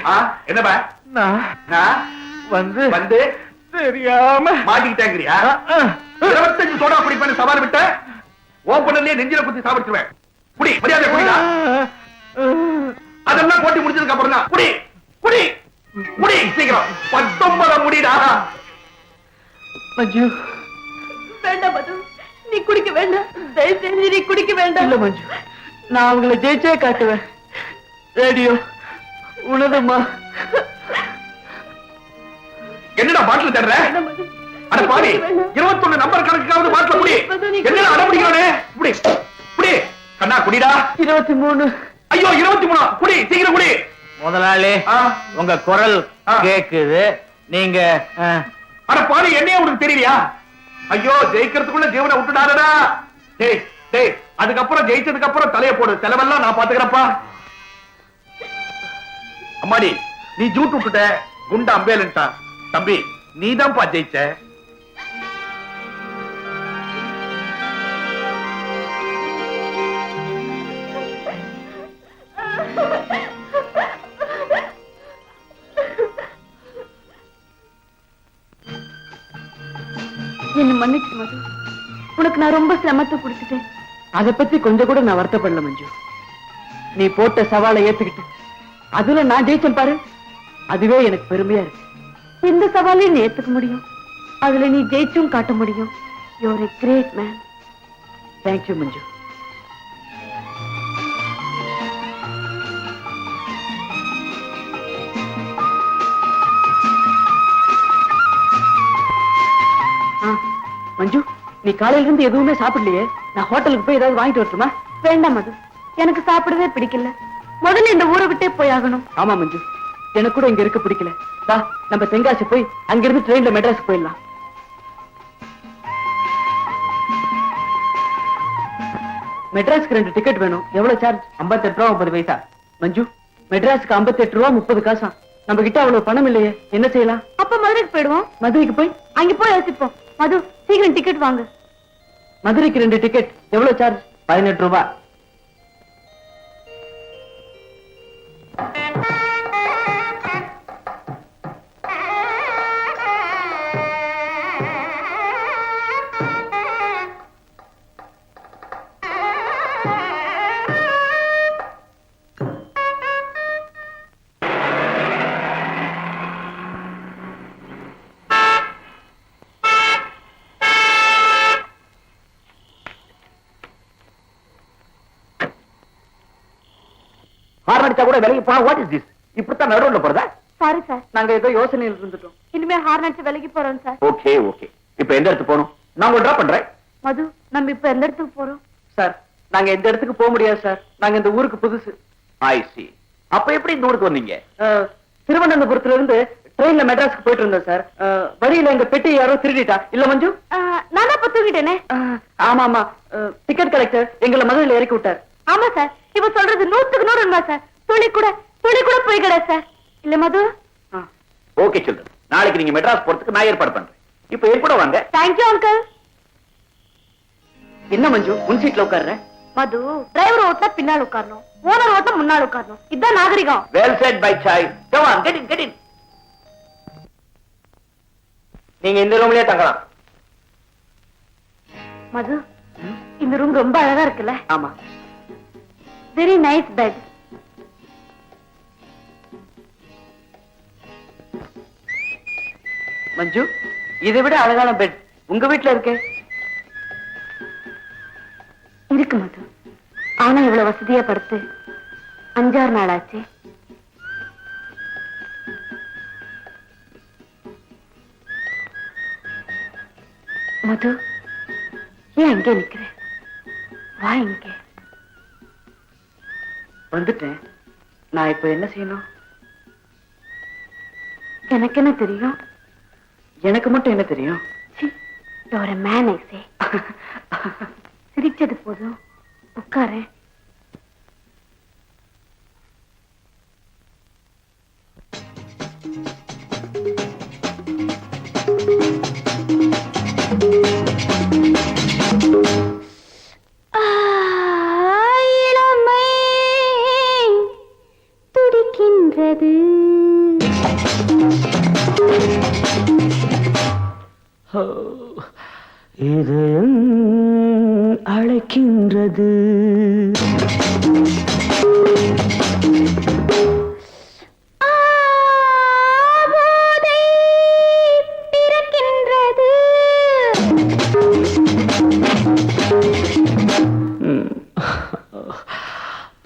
என்னப்பா? நான் நான் வந்து வந்து தெரியாம மாட்டிக்கிட்டேங்கிறியா? 25 சோடா குடிப்பேன்னு சவால் விட்ட ஓப்பனர்லயே நெஞ்சில குத்தி சாப்பிடுவேன். குடி, மரியாதை குடிடா. அதெல்லாம் போட்டி முடிஞ்சதுக்கு அப்புறம் தான் குடி குடி குடி சீக்கிரம் 19 முடிடா. மஞ்சு வேண்டாம் மது, நீ குடிக்க வேண்டாம். தயவு செஞ்சு நீ குடிக்க வேண்டாம். இல்ல மஞ்சு, நான் அவங்களை ஜெயிச்சே காட்டுவேன். ரேடியோ உனதுமா. என்னடா பாட்டில் தர்ற? அட பாவி, 21 நம்பர் கணக்குக்காவது பாட்டில் குடி. என்னடா அட முடிக்கிறானே? குடி குடி கண்ணா குடிடா. 23. ஐயோ 23 குடி சீக்கிரம் குடி. முதலாளி, உங்க குரல் கேக்குது. நீங்க அட பாவி, என்னைய உனக்கு தெரியலையா? ஐயோ ஜெயிக்கிறதுக்குள்ள ஜீவனை விட்டுடாதடா. டேய் டேய், அதுக்கப்புறம் ஜெயிச்சதுக்கு அப்புறம் தலைய போடு, செலவெல்லாம் நான் பாத்துக்கிறப்பா. அம்மாடி, நீ ஜூட் விட்டுட்ட, குண்டா அம்பேலன்ட்டா. தம்பி, நீதான்ப்பா ஜெயிச்ச. என்ன மன்னிச்சு மது, உனக்கு நான் ரொம்ப சிரமத்தை கொடுத்துட்டேன். அத பத்தி கொஞ்சம் கூட நான் வருத்தப்படல மஞ்சு. நீ போட்ட சவாலை ஏத்துக்கிட்டு அதுல நான் ஜெயிச்சேன் பாரு, அதுவே எனக்கு பெருமையா இருக்கு. எந்த சவாலையும் நீ ஏத்துக்க முடியும், அதுல நீ ஜெயிச்சும் காட்ட முடியும். You are a great man. Thank you Manju. Manju, நீ காலையில இருந்து எதுவுமே சாப்பிடலையே. நான் ஹோட்டலுக்கு போய் ஏதாவது வாங்கிட்டு வரட்டுமா? வேண்டாம் மது, எனக்கு சாப்பிடவே பிடிக்கல. முதல்ல இந்த ஊரை விட்டே போயாகணும். ஆமா மஞ்சு, எனக்கு கூட இங்க இருக்க பிடிக்கல. வா, நம்ம தென்காசி போய் அங்கிருந்து ட்ரெயின்ல மெட்ராஸ் போயிடலாம். மெட்ராஸ்க்கு 2 டிக்கெட் வேணும். எவ்வளவு சார்ஜ்? 58 ரூபா 30 பைசா. மஞ்சு, மெட்ராஸ்க்கு 58 ரூபா 30 காசா? நம்ம கிட்ட அவ்வளவு பணம் இல்லையே, என்ன செய்யலாம்? அப்ப மதுரைக்கு போயிடுவோம். மதுரைக்கு போய் அங்க போய் யோசிப்போம். மது, சீக்கிரம் டிக்கெட் வாங்க. மதுரைக்கு 2 டிக்கெட் எவ்வளவு சார்ஜ்? 18 ரூபா. ஹார்ன் கூட விலகி போனா வாட் இஸ் திஸ்? இப்படித்தான் நடுவுல போறதா? சாரி சார், நாங்க ஏதோ யோசனையில் இருந்துட்டோம். இனிமே ஹார்ன் அடிச்சு விலகி போறோம் சார். ஓகே ஓகே, இப்போ எந்த இடத்துக்கு போகணும்? நான் உங்களை டிராப் பண்றேன். மது, நம்ம இப்ப எந்த இடத்துக்கு போறோம்? சார், நாங்க இந்த இடத்துக்கு போக முடியாது சார். நாங்க இந்த ஊருக்கு புதுசு. ஐ சி. அப்ப எப்படி இந்த ஊருக்கு வந்தீங்க? திருவனந்தபுரத்துல இருந்து ட்ரெயின்ல மெட்ராஸ்க்கு போயிட்டு இருந்தோம் சார். வழியில எங்க பெட்டி யாரோ திருடிட்டா. இல்ல மஞ்சு? நான் தான் தூக்கிட்டேனே. ஆமா ஆமா, டிக்கெட் கலெக்டர் எங்களை மதுரையில இறக்கி விட்டார். ஆமா சார், இவ சொல்றது 100க்கு 100 உண்மை சார். துளி கூட போய் கிடையாது சார். இல்ல மது? ஓகே சொல்லுங்க, நாளைக்கு நீங்க மெட்ராஸ் போறதுக்கு நான் ஏற்பாடு பண்றேன். இப்போ என் கூட வாங்க. Thank you uncle. என்ன மஞ்சு, முன் சீட்ல உட்கார்றேன். மது, டிரைவர் ஓட்டா பின்னால் உட்காரணும், ஓனர் ஓட்டா முன்னால் உட்காரணும். இதுதான் நாகரிகம். Well said by Sai. Come on, get in. நீங்க இந்த ரூம்லயே தங்கலாம். மது, இந்த ரூம் ரொம்ப அழகா இருக்குல்ல? ஆமா, வெரி நைஸ் பெட். மஞ்சு, இதை விட அழகான பெட் உங்க வீட்டுல இருக்கே. இருக்கு மது, ஆனா இவ்வளவு வசதியா படுத்து 5-6 நாள் ஆச்சு. மது, ஏன் அங்கே நிக்கிற? வா இங்கே. வந்துட்டேன். நான் இப்ப என்ன செய்யணும்? எனக்கு என்ன தெரியும்? எனக்கு மட்டும் என்ன தெரியும்? ஒரு மேன் ஐசே. சிரிச்சது போதும், உட்காரு. இளமை துடிக்கின்றது. இதயம் அழைக்கின்றது.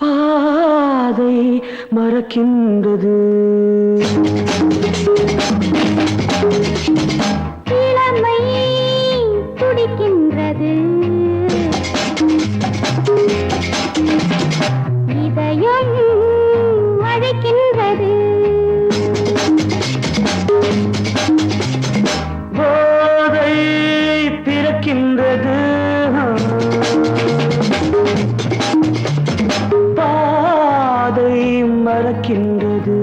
பாதை மறக்கின்றது. இளமை துடிக்கின்றது. இதயம் அழைக்கின்றது. போதை பிறக்கின்றது. பாதை மறக்கின்றது.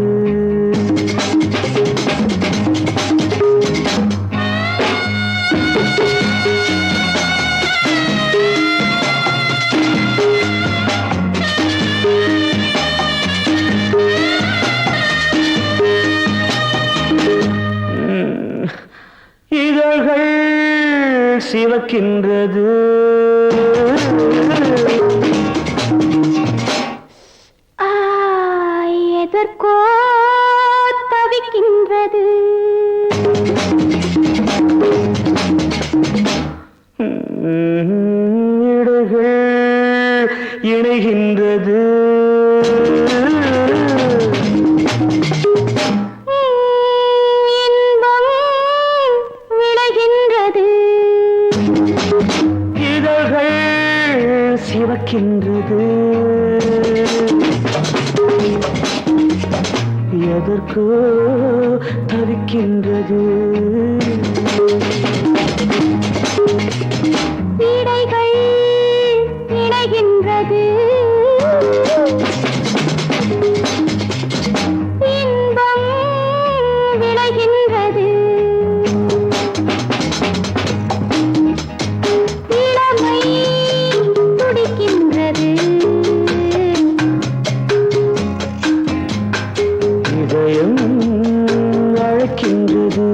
இதழ்கள் சிவக்கின்றது. எதற்கோ தவிக்கின்றது. இடைகள் இணைகின்றது. இன்பம் விளைகின்றது. இதழ்கள் சிவக்கின்றது. எதற்கோ தவிக்கின்றது. இடைகள் இணைகின்றது. இன்பம் விளைகின்றது. இளமை துடிக்கின்றது. இதயம் அழைக்கின்றது.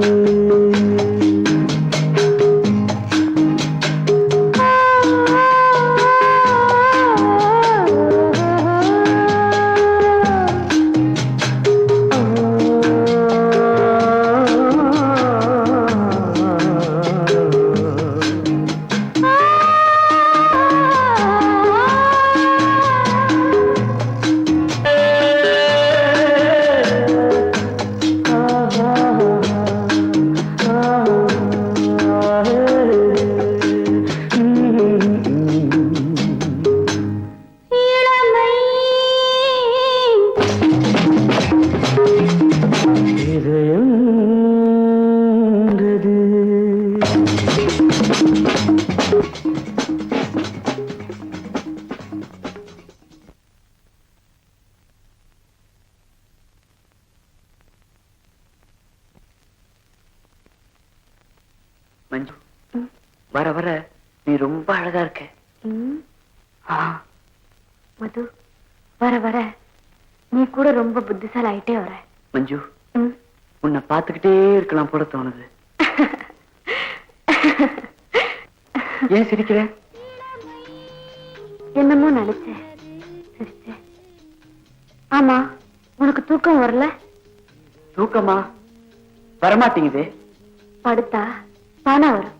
மஞ்சு, வர வர நீ ரொம்ப அழகா இருக்க. மது, வர வர நீ கூட ரொம்ப புத்திசாலி ஆயிட்டே வர. மஞ்சு, உன்னை பார்த்துக்கிட்டே இருக்கலாம் போல தோணுது. ஏன் சிரிக்கிற? என்னமோ நினைச்சேன், சிரிச்சேன். ஆமா, உனக்கு தூக்கம் வரல? தூக்கமா வரமாட்டேங்குது. படுத்தா தானா வரும்.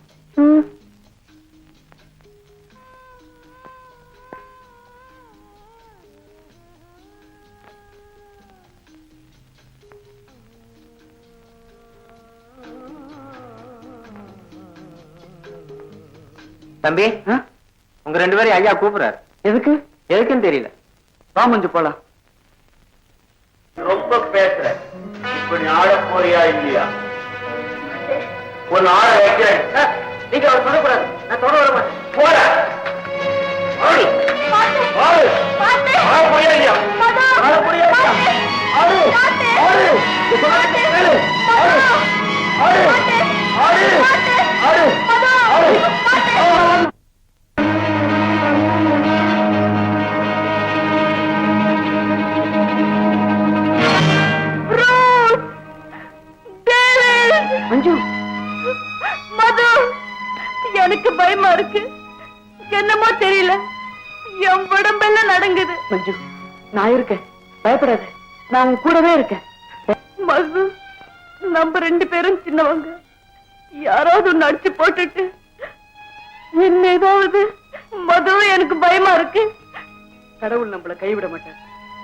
தம்பி, உங்க 2 பேரையும் ஐயா கூப்பிடுறாரு. எதுக்கு? எதுக்குன்னு தெரியல. வா மஞ்சு போலாம். ரொம்ப பேசுற. இப்ப நீ ஆட போறியா இல்லையா? உன் ஆட வைக்கிறேன். நீங்க அவர் சொல்லக்கூடாது. நான் தொட வர மாட்டேன். போற ஆடு ஆடு ஆட போறியா இல்லையா? ஆட போறியா இல்லையா? ஆடு ஆடு ஆடு ஆடு ஆடு ஆடு ஆடு. மஞ்சு, மது, உடம்பெல்லாம் நடங்குது. மஞ்சு, நான் இருக்கேன், பயப்படாத, நான் உன் கூடவே இருக்கேன். மது, நம்ம 2 பேரும் சின்னவங்க. யாராவது ஒண்ணு அடிச்சு போட்டுட்டு என்ன ஏதாவது மது, எனக்கு பயமா இருக்கு. கடவுள் நம்மள கைவிட மாட்டார்,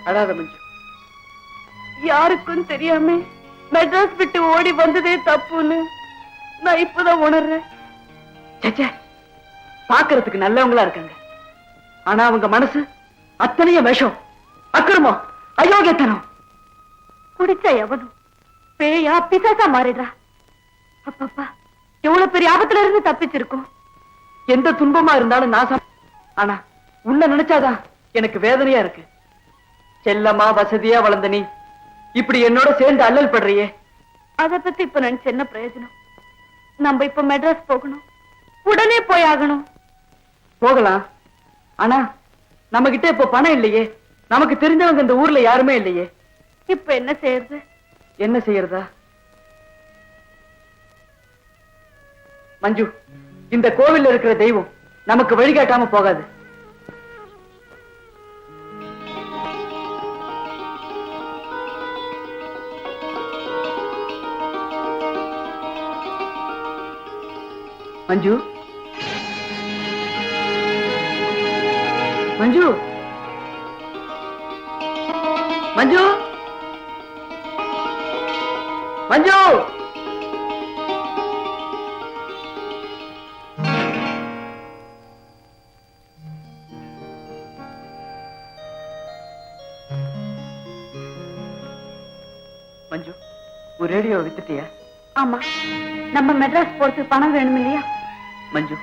அழாத மஞ்சு. யாருக்கும் தெரியாம மெட்ராஸ் விட்டு ஓடி வந்ததே தப்புன்னு நான் இப்பதான் உணர்றேன். சேச்சே, பாக்குறதுக்கு நல்லவங்களா இருக்காங்க, ஆனா அவங்க மனசு அத்தனைய விஷம், அக்கிரமம், அயோக்கியத்தனம். குடிச்ச எவனும் பேயா பிசாசா மாறிடுறா. அப்பப்பா, எவ்வளவு பெரிய ஆபத்துல இருந்து தப்பிச்சிருக்கோம். எந்த துன்பமா இருந்தாலும் நான் ஆனா உன்னை நினைச்சாதான் எனக்கு வேதனையா இருக்கு. செல்லமா வசதியா வளர்ந்த நீ இப்படி என்னோட சேர்ந்து அல்லல் படுறியே, அத பத்தி இப்ப நினைச்ச என்ன பிரயோஜனம்? நம்ம இப்ப மெட்ராஸ் போகணும், உடனே போய் ஆகணும். போகலாம், ஆனா நம்ம கிட்ட இப்ப பணம் இல்லையே, நமக்கு தெரிஞ்சவங்க இந்த ஊர்ல யாருமே இல்லையே. இப்ப என்ன செய்யறது? என்ன செய்யறதா? மஞ்சு, இந்த கோவில்ல இருக்கிற தெய்வம் நமக்கு வழிகாட்டாம போகாது. மஞ்சு, மஞ்சு, மஞ்சு, மஞ்சு. மஞ்சு, ஒரு ரேடியோ வித்துட்டியா? ஆமா, நம்ம மெட்ராஸ் போறதுக்கு பணம் வேணும் இல்லையா? மஞ்சு,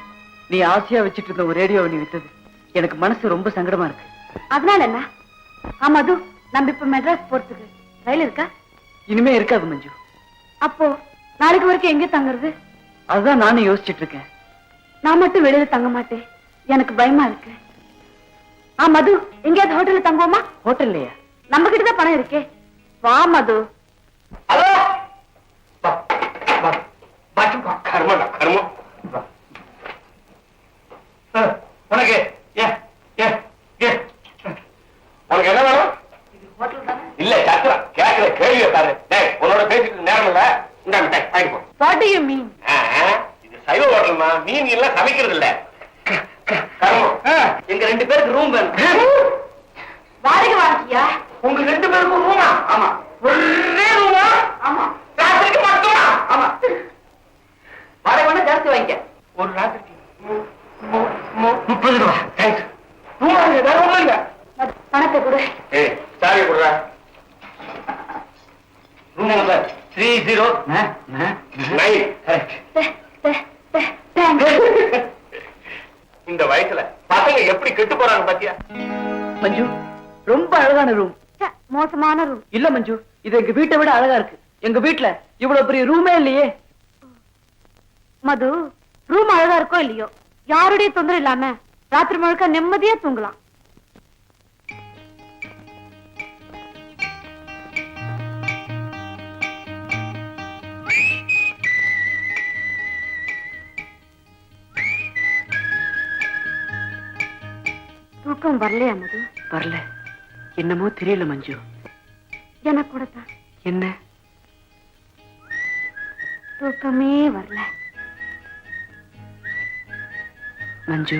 நீ ஆசையா வச்சிட்டு இருந்த ஒரு ரேடியோவை நீ வித்தது எனக்கு மனசு ரொம்ப சங்கடமா இருக்கு. அதனால என்ன? ஆமா, அது நம்ம இப்ப மெட்ராஸ் போறதுக்கு ரயில் இருக்கா? இனிமே இருக்காது மஞ்சு. அப்போ நாளைக்கு வரைக்கும் எங்க தங்குறது? அதுதான் நானும் யோசிச்சுட்டு இருக்கேன். நான் மட்டும் வெளியில தங்க மாட்டேன், எனக்கு பயமா இருக்கு. மது, எங்கேயாவது ஹோட்டல்ல தங்குவோமா? ஹோட்டல்லையா? நம்ம கிட்டதான் பணம் இருக்கே. வா மது. ஹலோ, கர்மம் கர்மம். உனக்கு உனக்கு என்ன வேணும்? இல்ல சத்திரம் கேட்கிற கேள்வியை பாரு. உன்னோட பேசிட்டு நேரம் இல்ல, இந்த வாங்கிப்போ. What do you mean? இது சைவ ஹோட்டல்மா, மீன் எல்லாம் சமைக்கிறது இல்ல. எங்க 2 பேருக்கு ரூம் வேணும். வாடகை வாங்கியா? உங்க 2 பேருக்கும் ரூமா? ஆமா. ஒரே ரூமா? ஆமா. ராத்திரிக்கு மட்டுமா? ஆமா. வாடகை வேணா ஜாஸ்தி வாங்கிக்க. ஒரு ராத்திரிக்கு 30 ரூபா. தேங்க்ஸ். ரூமா வேற ஒண்ணும் இல்ல. பணத்தை கொடு. சாவி கொடுறா. Room number 3009. இந்த வயசுல பசங்க எப்படி கெட்டு போறாங்க பாத்தியா? மஞ்சு, ரொம்ப அழகான ரூம். மோசமான ரூம் இல்ல மஞ்சு, இது எங்க வீட்டை விட அழகா இருக்கு. எங்க வீட்டுல இவ்வளவு பெரிய ரூமே இல்லையே. மது, ரூம் அழகா இருக்கோ இல்லையோ, யாருடைய தொந்தரவு இல்லாம ராத்திரி முழுக்க நிம்மதியா தூங்கலாம். தூக்கம் வரலையா மது? வரல, என்னமோ தெரியல மஞ்சு. எனக்கு கூட தான். என்ன? தூக்கமே வரல மஞ்சு.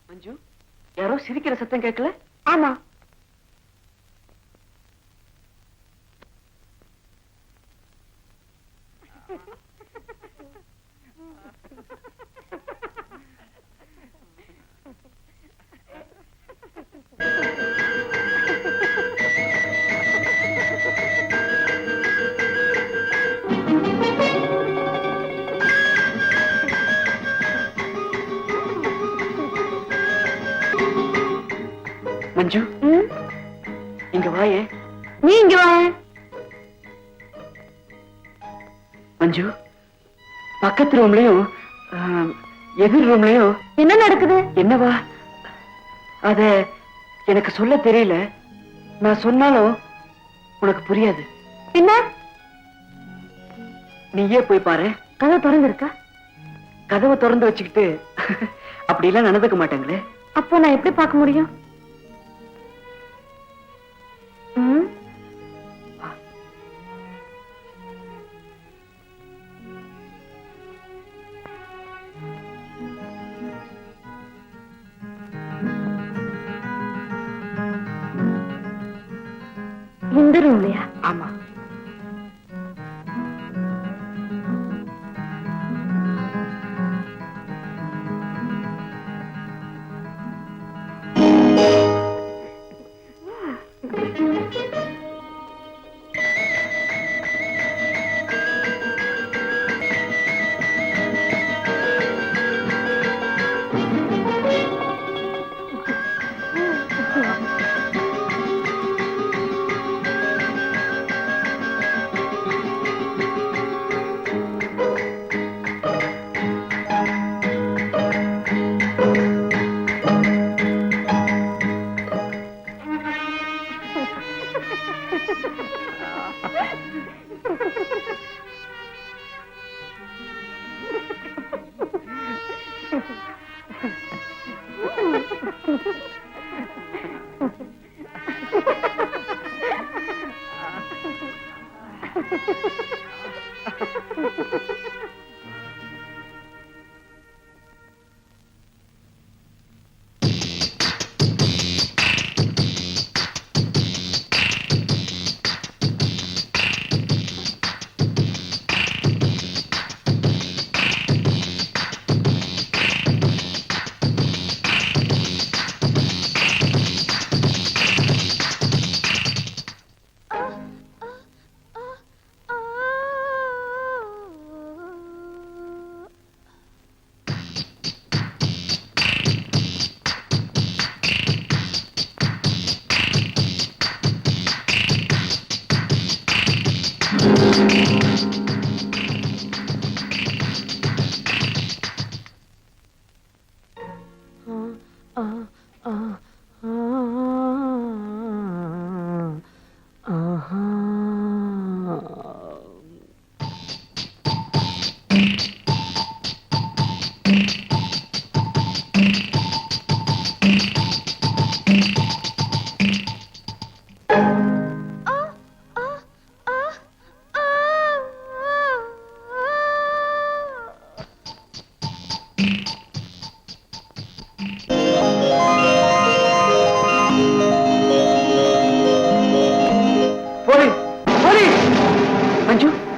மஞ்சு, யாரோ சிரிக்கிற சத்தம் கேட்கல? ஆமா. மஞ்சு, இங்க வாயே. நீ இங்க வா. மஞ்சு, பக்கத்து ரூம்லயும் எதிர் ரூம்லயும் என்ன நடக்குது? என்னவா? அத எனக்கு சொல்ல தெரியல. நான் சொன்னாலும் உனக்கு புரியாது. என்ன? நீயே போய் பாரு. கதை திறந்திருக்கா? கதவை திறந்து வச்சுக்கிட்டு அப்படி எல்லாம் நடந்துக்க மாட்டாங்களே. அப்போ நான் எப்படி பார்க்க முடியும்? ம்? இந்த ரூம்லயா? ஆமா.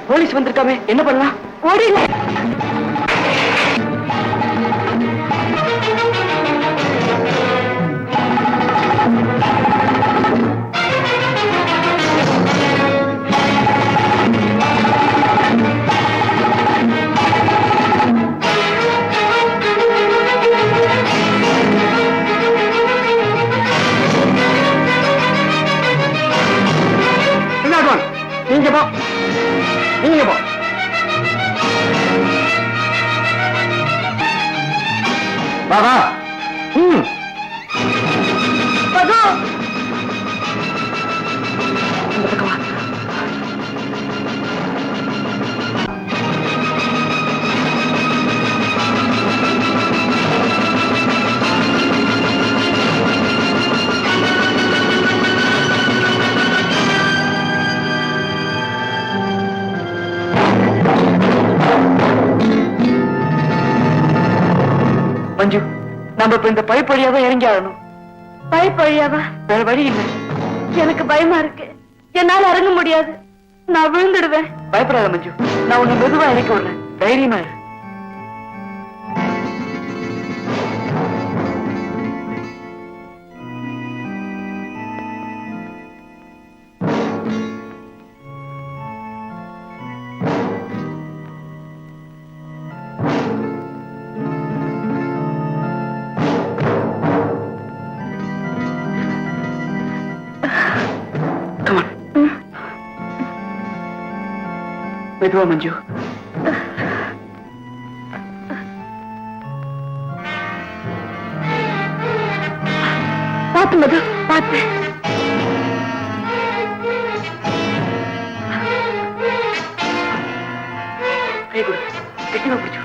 போலீஸ் வந்திருக்காமே, என்ன பண்ணலாம்? ஓடில. நீங்க போ, நீங்க போ. வா வா. பகோ, இந்த பக்கம் வா. மஞ்சு, நம்ம இப்ப இந்த பைப் வழியாதான் இறங்கி ஆகணும். பைப் வழியாவா? வேற வழி இல்லை. எனக்கு பயமா இருக்கு. என்னால இறங்க முடியாது. நான் விழுந்துடுவேன். பயப்படாத மஞ்சு, நான் உன்னை மெதுவா இறக்கி விடுறேன். தைரியமா இரு. மெதுவா மஞ்சு. பாத்து மது, பாத்து. கை கொடு, கெட்டிமா பிடிச்சு.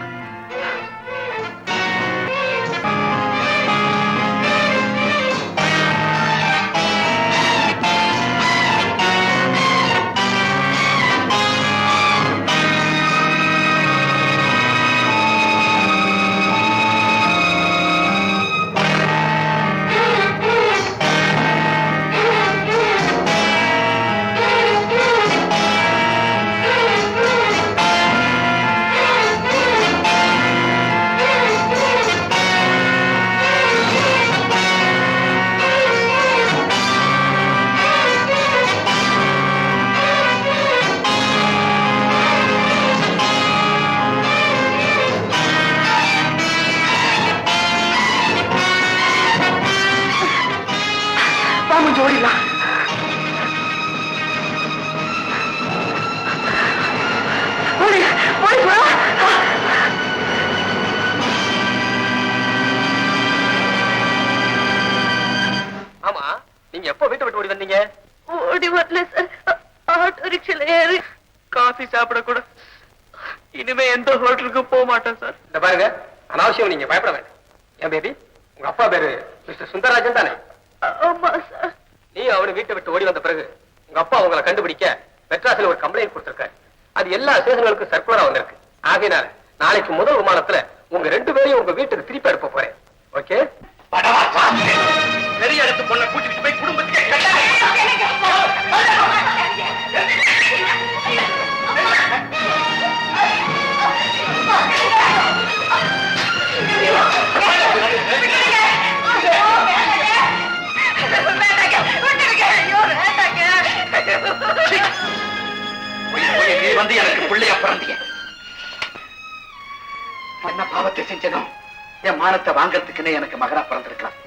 மஞ்சு ஓடிடலாம். ஓடி ஓடி போ. ஆமா, நீங்க எப்ப வீட்டை விட்டு ஓடி வந்தீங்க? ஓடி வரல சார், ஆட்டோ ரிக்ஷால ஏறி காஃபி சாப்பிட கூட இனிமே எந்த ஹோட்டலுக்கு போக மாட்டேன் சார். இந்த பாருங்க, அனாவசியம் நீங்க பயப்பட வேண்டாம். என் பேபி, உங்க அப்பா பேரு மிஸ்டர் சுந்தரராஜன் தானே? ஆமா சார். நீ அவனை வீட்டை விட்டு ஓடி வந்த பிறகு உங்க அப்பா உங்களை கண்டுபிடிக்க மெட்ராஸ்ல ஒரு கம்ப்ளைண்ட் கொடுத்திருக்காரு. அது எல்லா ஸ்டேஷன்களுக்கும் சர்க்குலரா வந்திருக்கு. ஆகையினால நாளைக்கு முதல் விமானத்துல உங்க 2 பேரையும் உங்க வீட்டுக்கு திருப்பி அனுப்ப போறேன். ஓகே? பெரிய இடத்து பொண்ணை கூட்டிட்டு போய் குடும்பத்துக்கு நீ வந்து எனக்கு பிள்ளைய பிறந்தீங்க. என்ன பாவத்தை செஞ்சனும் என் மானத்தை வாங்கறதுக்குன்னு எனக்கு மகனா பிறந்திருக்கலாம்.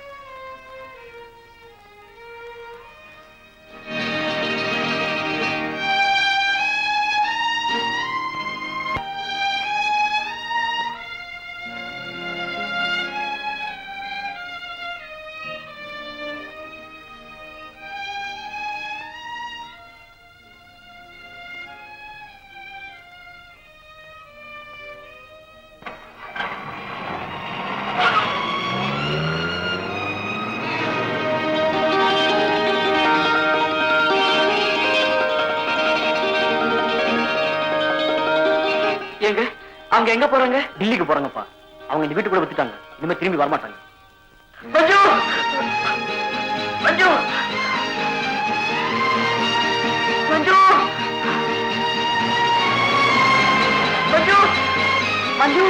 எங்க அவங்க எங்க போறாங்க? டில்லிக்கு போறாங்கப்பா. அவங்க இந்த வீட்டுக்குள்ள வித்துட்டாங்க. இனிமே திரும்பி வரமாட்டாங்க. மஞ்சு மஞ்சு மஞ்சு மஞ்சு மஞ்சு